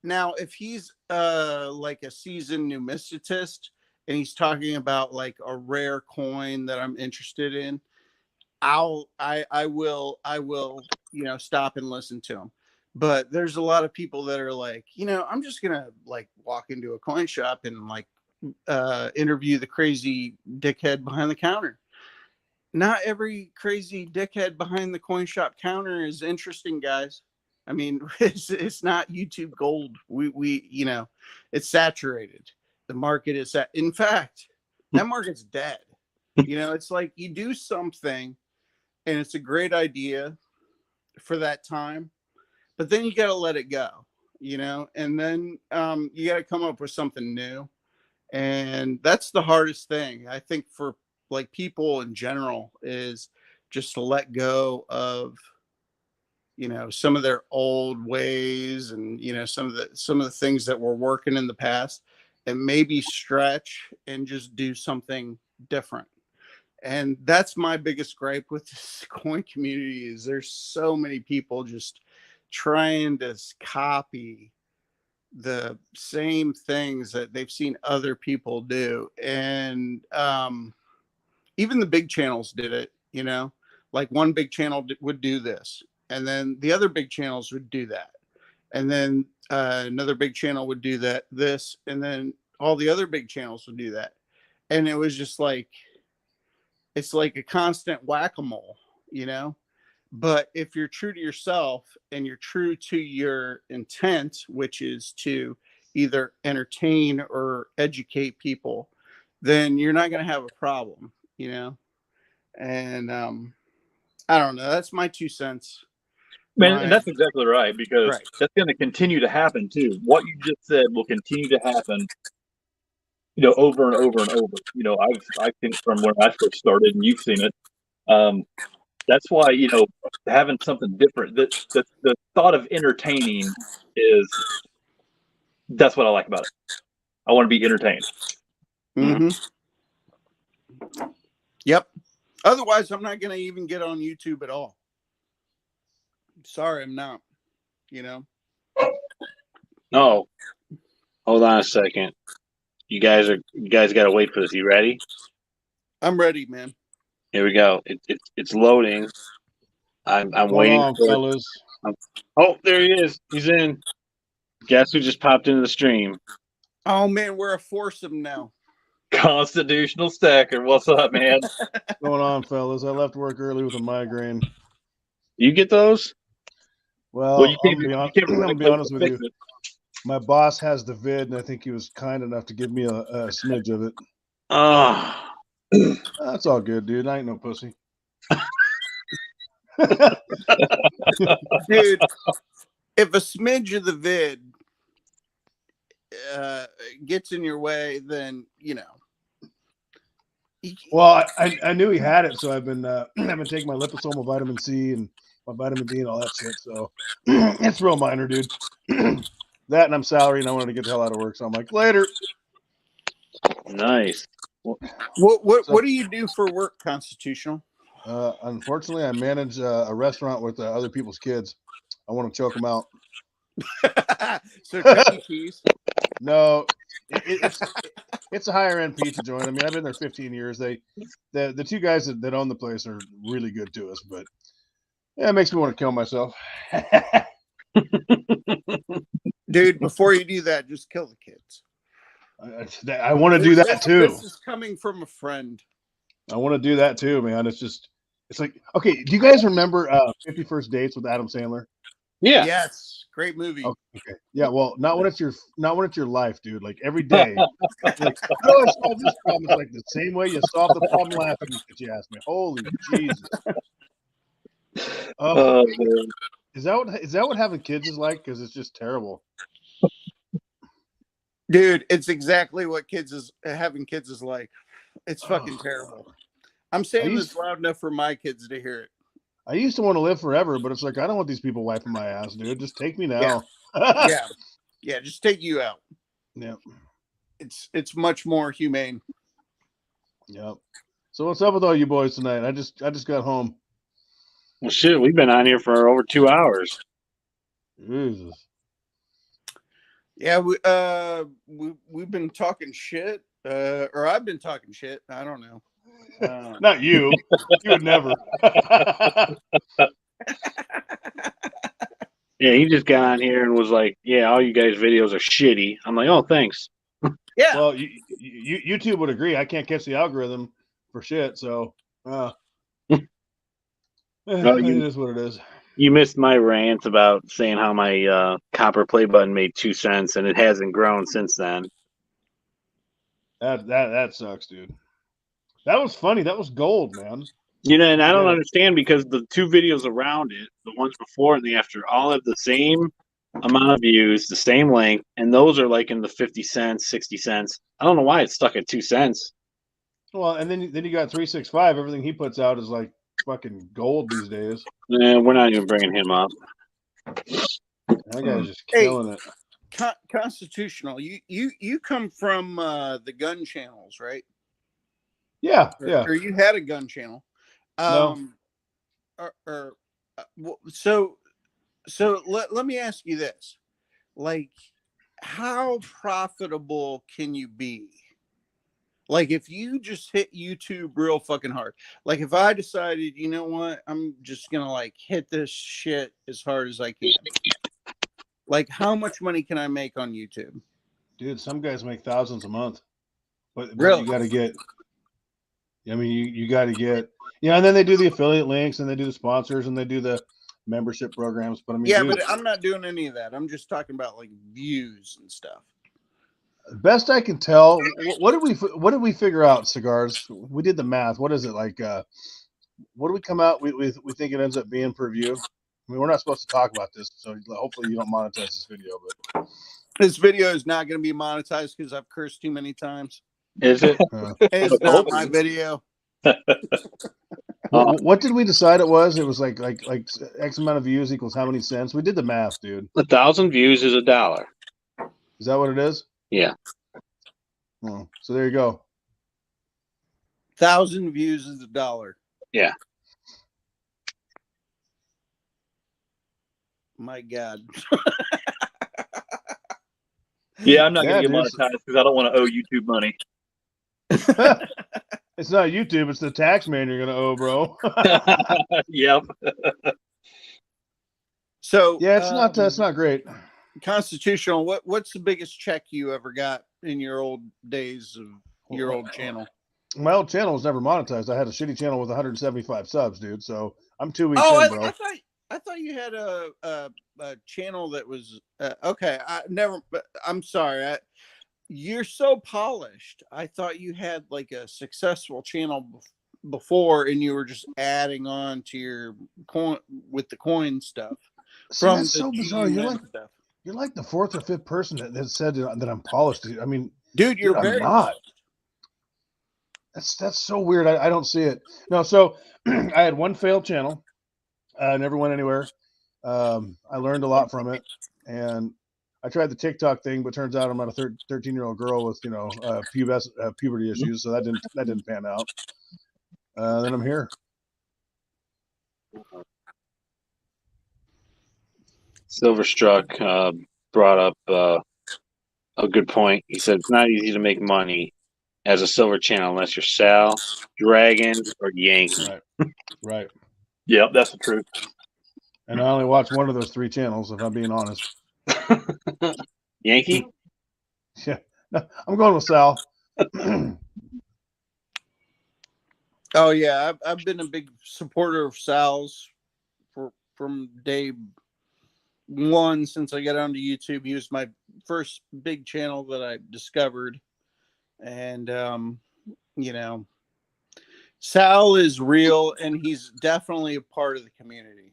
Speaker 4: Now, if he's like a seasoned numismatist and he's talking about like a rare coin that I'm interested in, I will stop and listen to him. But there's a lot of people that are like, I'm just gonna like walk into a coin shop and like interview the crazy dickhead behind the counter. Not every crazy dickhead behind the coin shop counter is interesting, guys. I mean, it's not YouTube gold. We it's saturated. The market is set. In fact, that market's dead. It's like you do something and it's a great idea for that time, but then you got to let it go, and then you got to come up with something new. And that's the hardest thing, I think, for like people in general, is just to let go of, some of their old ways, and some of the things that were working in the past, and maybe stretch and just do something different. And that's my biggest gripe with this coin community, is there's so many people just trying to copy the same things that they've seen other people do. And even the big channels did it, like one big channel would do this, and then the other big channels would do that, and then another big channel would do this, and then all the other big channels would do that. And it was just like, it's like a constant whack-a-mole, but if you're true to yourself and you're true to your intent, which is to either entertain or educate people, then you're not going to have a problem, and I don't know, that's my 2 cents.
Speaker 2: Man, and that's exactly right, because
Speaker 4: Right.
Speaker 2: that's going to continue to happen too. What you just said will continue to happen, over and over and over. I've seen it from when I first started, and you've seen it. That's why, having something different. The thought of entertaining that's what I like about it. I want to be entertained.
Speaker 4: Mm-hmm. Yep. Otherwise, I'm not going to even get on YouTube at all. Sorry, I'm not.
Speaker 1: No. Hold on a second. You guys got to wait for this. You ready?
Speaker 4: I'm ready, man.
Speaker 1: Here we go. It's loading. I'm waiting for
Speaker 6: fellas.
Speaker 1: Oh, there he is. He's in. Guess who just popped into the stream?
Speaker 4: Oh man, we're a foursome now.
Speaker 2: Constitutional Stacker, what's up, man?
Speaker 6: What's going on, fellas? I left work early with a migraine.
Speaker 1: You get those?
Speaker 6: Well, I'm gonna be honest with you. My boss has the vid, and I think he was kind enough to give me a smidge of it. That's all good, dude. I ain't no pussy.
Speaker 4: Dude, if a smidge of the vid gets in your way, then
Speaker 6: Well, I knew he had it, so I've been taking my liposomal vitamin C and my vitamin D and all that shit. So it's real minor, dude. That, and I'm salary, and I wanted to get the hell out of work, so I'm like, later.
Speaker 1: Nice.
Speaker 4: What do you do for work, Constitutional?
Speaker 6: Unfortunately, I manage a restaurant with other people's kids. I want to choke them out.
Speaker 4: So Chuck E. Cheese?
Speaker 6: No, it's a higher end pizza joint. I mean, I've been there 15 years. The two guys that own the place are really good to us, but yeah, it makes me want to kill myself.
Speaker 4: Dude, before you do that, just kill the kids.
Speaker 6: I want to do that too.
Speaker 4: This is coming from a friend.
Speaker 6: I want to do that too, man. It's like, okay, do you guys remember 50 First Dates with Adam Sandler?
Speaker 1: Yeah.
Speaker 4: Yes. Great movie.
Speaker 6: Okay. Yeah, well, not when it's your life, dude. Like every day. Like, oh, I solved this problem. It's like the same way you solve the problem last week that you asked me. Holy Jesus.
Speaker 2: Man.
Speaker 6: Is that what having kids is like? Because it's just terrible.
Speaker 4: Dude, it's exactly what having kids is like. It's fucking terrible. I'm saying this loud enough for my kids to hear it.
Speaker 6: I used to want to live forever, but it's like, I don't want these people wiping my ass, dude. Just take me now.
Speaker 4: Yeah, just take you out.
Speaker 6: Yeah.
Speaker 4: It's much more humane.
Speaker 6: Yep. So what's up with all you boys tonight? I just got home.
Speaker 1: Well, shit, we've been on here for over 2 hours.
Speaker 6: Jesus.
Speaker 4: Yeah, we've been talking shit, or I've been talking shit. I don't know.
Speaker 6: Not you. You would never.
Speaker 1: Yeah, he just got on here and was like, "Yeah, all you guys' videos are shitty." I'm like, "Oh, thanks."
Speaker 4: Yeah.
Speaker 6: Well, YouTube would agree. I can't catch the algorithm for shit, so it is what it is.
Speaker 1: You missed my rant about saying how my copper play button made 2 cents and it hasn't grown since then.
Speaker 6: That sucks, dude. That was funny. That was gold, man.
Speaker 1: And I don't understand, because the two videos around it, the ones before and the after, all have the same amount of views, the same length, and those are like in the 50 cents, 60 cents. I don't know why it's stuck at 2 cents.
Speaker 6: Well, and then you got 365. Everything he puts out is like fucking gold these days.
Speaker 1: Yeah, we're not even bringing him up.
Speaker 6: That guy's just killing it.
Speaker 4: Constitutional. You come from the gun channels, right?
Speaker 6: Yeah, yeah.
Speaker 4: Or you had a gun channel.
Speaker 6: No.
Speaker 4: So let me ask you this. Like, how profitable can you be? Like, if you just hit YouTube real fucking hard, like if I decided, you know what, I'm just gonna like hit this shit as hard as I can. Like, how much money can I make on YouTube?
Speaker 6: Dude, some guys make thousands a month, but
Speaker 4: really,
Speaker 6: you got to get. I mean, you got to get, and then they do the affiliate links, and they do the sponsors, and they do the membership programs. But I mean,
Speaker 4: yeah,
Speaker 6: dude,
Speaker 4: but I'm not doing any of that. I'm just talking about like views and stuff.
Speaker 6: Best I can tell, what did we figure out? Cigars. We did the math. What is it like? What do we come out? We think it ends up being per view. I mean, we're not supposed to talk about this, so hopefully you don't monetize this video. But
Speaker 4: this video is not going to be monetized because I've cursed too many times.
Speaker 1: Is it?
Speaker 4: It's not my video.
Speaker 6: What did we decide it was? It was like X amount of views equals how many cents? We did the math, dude.
Speaker 1: 1,000 views is $1.
Speaker 6: Is that what it is?
Speaker 1: Yeah.
Speaker 6: Oh, so there you go.
Speaker 4: 1,000 views is $1.
Speaker 1: Yeah.
Speaker 4: My God.
Speaker 2: Yeah, I'm not going to get monetized because I don't want to owe YouTube money.
Speaker 6: It's not YouTube; it's the tax man you're going to owe, bro.
Speaker 2: Yep.
Speaker 4: So
Speaker 6: yeah, it's not great.
Speaker 4: Constitutional. What's the biggest check you ever got in your old days of your old channel?
Speaker 6: My old channel was never monetized. I had a shitty channel with 175 subs, dude. So I'm 2 weeks in, bro.
Speaker 4: I thought you had a channel that was okay. I'm sorry. You're so polished. I thought you had like a successful channel before, and you were just adding on to your coin with the coin stuff.
Speaker 6: See, that's so bizarre. You're like the fourth or fifth person that said that I'm polished. Dude. I mean,
Speaker 4: dude, you're very
Speaker 6: not. That's so weird. I don't see it. No, so I had one failed channel. Never went anywhere. I learned a lot from it, and I tried the TikTok thing, but turns out I'm not a 13-year-old girl with puberty issues, so that didn't pan out. Then I'm here.
Speaker 1: Silverstruck brought up a good point. He said it's not easy to make money as a silver channel unless you're Sal, Dragon, or Yankee.
Speaker 6: Right.
Speaker 2: Yep, that's the truth.
Speaker 6: And I only watch one of those three channels, if I'm being honest.
Speaker 1: Yankee?
Speaker 6: Yeah. No, I'm going with Sal.
Speaker 4: Oh yeah, I've been a big supporter of Sal's from day one since I got onto YouTube. He was my first big channel that I discovered, and Sal is real, and he's definitely a part of the community,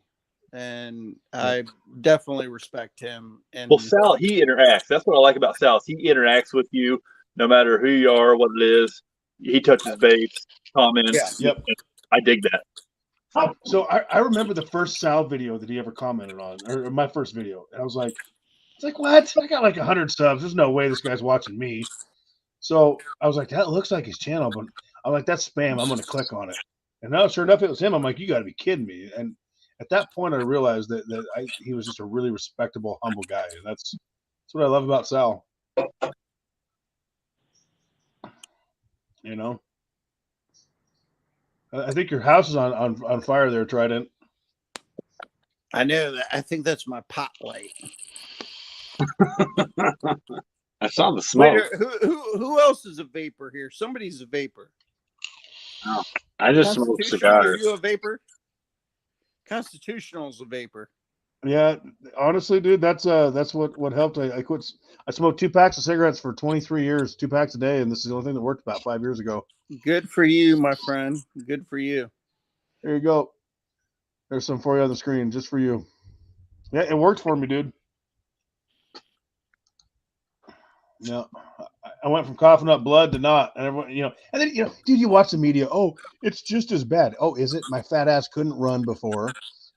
Speaker 4: and I definitely respect him. And
Speaker 2: well, Sal, he interacts. That's what I like about Sal. He interacts with you no matter who you are, what it is. He touches base, comments.
Speaker 6: Yeah. Yep.
Speaker 2: I dig that.
Speaker 6: So I remember the first Sal video that he ever commented on, or my first video. And I was like, what? I got like 100 subs. There's no way this guy's watching me. So I was like, that looks like his channel, but I'm like, that's spam. I'm going to click on it. And now, sure enough, it was him. I'm like, you got to be kidding me. And at that point, I realized that he was just a really respectable, humble guy. And that's what I love about Sal. You know? I think your house is on fire there, Trident.
Speaker 4: I know that. I think that's my pot light.
Speaker 1: I saw the smoke.
Speaker 4: Wait, who else is a vapor here? Somebody's a vapor.
Speaker 1: Oh, I just smoked cigars.
Speaker 4: Are you a vapor? Constitutional's a vapor.
Speaker 6: Yeah, honestly, dude, that's what helped. I quit. I smoked 2 packs of cigarettes for 23 years, 2 packs a day, and this is the only thing that worked about 5 years ago.
Speaker 4: Good for you, my friend. Good for you.
Speaker 6: There you go. There's some for you on the screen, just for you. Yeah, it worked for me, dude. Yeah, I went from coughing up blood to not, and everyone, and then dude, you watch the media. Oh, it's just as bad. Oh, is it? My fat ass couldn't run before.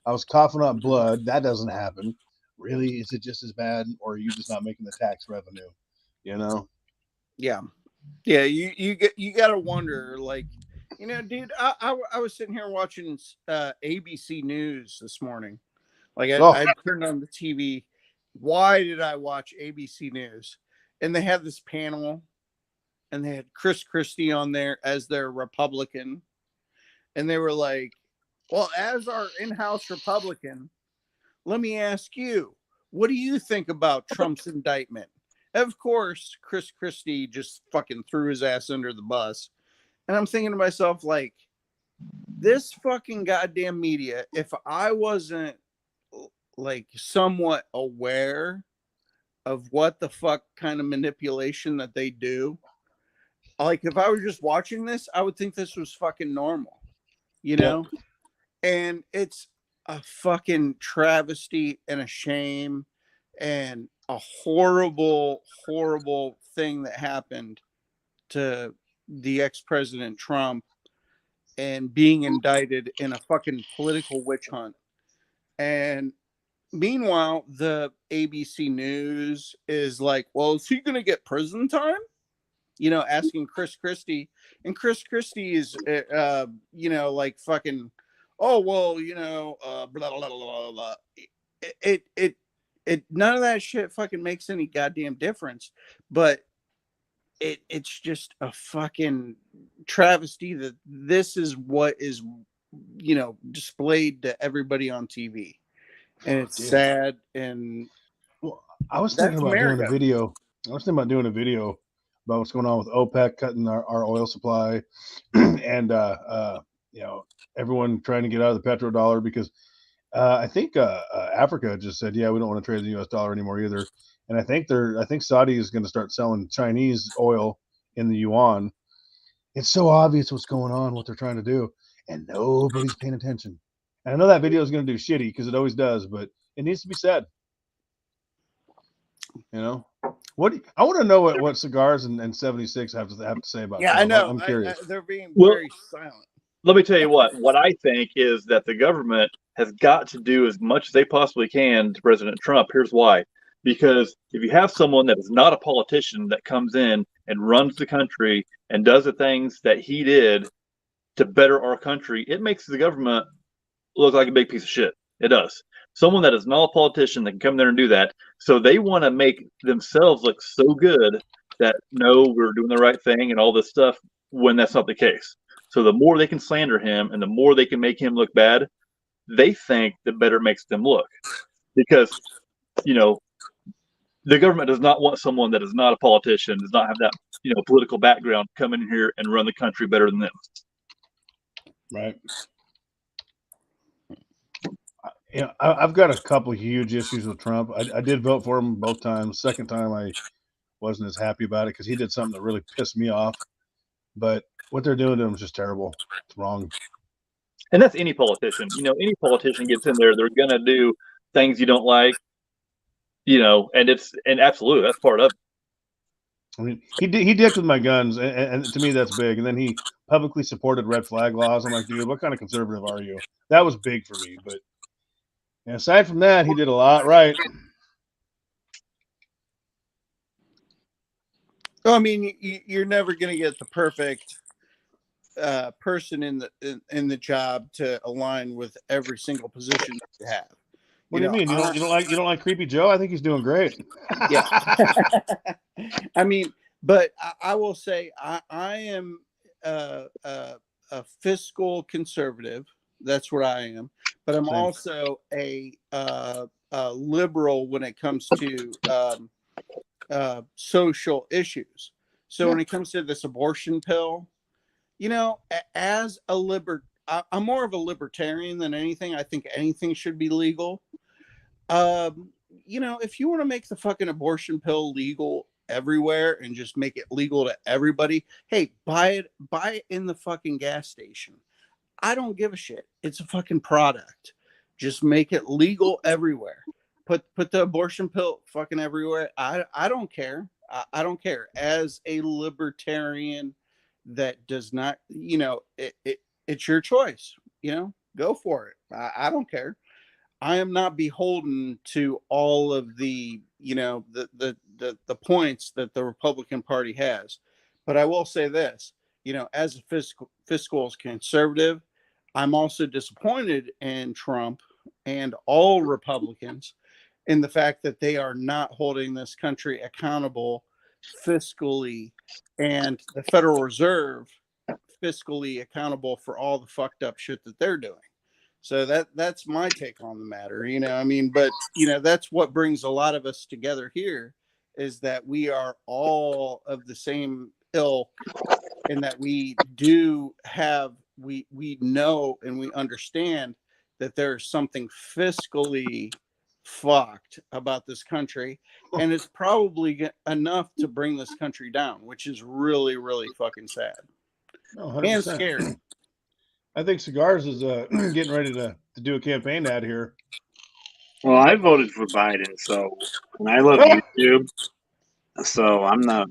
Speaker 6: I was coughing up blood. That doesn't happen. Really? Is it just as bad, or are you just not making the tax revenue?
Speaker 4: Yeah. You got to wonder, like, dude. I was sitting here watching ABC News this morning. Like I turned on the TV. Why did I watch ABC News? And they had this panel, and they had Chris Christie on there as their Republican, and they were like, "Well, as our in-house Republican, let me ask you, what do you think about Trump's indictment?" Of course, Chris Christie just fucking threw his ass under the bus, and I'm thinking to myself, like, this fucking goddamn media. If I wasn't like somewhat aware of what the fuck kind of manipulation that they do, like if I was just watching this, I would think this was fucking normal, and it's a fucking travesty and a shame and a horrible, horrible thing that happened to the ex-president Trump and being indicted in a fucking political witch hunt. And meanwhile, the ABC News is like, well, is he going to get prison time? Asking Chris Christie. And Chris Christie is, like fucking, oh, well, blah, blah, blah, blah, blah. None of that shit fucking makes any goddamn difference. But it's just a fucking travesty that this is what is, displayed to everybody on TV. And it's sad. And
Speaker 6: I was thinking about doing a video. I was thinking about doing a video about what's going on with OPEC cutting our oil supply, and everyone trying to get out of the petrodollar because I think Africa just said, yeah, we don't want to trade the U.S. dollar anymore either. And I think Saudi is going to start selling Chinese oil in the yuan. It's so obvious what's going on, what they're trying to do, and nobody's paying attention. And I know that video is going to do shitty because it always does, but it needs to be said. What I want to know what cigars and 76 have to say about.
Speaker 4: Yeah,
Speaker 6: Trump.
Speaker 4: I know.
Speaker 6: I'm curious.
Speaker 4: They're being very silent.
Speaker 2: Let me tell you what I think is that the government has got to do as much as they possibly can to President Trump. Here's why. Because if you have someone that is not a politician that comes in and runs the country and does the things that he did to better our country, it makes the government look like a big piece of shit. It does. Someone that is not a politician that can come there and do that. So they want to make themselves look so good that, no, we're doing the right thing and all this stuff, when that's not the case. So the more they can slander him and the more they can make him look bad, they think the better it makes them look. Because, the government does not want someone that is not a politician, does not have that, political background, come in here and run the country better than them.
Speaker 6: Right. I've got a couple huge issues with Trump. I did vote for him both times. Second time, I wasn't as happy about it because he did something that really pissed me off. But what they're doing to him is just terrible. It's wrong.
Speaker 2: And that's any politician. Any politician gets in there, they're going to do things you don't like, and absolutely, that's part of it.
Speaker 6: I mean, he dicked with my guns, and to me, that's big. And then he publicly supported red flag laws. I'm like, dude, what kind of conservative are you? That was big for me. But aside from that, he did a lot right.
Speaker 4: Well, I mean, you're never going to get the perfect person in the job to align with every single position you have.
Speaker 6: What do you mean? You don't like Creepy Joe? I think he's doing great.
Speaker 4: Yeah. I mean, but I will say I am a fiscal conservative. That's what I am. But I'm also a liberal when it comes to social issues. So when it comes to this abortion pill, as a I'm more of a libertarian than anything. I think anything should be legal. If you want to make the fucking abortion pill legal everywhere and just make it legal to everybody, hey, buy it in the fucking gas station. I don't give a shit. It's a fucking product. Just make it legal everywhere. Put the abortion pill fucking everywhere. I don't care. I don't care. As a libertarian that does not, it's your choice. Go for it. I don't care. I am not beholden to all of the, the points that the Republican Party has. But I will say this, as a fiscal conservative, I'm also disappointed in Trump and all Republicans in the fact that they are not holding this country accountable fiscally, and the Federal Reserve fiscally accountable for all the fucked up shit that they're doing. So that's my take on the matter. But that's what brings a lot of us together here, is that we are all of the same ilk, and that we do have, we know and we understand that there's something fiscally fucked about this country, and it's probably enough to bring this country down, which is really, really fucking sad.
Speaker 6: Oh,
Speaker 4: And
Speaker 6: 100%.
Speaker 4: scary.
Speaker 6: I think Cigars is getting ready to do a campaign ad here.
Speaker 1: Well, I voted for Biden, so and I love YouTube. So I'm not.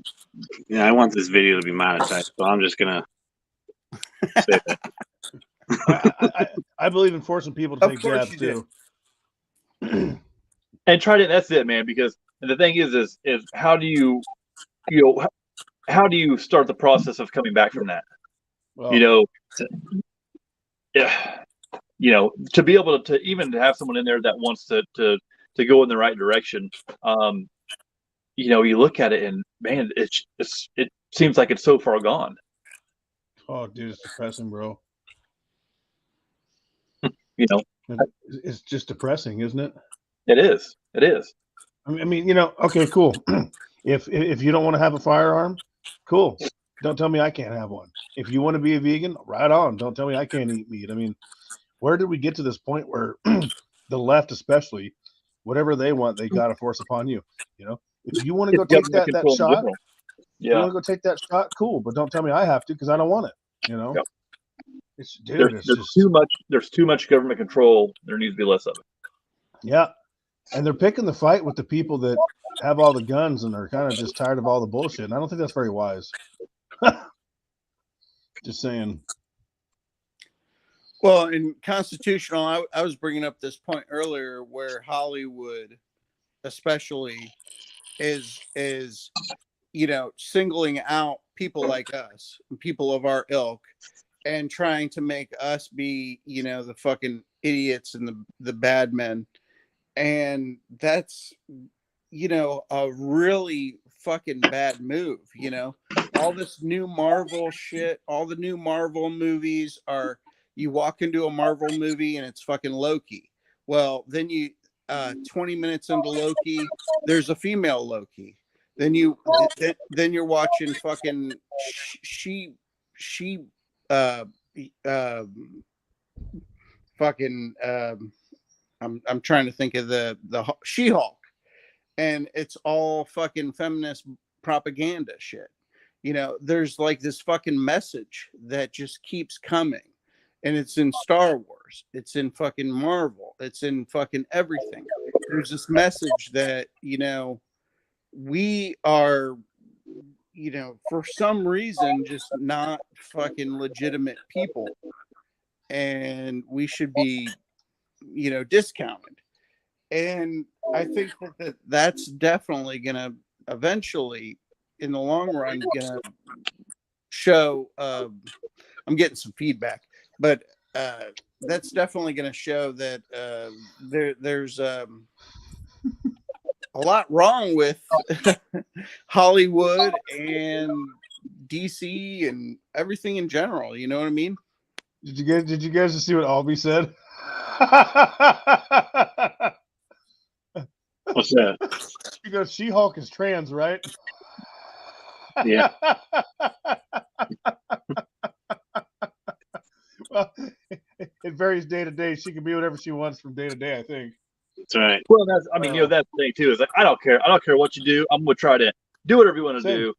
Speaker 1: I want this video to be monetized, so I'm just gonna say that.
Speaker 6: I believe in forcing people to take jabs too.
Speaker 2: And try to. That's it, man. Because the thing is how do you how do you start the process of coming back from that? Well, yeah. To be able to even to have someone in there that wants to go in the right direction, you look at it and man, it seems like it's so far gone.
Speaker 6: Oh, dude, it's depressing, bro. It's just depressing, isn't it?
Speaker 2: It is. It is.
Speaker 6: I mean, okay, cool. If you don't want to have a firearm, cool. Don't tell me I can't have one. If you want to be a vegan, right on. Don't tell me I can't eat meat. I mean, where did we get to this point where the left, especially, whatever they want, they got to force upon you? If you want to go take that shot, you want to go take that shot, cool. But don't tell me I have to, because I don't want it.
Speaker 2: Yep.
Speaker 6: There's
Speaker 2: too much government control. There needs to be less of it.
Speaker 6: Yeah, and they're picking the fight with the people that have all the guns and are kind of just tired of all the bullshit. And I don't think that's very wise. Just saying.
Speaker 4: Well, in constitutional, I was bringing up this point earlier where Hollywood, especially, is singling out people like us, people of our ilk, and trying to make us be the fucking idiots and the bad men, and that's a really fucking bad move. All this new Marvel shit, all the new Marvel movies are, you walk into a Marvel movie and it's fucking Loki. Well, then 20 minutes into Loki, there's a female Loki. Then you're watching fucking I'm trying to think of the She-Hulk, and it's all fucking feminist propaganda shit. There's like this fucking message that just keeps coming, and it's in Star Wars, it's in fucking Marvel, it's in fucking everything. There's this message that we are for some reason just not fucking legitimate people, and we should be discounted. And I think that's definitely gonna eventually, in the long run, gonna show. I'm getting some feedback, but that's definitely going to show that there's a lot wrong with Hollywood and DC and everything in general. You know what I mean?
Speaker 6: Did you guys just see what Albie said?
Speaker 1: What's that?
Speaker 6: He goes, She-Hulk is trans, right?
Speaker 1: Yeah.
Speaker 6: Well, it varies day to day. She can be whatever she wants from day to day, I think.
Speaker 1: That's right.
Speaker 2: Well, that's the thing too. Is like I don't care what you do. I'm gonna try to do whatever you want to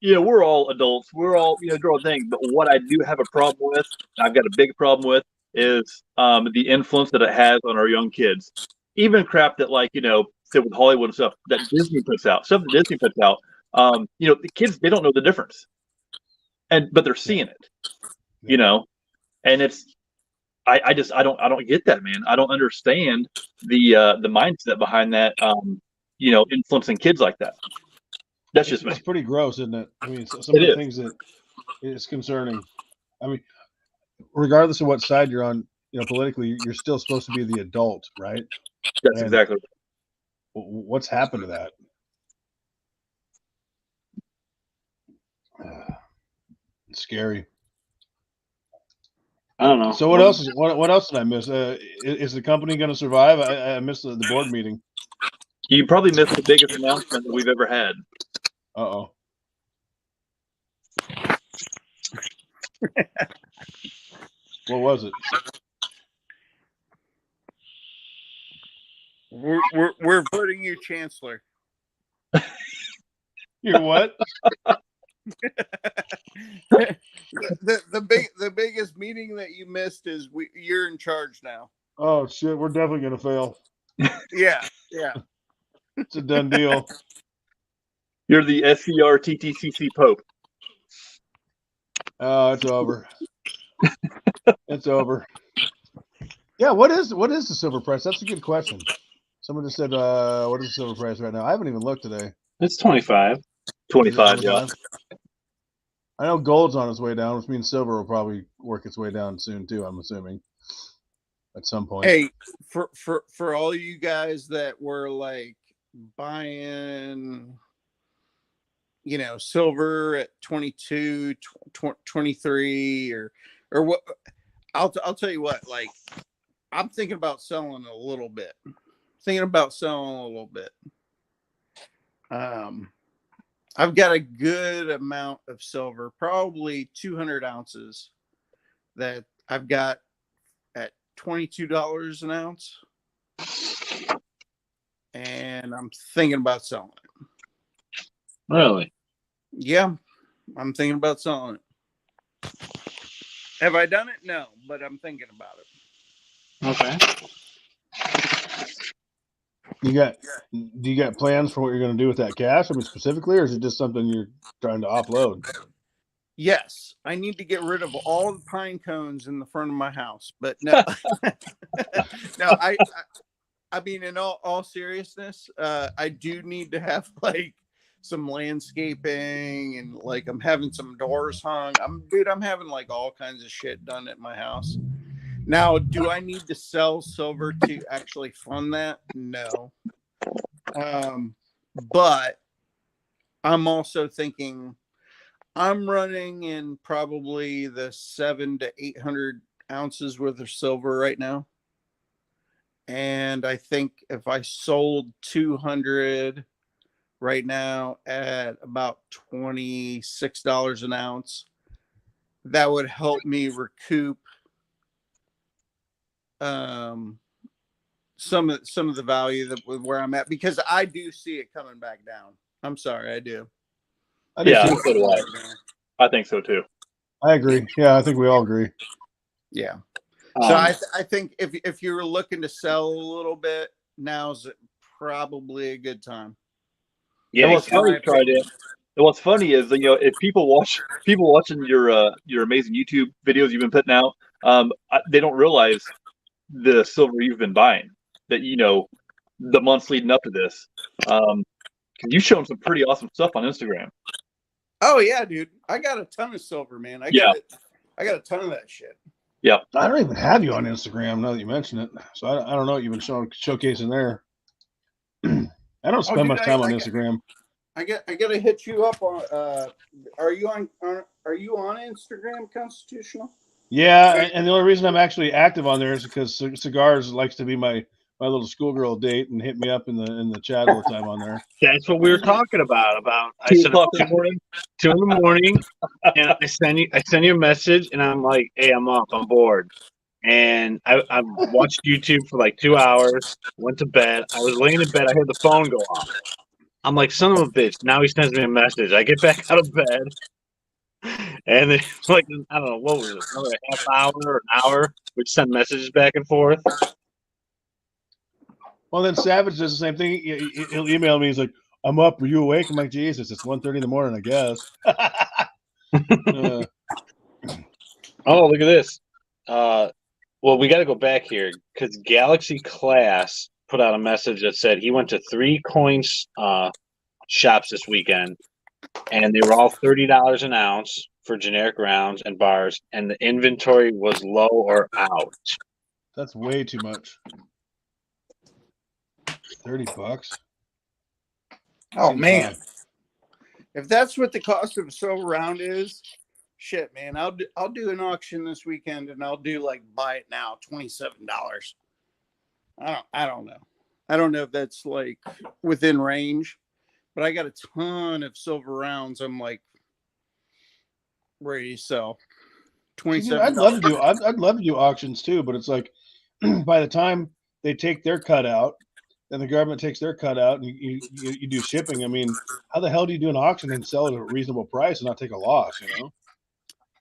Speaker 2: do. We're all adults. We're all grown things. But what I do have a problem with, I've got a big problem with, is the influence that it has on our young kids. Even crap that say with Hollywood and stuff that Disney puts out, stuff that Disney puts out. The kids, they don't know the difference, but they're seeing it, and I don't get that, man. I don't understand the mindset behind that, influencing kids like that. That's just me.
Speaker 6: It's pretty gross, isn't it? I mean, some of the things that it's concerning. I mean, regardless of what side you're on, politically, you're still supposed to be the adult, right?
Speaker 2: That's exactly right.
Speaker 6: What's happened to that? It's scary.
Speaker 1: I don't know.
Speaker 6: So what else did I miss? Is the company going to survive? I missed the board meeting.
Speaker 2: You probably missed the biggest announcement that we've ever had.
Speaker 6: Uh-oh. What was it?
Speaker 4: We're voting you chancellor.
Speaker 6: You're what?
Speaker 4: the biggest meeting that you missed is you're in charge now.
Speaker 6: Oh shit, we're definitely gonna fail.
Speaker 4: Yeah.
Speaker 6: It's a done deal.
Speaker 2: You're the S.C.R.T.T.C.C Pope.
Speaker 6: Oh, it's over. It's over. Yeah, what is the silver price? That's a good question. Someone just said, what is the silver price right now? I haven't even looked today.
Speaker 1: It's 25.
Speaker 2: 25, yeah.
Speaker 6: I know gold's on its way down, which means silver will probably work its way down soon too, I'm assuming. At some point.
Speaker 4: Hey, for all you guys that were like buying, silver at 22, 23 or what, I'll tell you what, like, I'm thinking about selling a little bit. I've got a good amount of silver, probably 200 ounces that I've got at $22 an ounce. And I'm thinking about selling it.
Speaker 1: Really?
Speaker 4: Yeah, I'm thinking about selling it. Have I done it? No, but I'm thinking about it.
Speaker 1: Okay.
Speaker 6: Do you got plans for what you're going to do with that cash? I mean, specifically, or is it just something you're trying to offload?
Speaker 4: Yes, I need to get rid of all the pine cones in the front of my house, but no, no, I mean, in all seriousness, I do need to have like some landscaping and like I'm having some doors hung. I'm having like all kinds of shit done at my house. Now, do I need to sell silver to actually fund that? No. But I'm also thinking I'm running in probably the 700 to 800 ounces worth of silver right now. And I think if I sold 200 right now at about $26 an ounce, that would help me recoup some of the value that where I'm at, because I do see it coming back down. I'm sorry, I do.
Speaker 2: Yeah, so do I think so too.
Speaker 6: I agree. Yeah, I think we all agree.
Speaker 4: Yeah. So I think if you're looking to sell a little bit, now's probably a good time.
Speaker 2: Yeah, what's funny, what's funny is if people watching your amazing YouTube videos you've been putting out, they don't realize the silver you've been buying, that the months leading up to this, because you've shown some pretty awesome stuff on Instagram.
Speaker 4: Oh yeah, dude, I got a ton of silver, man. I got a ton of that shit.
Speaker 2: Yeah,
Speaker 6: I don't even have you on Instagram now that you mention it, so I don't know what you've been showcasing there. I don't spend much time on Instagram.
Speaker 4: I gotta hit you up on. Are you on Instagram, Constitutional?
Speaker 6: Yeah, and the only reason I'm actually active on there is because Cigars likes to be my little schoolgirl date and hit me up in the chat all the time on there.
Speaker 1: That's what we were talking about. I
Speaker 2: 2
Speaker 1: said
Speaker 2: o'clock in the morning.
Speaker 1: 2 in the morning, and I send you a message, and I'm like, "Hey, I'm up. I'm bored." And I watched YouTube for like 2 hours. Went to bed. I was laying in bed. I heard the phone go off. I'm like, "Son of a bitch!" Now he sends me a message. I get back out of bed, and it's like, I don't know, what was it? Another half hour or an hour? We'd send messages back and forth.
Speaker 6: Well, then Savage does the same thing. He'll email me. He's like, I'm up. Are you awake? I'm like, Jesus, it's 1:30 in the morning, I guess.
Speaker 1: Oh, look at this. Well, we got to go back here because Galaxy Class put out a message that said he went to 3 coins shops this weekend, and they were all $30 an ounce for generic rounds and bars, and the inventory was low or out.
Speaker 6: That's way too much. $30.
Speaker 4: Oh
Speaker 6: Seems
Speaker 4: man,
Speaker 6: high.
Speaker 4: if that's what the cost of a silver round is, shit, man, I'll do an auction this weekend, and I'll do like buy it now, $27. I don't know. I don't know if that's like within range, but I got a ton of silver rounds. I'm like ready to sell. $27.
Speaker 6: I'd love to do. I'd love to do auctions too, but it's like by the time they take their cut out, and the government takes their cut out, and you do shipping. I mean, how the hell do you do an auction and sell it at a reasonable price and not take a loss? You know?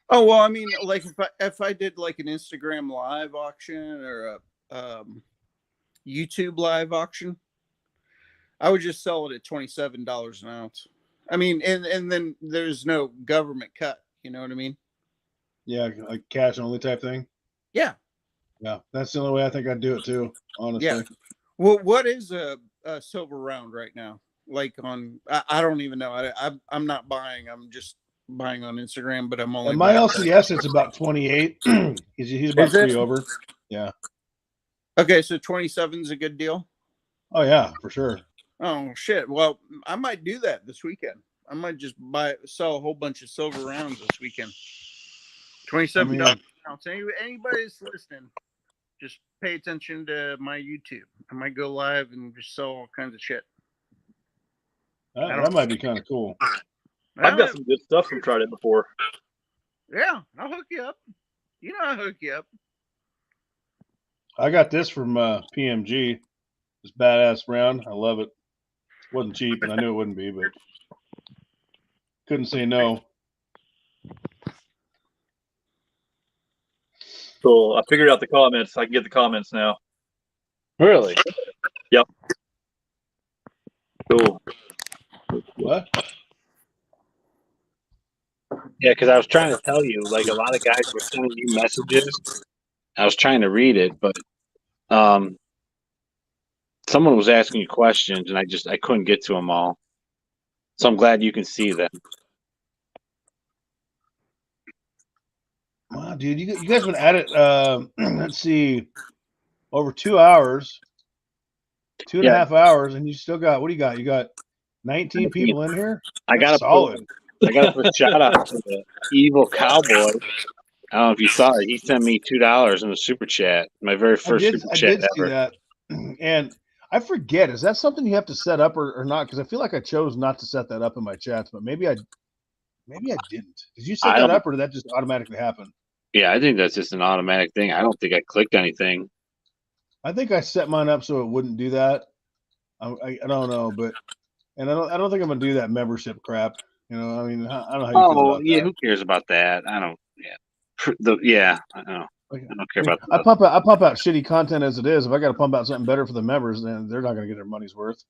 Speaker 4: Oh well, I mean, like if I did like an Instagram live auction or a YouTube live auction, I would just sell it at $27 an ounce. I mean, and then there's no government cut. You know what I mean?
Speaker 6: Yeah, like cash only type thing.
Speaker 4: Yeah.
Speaker 6: Yeah, that's the only way I think I'd do it too. Honestly.
Speaker 4: Yeah. Well, what is a silver round right now? Like on, I don't even know. I'm not buying. I'm just buying on Instagram, but I'm only.
Speaker 6: And my LCS, it's about 28. he's about 3 over. Yeah.
Speaker 4: Okay, so 27 is a good deal.
Speaker 6: Oh yeah, for sure.
Speaker 4: Oh shit! Well, I might do that this weekend. I might just sell a whole bunch of silver rounds this weekend. $27 ounce. Anybody that's listening, just pay attention to my YouTube. I might go live and just sell all kinds of shit.
Speaker 6: That might be kind of cool.
Speaker 2: I've got some good stuff from Tried It before.
Speaker 4: Yeah, I'll hook you up. You know I'll hook you up.
Speaker 6: I got this from PMG. This badass round. I love it. Wasn't cheap, and I knew it wouldn't be, but couldn't say no.
Speaker 2: So I figured out the comments. I can get the comments now.
Speaker 1: Really?
Speaker 2: Yep. Cool.
Speaker 6: What?
Speaker 1: Yeah, because I was trying to tell you, like a lot of guys were sending you messages. I was trying to read it, but someone was asking you questions, and I couldn't get to them all. So I'm glad you can see them.
Speaker 6: Wow, dude, you guys been at it. Let's see, over 2 hours, 2.5 hours, and you still got, what do you got? You got 19 people in here.
Speaker 1: I got
Speaker 6: solid.
Speaker 1: I got to put a shout out to the evil cowboy. I don't know if you saw it. He sent me $2 in the super chat. My very first super chat
Speaker 6: I did
Speaker 1: ever.
Speaker 6: see that, and I forget. Is that something you have to set up or not? Because I feel like I chose not to set that up in my chats, but maybe I didn't. Did you set that up, or did that just automatically happen?
Speaker 1: Yeah, I think that's just an automatic thing. I don't think I clicked anything.
Speaker 6: I think I set mine up so it wouldn't do that. I don't know, but I don't think I'm gonna do that membership crap. You know, I mean, I don't know how you feel about that.
Speaker 1: Who cares about that? I don't. Yeah, I don't know. I don't care about that.
Speaker 6: I pump out shitty content as it is. If I got to pump out something better for the members, then they're not going to get their money's worth.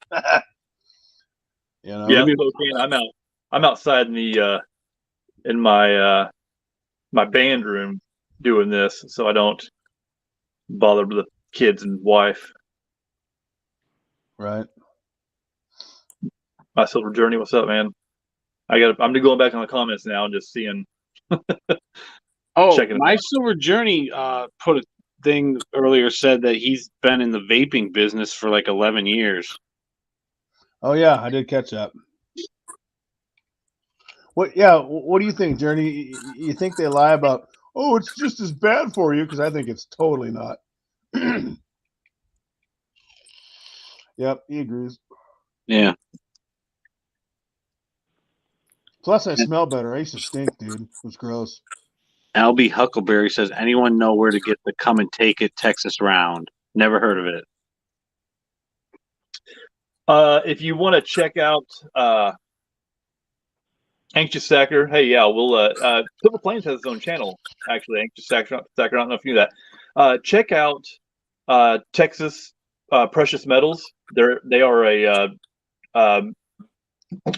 Speaker 6: You know?
Speaker 2: Yeah, I'm outside in the in my my band room doing this, so I don't bother with the kids and wife.
Speaker 6: Right.
Speaker 2: My Silver Journey, what's up, man? I'm going back on the comments now and just seeing.
Speaker 1: My Silver Journey put a thing earlier, said that he's been in the vaping business for like 11 years.
Speaker 6: Oh yeah, I did catch that. What do you think, Journey? You think they lie about, oh, it's just as bad for you? Because I think it's totally not. Yep, he agrees.
Speaker 1: Yeah.
Speaker 6: Plus, I smell better. I used to stink, dude. It was gross.
Speaker 1: Albie Huckleberry says, anyone know where to get the Come and Take It Texas round? Never heard of it.
Speaker 2: If you want to check out Anxious Sacker, hey, yeah, we'll Silver Plains has its own channel, actually. Anxious Sacker, I don't know if you knew that. Check out Texas Precious Metals. They are a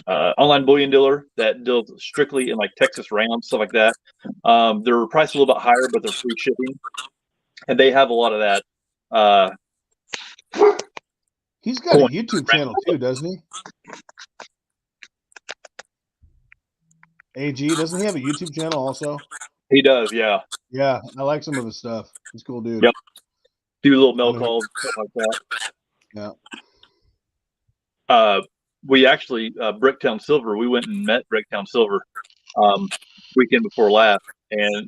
Speaker 2: online bullion dealer that deals strictly in like Texas Rams, stuff like that. They're priced a little bit higher, but they're free shipping, and they have a lot of that.
Speaker 6: He's got a YouTube channel too, doesn't he? AG, doesn't he have a YouTube channel also?
Speaker 2: He does, yeah.
Speaker 6: Yeah, I like some of his stuff. He's a cool dude.
Speaker 2: Yep. Do little mail calls, stuff like that.
Speaker 6: Yeah.
Speaker 2: We actually Bricktown Silver. We went and met Bricktown Silver weekend before last, and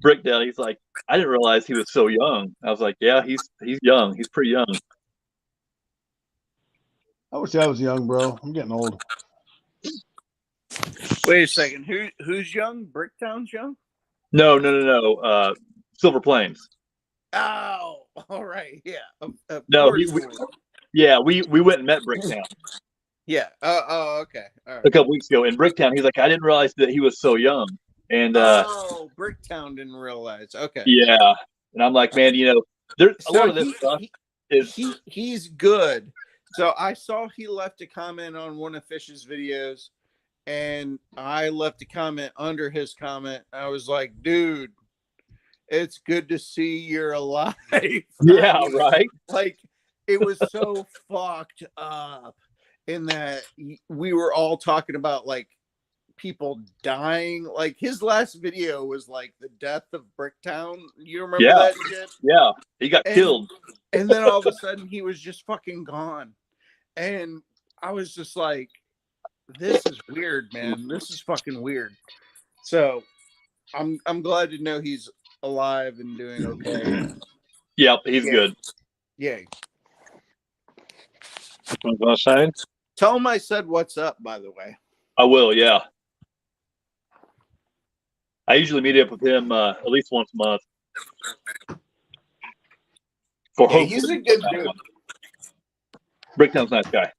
Speaker 2: Bricktown. He's like, I didn't realize he was so young. I was like, yeah, he's young. He's pretty young.
Speaker 6: I wish I was young, bro. I'm getting old.
Speaker 4: Wait a second. Who's young? Bricktown's young?
Speaker 2: No. Silver Plains.
Speaker 4: Oh, all right. Yeah. Of
Speaker 2: No,
Speaker 4: course.
Speaker 2: we went and met Bricktown.
Speaker 4: Yeah. Oh, okay. All right.
Speaker 2: A couple weeks ago in Bricktown. He's like, I didn't realize that he was so young. And
Speaker 4: Bricktown didn't realize. Okay.
Speaker 2: Yeah. And I'm like, man, there's a lot of this stuff
Speaker 4: he's good. So I saw he left a comment on one of Fish's videos, and I left a comment under his comment. I was like, dude, it's good to see you're alive.
Speaker 2: Yeah, right.
Speaker 4: Like, it was so fucked up in that we were all talking about like people dying. Like his last video was like the death of Bricktown. You remember that shit?
Speaker 2: Yeah, he got killed.
Speaker 4: And then all of a sudden he was just fucking gone. And I was just like, this is weird, man. This is fucking weird. So I'm glad to know he's alive and doing okay.
Speaker 2: Yep, he's good.
Speaker 4: Yeah.
Speaker 1: Want to go outside?
Speaker 4: Tell him I said what's up, by the way.
Speaker 2: I will, yeah. I usually meet up with him at least once a month.
Speaker 4: He's a good dude.
Speaker 2: Bricktown's a nice guy.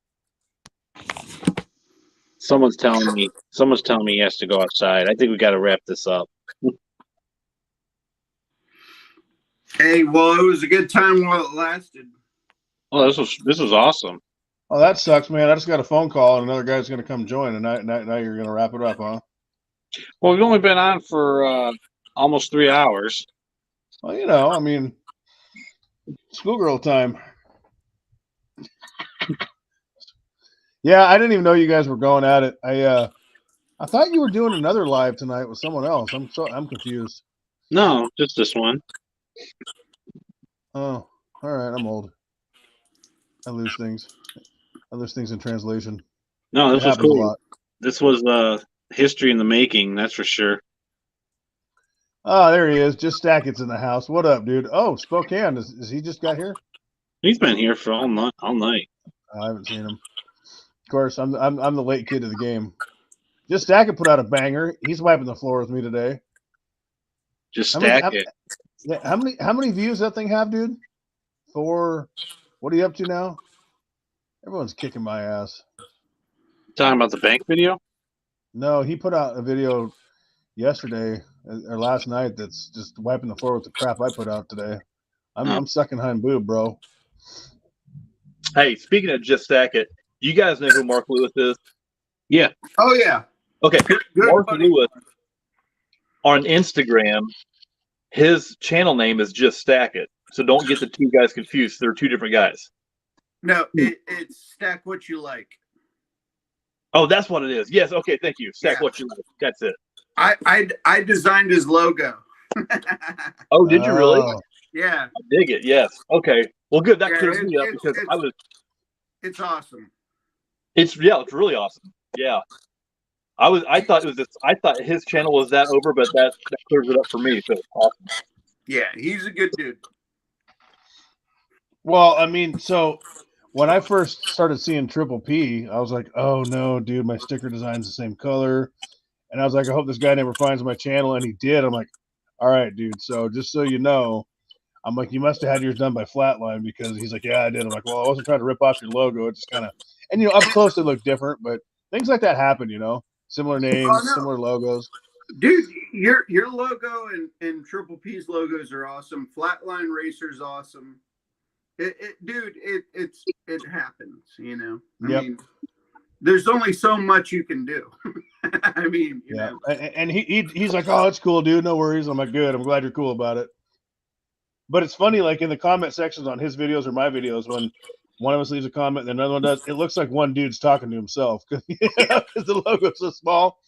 Speaker 1: Someone's telling me he has to go outside. I think we got to wrap this up.
Speaker 4: Hey, well, it was a good time while it lasted.
Speaker 1: Oh, this was awesome.
Speaker 6: Oh, that sucks, man. I just got a phone call and another guy's going to come join, and now you're going to wrap it up, huh?
Speaker 1: Well, we've only been on for almost 3 hours.
Speaker 6: Well, I mean, schoolgirl time. Yeah, I didn't even know you guys were going at it. I thought you were doing another live tonight with someone else. I'm confused.
Speaker 1: No, just this one.
Speaker 6: Oh, all right. I'm old. I lose things in translation.
Speaker 1: No, this was cool. This was history in the making, that's for sure.
Speaker 6: Oh, there he is. Just Stacket's in the house. What up, dude? Oh, Spokane. Is he just got here?
Speaker 1: He's been here for all night.
Speaker 6: I haven't seen him. Of course, I'm the late kid to the game. Just Stackett put out a banger. He's wiping the floor with me today.
Speaker 1: Just Stackett.
Speaker 6: Yeah, how many views that thing have, dude? Thor, what are you up to now? Everyone's kicking my ass.
Speaker 1: Talking about the bank video?
Speaker 6: No, he put out a video yesterday or last night that's just wiping the floor with the crap I put out today. I'm sucking hind boob, bro.
Speaker 2: Hey, speaking of Just Stackett, you guys know who Mark Lewis is?
Speaker 1: Yeah.
Speaker 4: Oh, yeah.
Speaker 2: Okay.
Speaker 4: Good,
Speaker 2: Mark
Speaker 4: buddy.
Speaker 2: Lewis on Instagram, his channel name is Just Stackett. So don't get the two guys confused. They're two different guys.
Speaker 4: No, it's Stack What You Like.
Speaker 2: Oh, that's what it is. Yes. Okay. Thank you. Stack What You Like. That's it.
Speaker 4: I designed his logo.
Speaker 2: Oh, did you really?
Speaker 4: Yeah.
Speaker 2: I dig it. Yes. Okay. Well, good. That clears me up because
Speaker 4: It's awesome.
Speaker 2: It's really awesome. Yeah. I thought his channel was that over, but that clears it up for me. So it's awesome.
Speaker 4: Yeah, he's a good dude.
Speaker 6: Well, I mean, so when I first started seeing Triple P, I was like, oh no, dude, my sticker design's the same color. And I was like, I hope this guy never finds my channel. And he did. I'm like, all right, dude. So just so you know, I'm like, you must have had yours done by Flatline, because he's like, yeah, I did. I'm like, well, I wasn't trying to rip off your logo. It just kind of, and up close they look different, but things like that happen, similar names, similar logos.
Speaker 4: Dude, your logo and Triple P's logos are awesome. Flatline Racer's awesome. It happens, I mean, there's only so much you can do. I mean, you know.
Speaker 6: And he's like, oh, it's cool, dude. No worries. I'm like, good. I'm glad you're cool about it. But it's funny, like in the comment sections on his videos or my videos, when one of us leaves a comment and another one does, it looks like one dude's talking to himself because the logo's so small.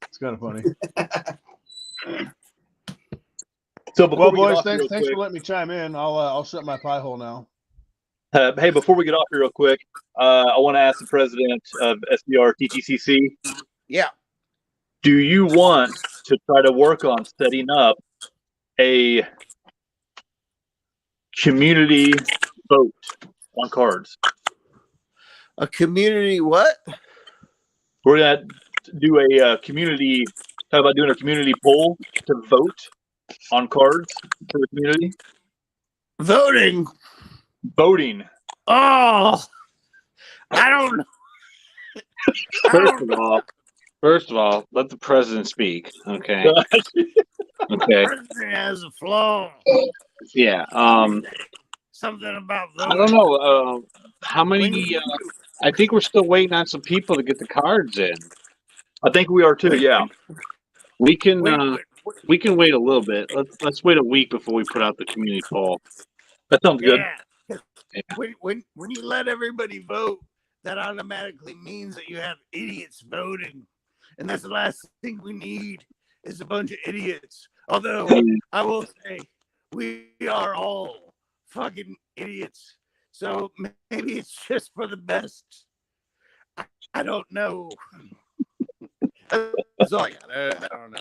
Speaker 6: It's kind of funny.
Speaker 2: So before
Speaker 6: boys, thanks for letting me chime in. I'll shut my pie hole now.
Speaker 2: Hey, before we get off here real quick, I want to ask the president of S.C.R.T.T.C.C.
Speaker 4: Yeah.
Speaker 2: Do you want to try to work on setting up a community vote on cards?
Speaker 4: A community what?
Speaker 2: We're gonna do a community. How about doing a community poll to vote on cards for the community?
Speaker 4: Voting. Oh, I don't know.
Speaker 1: First of all, let the president speak. Okay. Okay.
Speaker 4: The president has a flaw.
Speaker 1: Yeah.
Speaker 4: Something about voting.
Speaker 1: I don't know. How many? I think we're still waiting on some people to get the cards in.
Speaker 2: I think we are too. Yeah.
Speaker 1: We can we can wait a little bit. Let's wait a week before we put out the community poll.
Speaker 2: That sounds good.
Speaker 4: Yeah. When you let everybody vote, that automatically means that you have idiots voting, and that's the last thing we need is a bunch of idiots. Although I will say we are all fucking idiots, so maybe it's just for the best. I don't know. That's all I got. I don't know.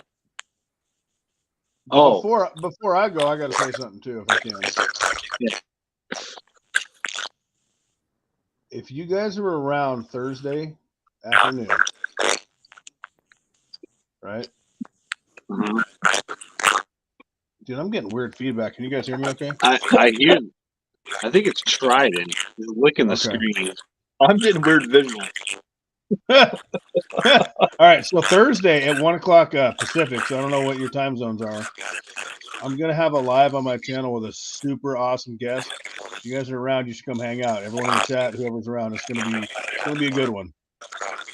Speaker 1: Oh,
Speaker 6: before I go, I got to say something too, if I can.
Speaker 1: Yeah.
Speaker 6: If you guys are around Thursday afternoon, right?
Speaker 1: Uh-huh.
Speaker 6: Dude, I'm getting weird feedback. Can you guys hear me okay?
Speaker 1: I hear. I think it's Trident. He's licking the screen.
Speaker 2: I'm getting weird visuals.
Speaker 6: All right, so Thursday at 1 o'clock Pacific, so I don't know what your time zones are. I'm going to have a live on my channel with a super awesome guest. If you guys are around, you should come hang out. Everyone in the chat, whoever's around, it's going to be a good one.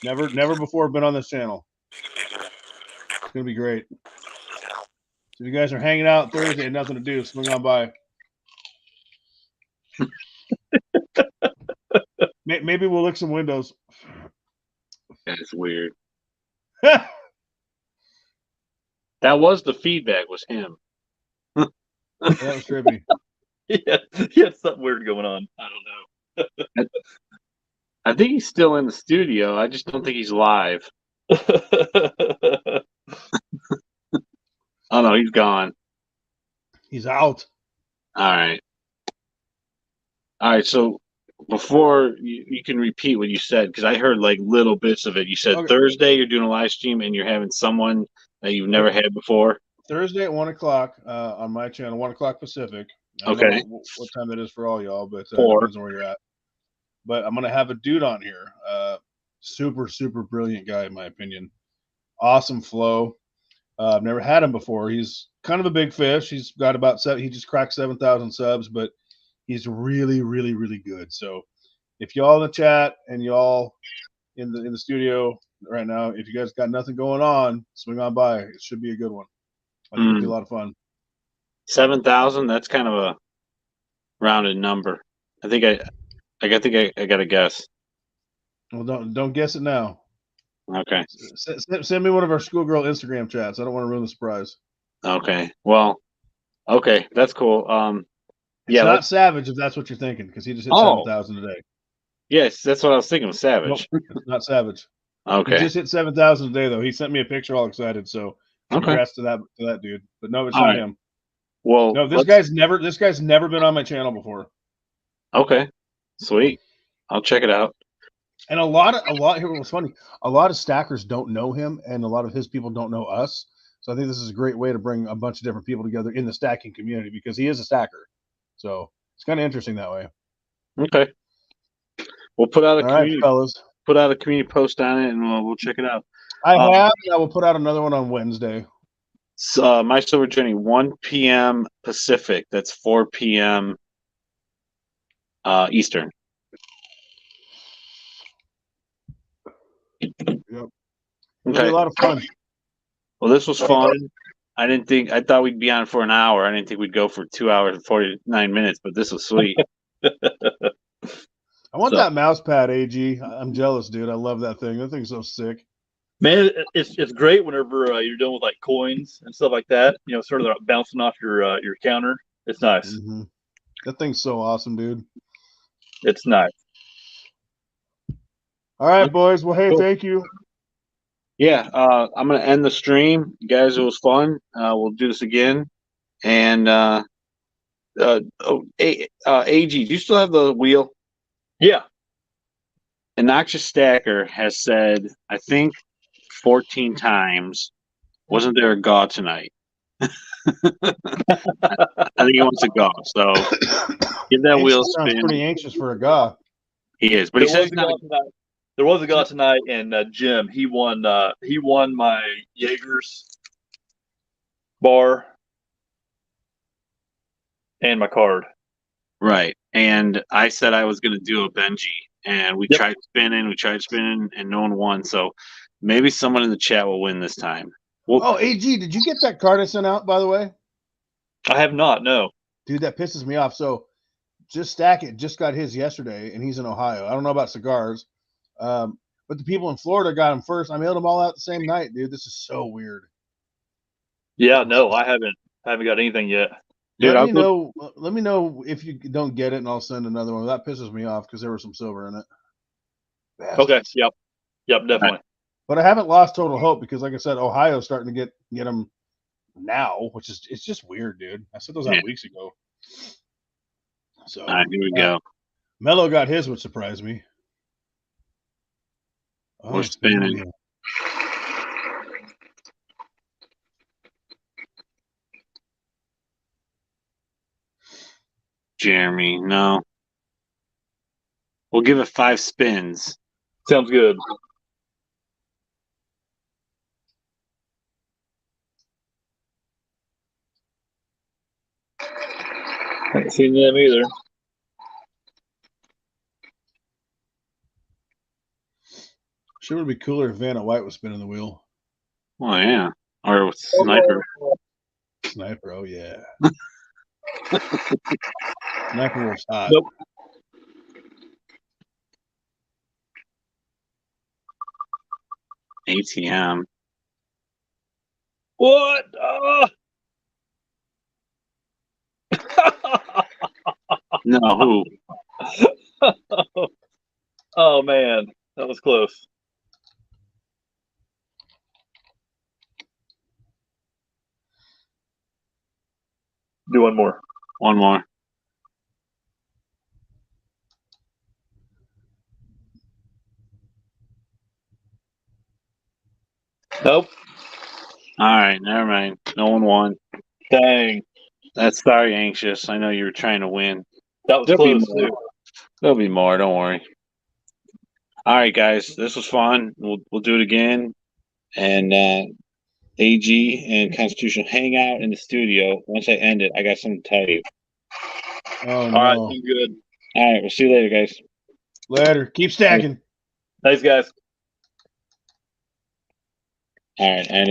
Speaker 6: Never before been on this channel. It's going to be great. So if you guys are hanging out Thursday and nothing to do, swing on by. Maybe we'll lick some windows.
Speaker 1: That's weird. That was the feedback. Was him.
Speaker 6: That was trippy.
Speaker 2: Yeah, he had something weird going on.
Speaker 1: I don't know. I think he's still in the studio. I just don't think he's live. Oh no, he's gone.
Speaker 6: He's out.
Speaker 1: All right. So before you can repeat what you said, because I heard like little bits of it. You said
Speaker 6: Okay.
Speaker 1: Thursday you're doing a live stream and you're having someone that you've never had before.
Speaker 6: Thursday at 1 o'clock on my channel, 1 o'clock Pacific. I don't know what time that is for all y'all, but depends on where you're at. But I'm gonna have a dude on here. Super, super brilliant guy, in my opinion. Awesome flow. I've never had him before. He's kind of a big fish. He's got about he just cracked 7,000 subs, but he's really, really, really good. So if y'all in the chat and y'all in the studio right now, if you guys got nothing going on, swing on by. It should be a good one. I think it'll be a lot of fun.
Speaker 1: 7,000. That's kind of a rounded number. I think I got to guess.
Speaker 6: Well, don't guess it now.
Speaker 1: Okay.
Speaker 6: Send me one of our schoolgirl Instagram chats. I don't want to ruin the surprise.
Speaker 1: Okay. Well. Okay, that's cool.
Speaker 6: It's not Savage if that's what you're thinking, because he just hit 7,000 today.
Speaker 1: Yes, that's what I was thinking of. Savage.
Speaker 6: Nope, it's not Savage.
Speaker 1: Okay.
Speaker 6: He just hit 7,000 today, though. He sent me a picture, all excited. So congrats to that dude. But no, it's not him.
Speaker 1: Well,
Speaker 6: no, this guy's never been on my channel before.
Speaker 1: Okay, sweet. I'll check it out.
Speaker 6: And a lot. Here was funny. A lot of stackers don't know him, and a lot of his people don't know us. So I think this is a great way to bring a bunch of different people together in the stacking community, because he is a stacker. So it's kind of interesting that way.
Speaker 1: Okay. We'll put out a community,
Speaker 6: fellas.
Speaker 1: Put out a community post on it, and we'll check it out.
Speaker 6: I will put out another one on Wednesday.
Speaker 1: My Silver Journey, 1 p.m. Pacific. That's 4 p.m. Eastern.
Speaker 6: Yep. It'll
Speaker 1: Okay.
Speaker 6: be a lot of fun.
Speaker 1: Well, this was fun. I thought we'd be on for an hour. I didn't think we'd go for 2 hours and 49 minutes, but this was sweet.
Speaker 6: I want that mouse pad, AG. I'm jealous, dude. I love that thing. That thing's so sick.
Speaker 2: Man, it's great whenever you're dealing with like coins and stuff like that. You know, sort of bouncing off your counter. It's nice.
Speaker 6: Mm-hmm. That thing's so awesome, dude.
Speaker 2: It's nice.
Speaker 6: All right, boys. Well, hey, thank you.
Speaker 1: Yeah, I'm gonna end the stream, you guys. It was fun. We'll do this again. And AG, do you still have the wheel?
Speaker 2: Yeah.
Speaker 1: A Noxious Stacker has said, I think 14 times, wasn't there a gaw tonight? I think he wants a gaw, so give that wheel a
Speaker 6: Sounds
Speaker 1: spin.
Speaker 6: pretty anxious for a gaw.
Speaker 1: He is, but he says
Speaker 2: there was a gaw tonight, and Jim, he won my Jaeger's bar and my card.
Speaker 1: right. And I said I was going to do a Benji, and we tried spinning, and no one won. So maybe someone in the chat will win this time.
Speaker 6: Well, AG, did you get that card I sent out, by the way?
Speaker 2: I have not, no.
Speaker 6: Dude, that pisses me off. So Just Stack It just got his yesterday, and he's in Ohio. I don't know about cigars, but the people in Florida got him first. I mailed them all out the same night, dude. This is so weird.
Speaker 2: Yeah, no, I haven't got anything yet.
Speaker 1: Dude,
Speaker 6: let me know if you don't get it, and I'll send another one. That pisses me off because there was some silver in it. Bastards.
Speaker 2: Okay, yep, definitely.
Speaker 6: But I haven't lost total hope because, like I said, Ohio's starting to get them now, which is it's just weird, dude. I said those out weeks ago. So
Speaker 1: all right, here we go.
Speaker 6: Mello got his, which surprised me.
Speaker 1: We're spinning. Jeremy, no. We'll give it 5 spins.
Speaker 2: Sounds good. Haven't seen them either.
Speaker 6: Sure would be cooler if Vanna White was spinning the wheel.
Speaker 1: Oh, yeah. Or with Sniper.
Speaker 6: Sniper, oh, yeah. Sniper was hot.
Speaker 2: Nope.
Speaker 1: ATM.
Speaker 2: What?
Speaker 1: No, who?
Speaker 2: Oh, man. That was close. Do one more.
Speaker 1: One more.
Speaker 2: Nope.
Speaker 1: All right, never mind. No one won.
Speaker 2: Dang.
Speaker 1: That's sorry, Anxious. I know you were trying to win.
Speaker 2: That was close, too.
Speaker 1: There'll be more. Don't worry. All right, guys. This was fun. We'll do it again. And AG and Constitution hang out in the studio. Once I end it, I got something to tell you.
Speaker 6: Oh,
Speaker 2: no. All right, I'm good.
Speaker 1: All right, we'll see you later, guys.
Speaker 6: Later. Keep stacking.
Speaker 2: Thanks, guys.
Speaker 1: All right, and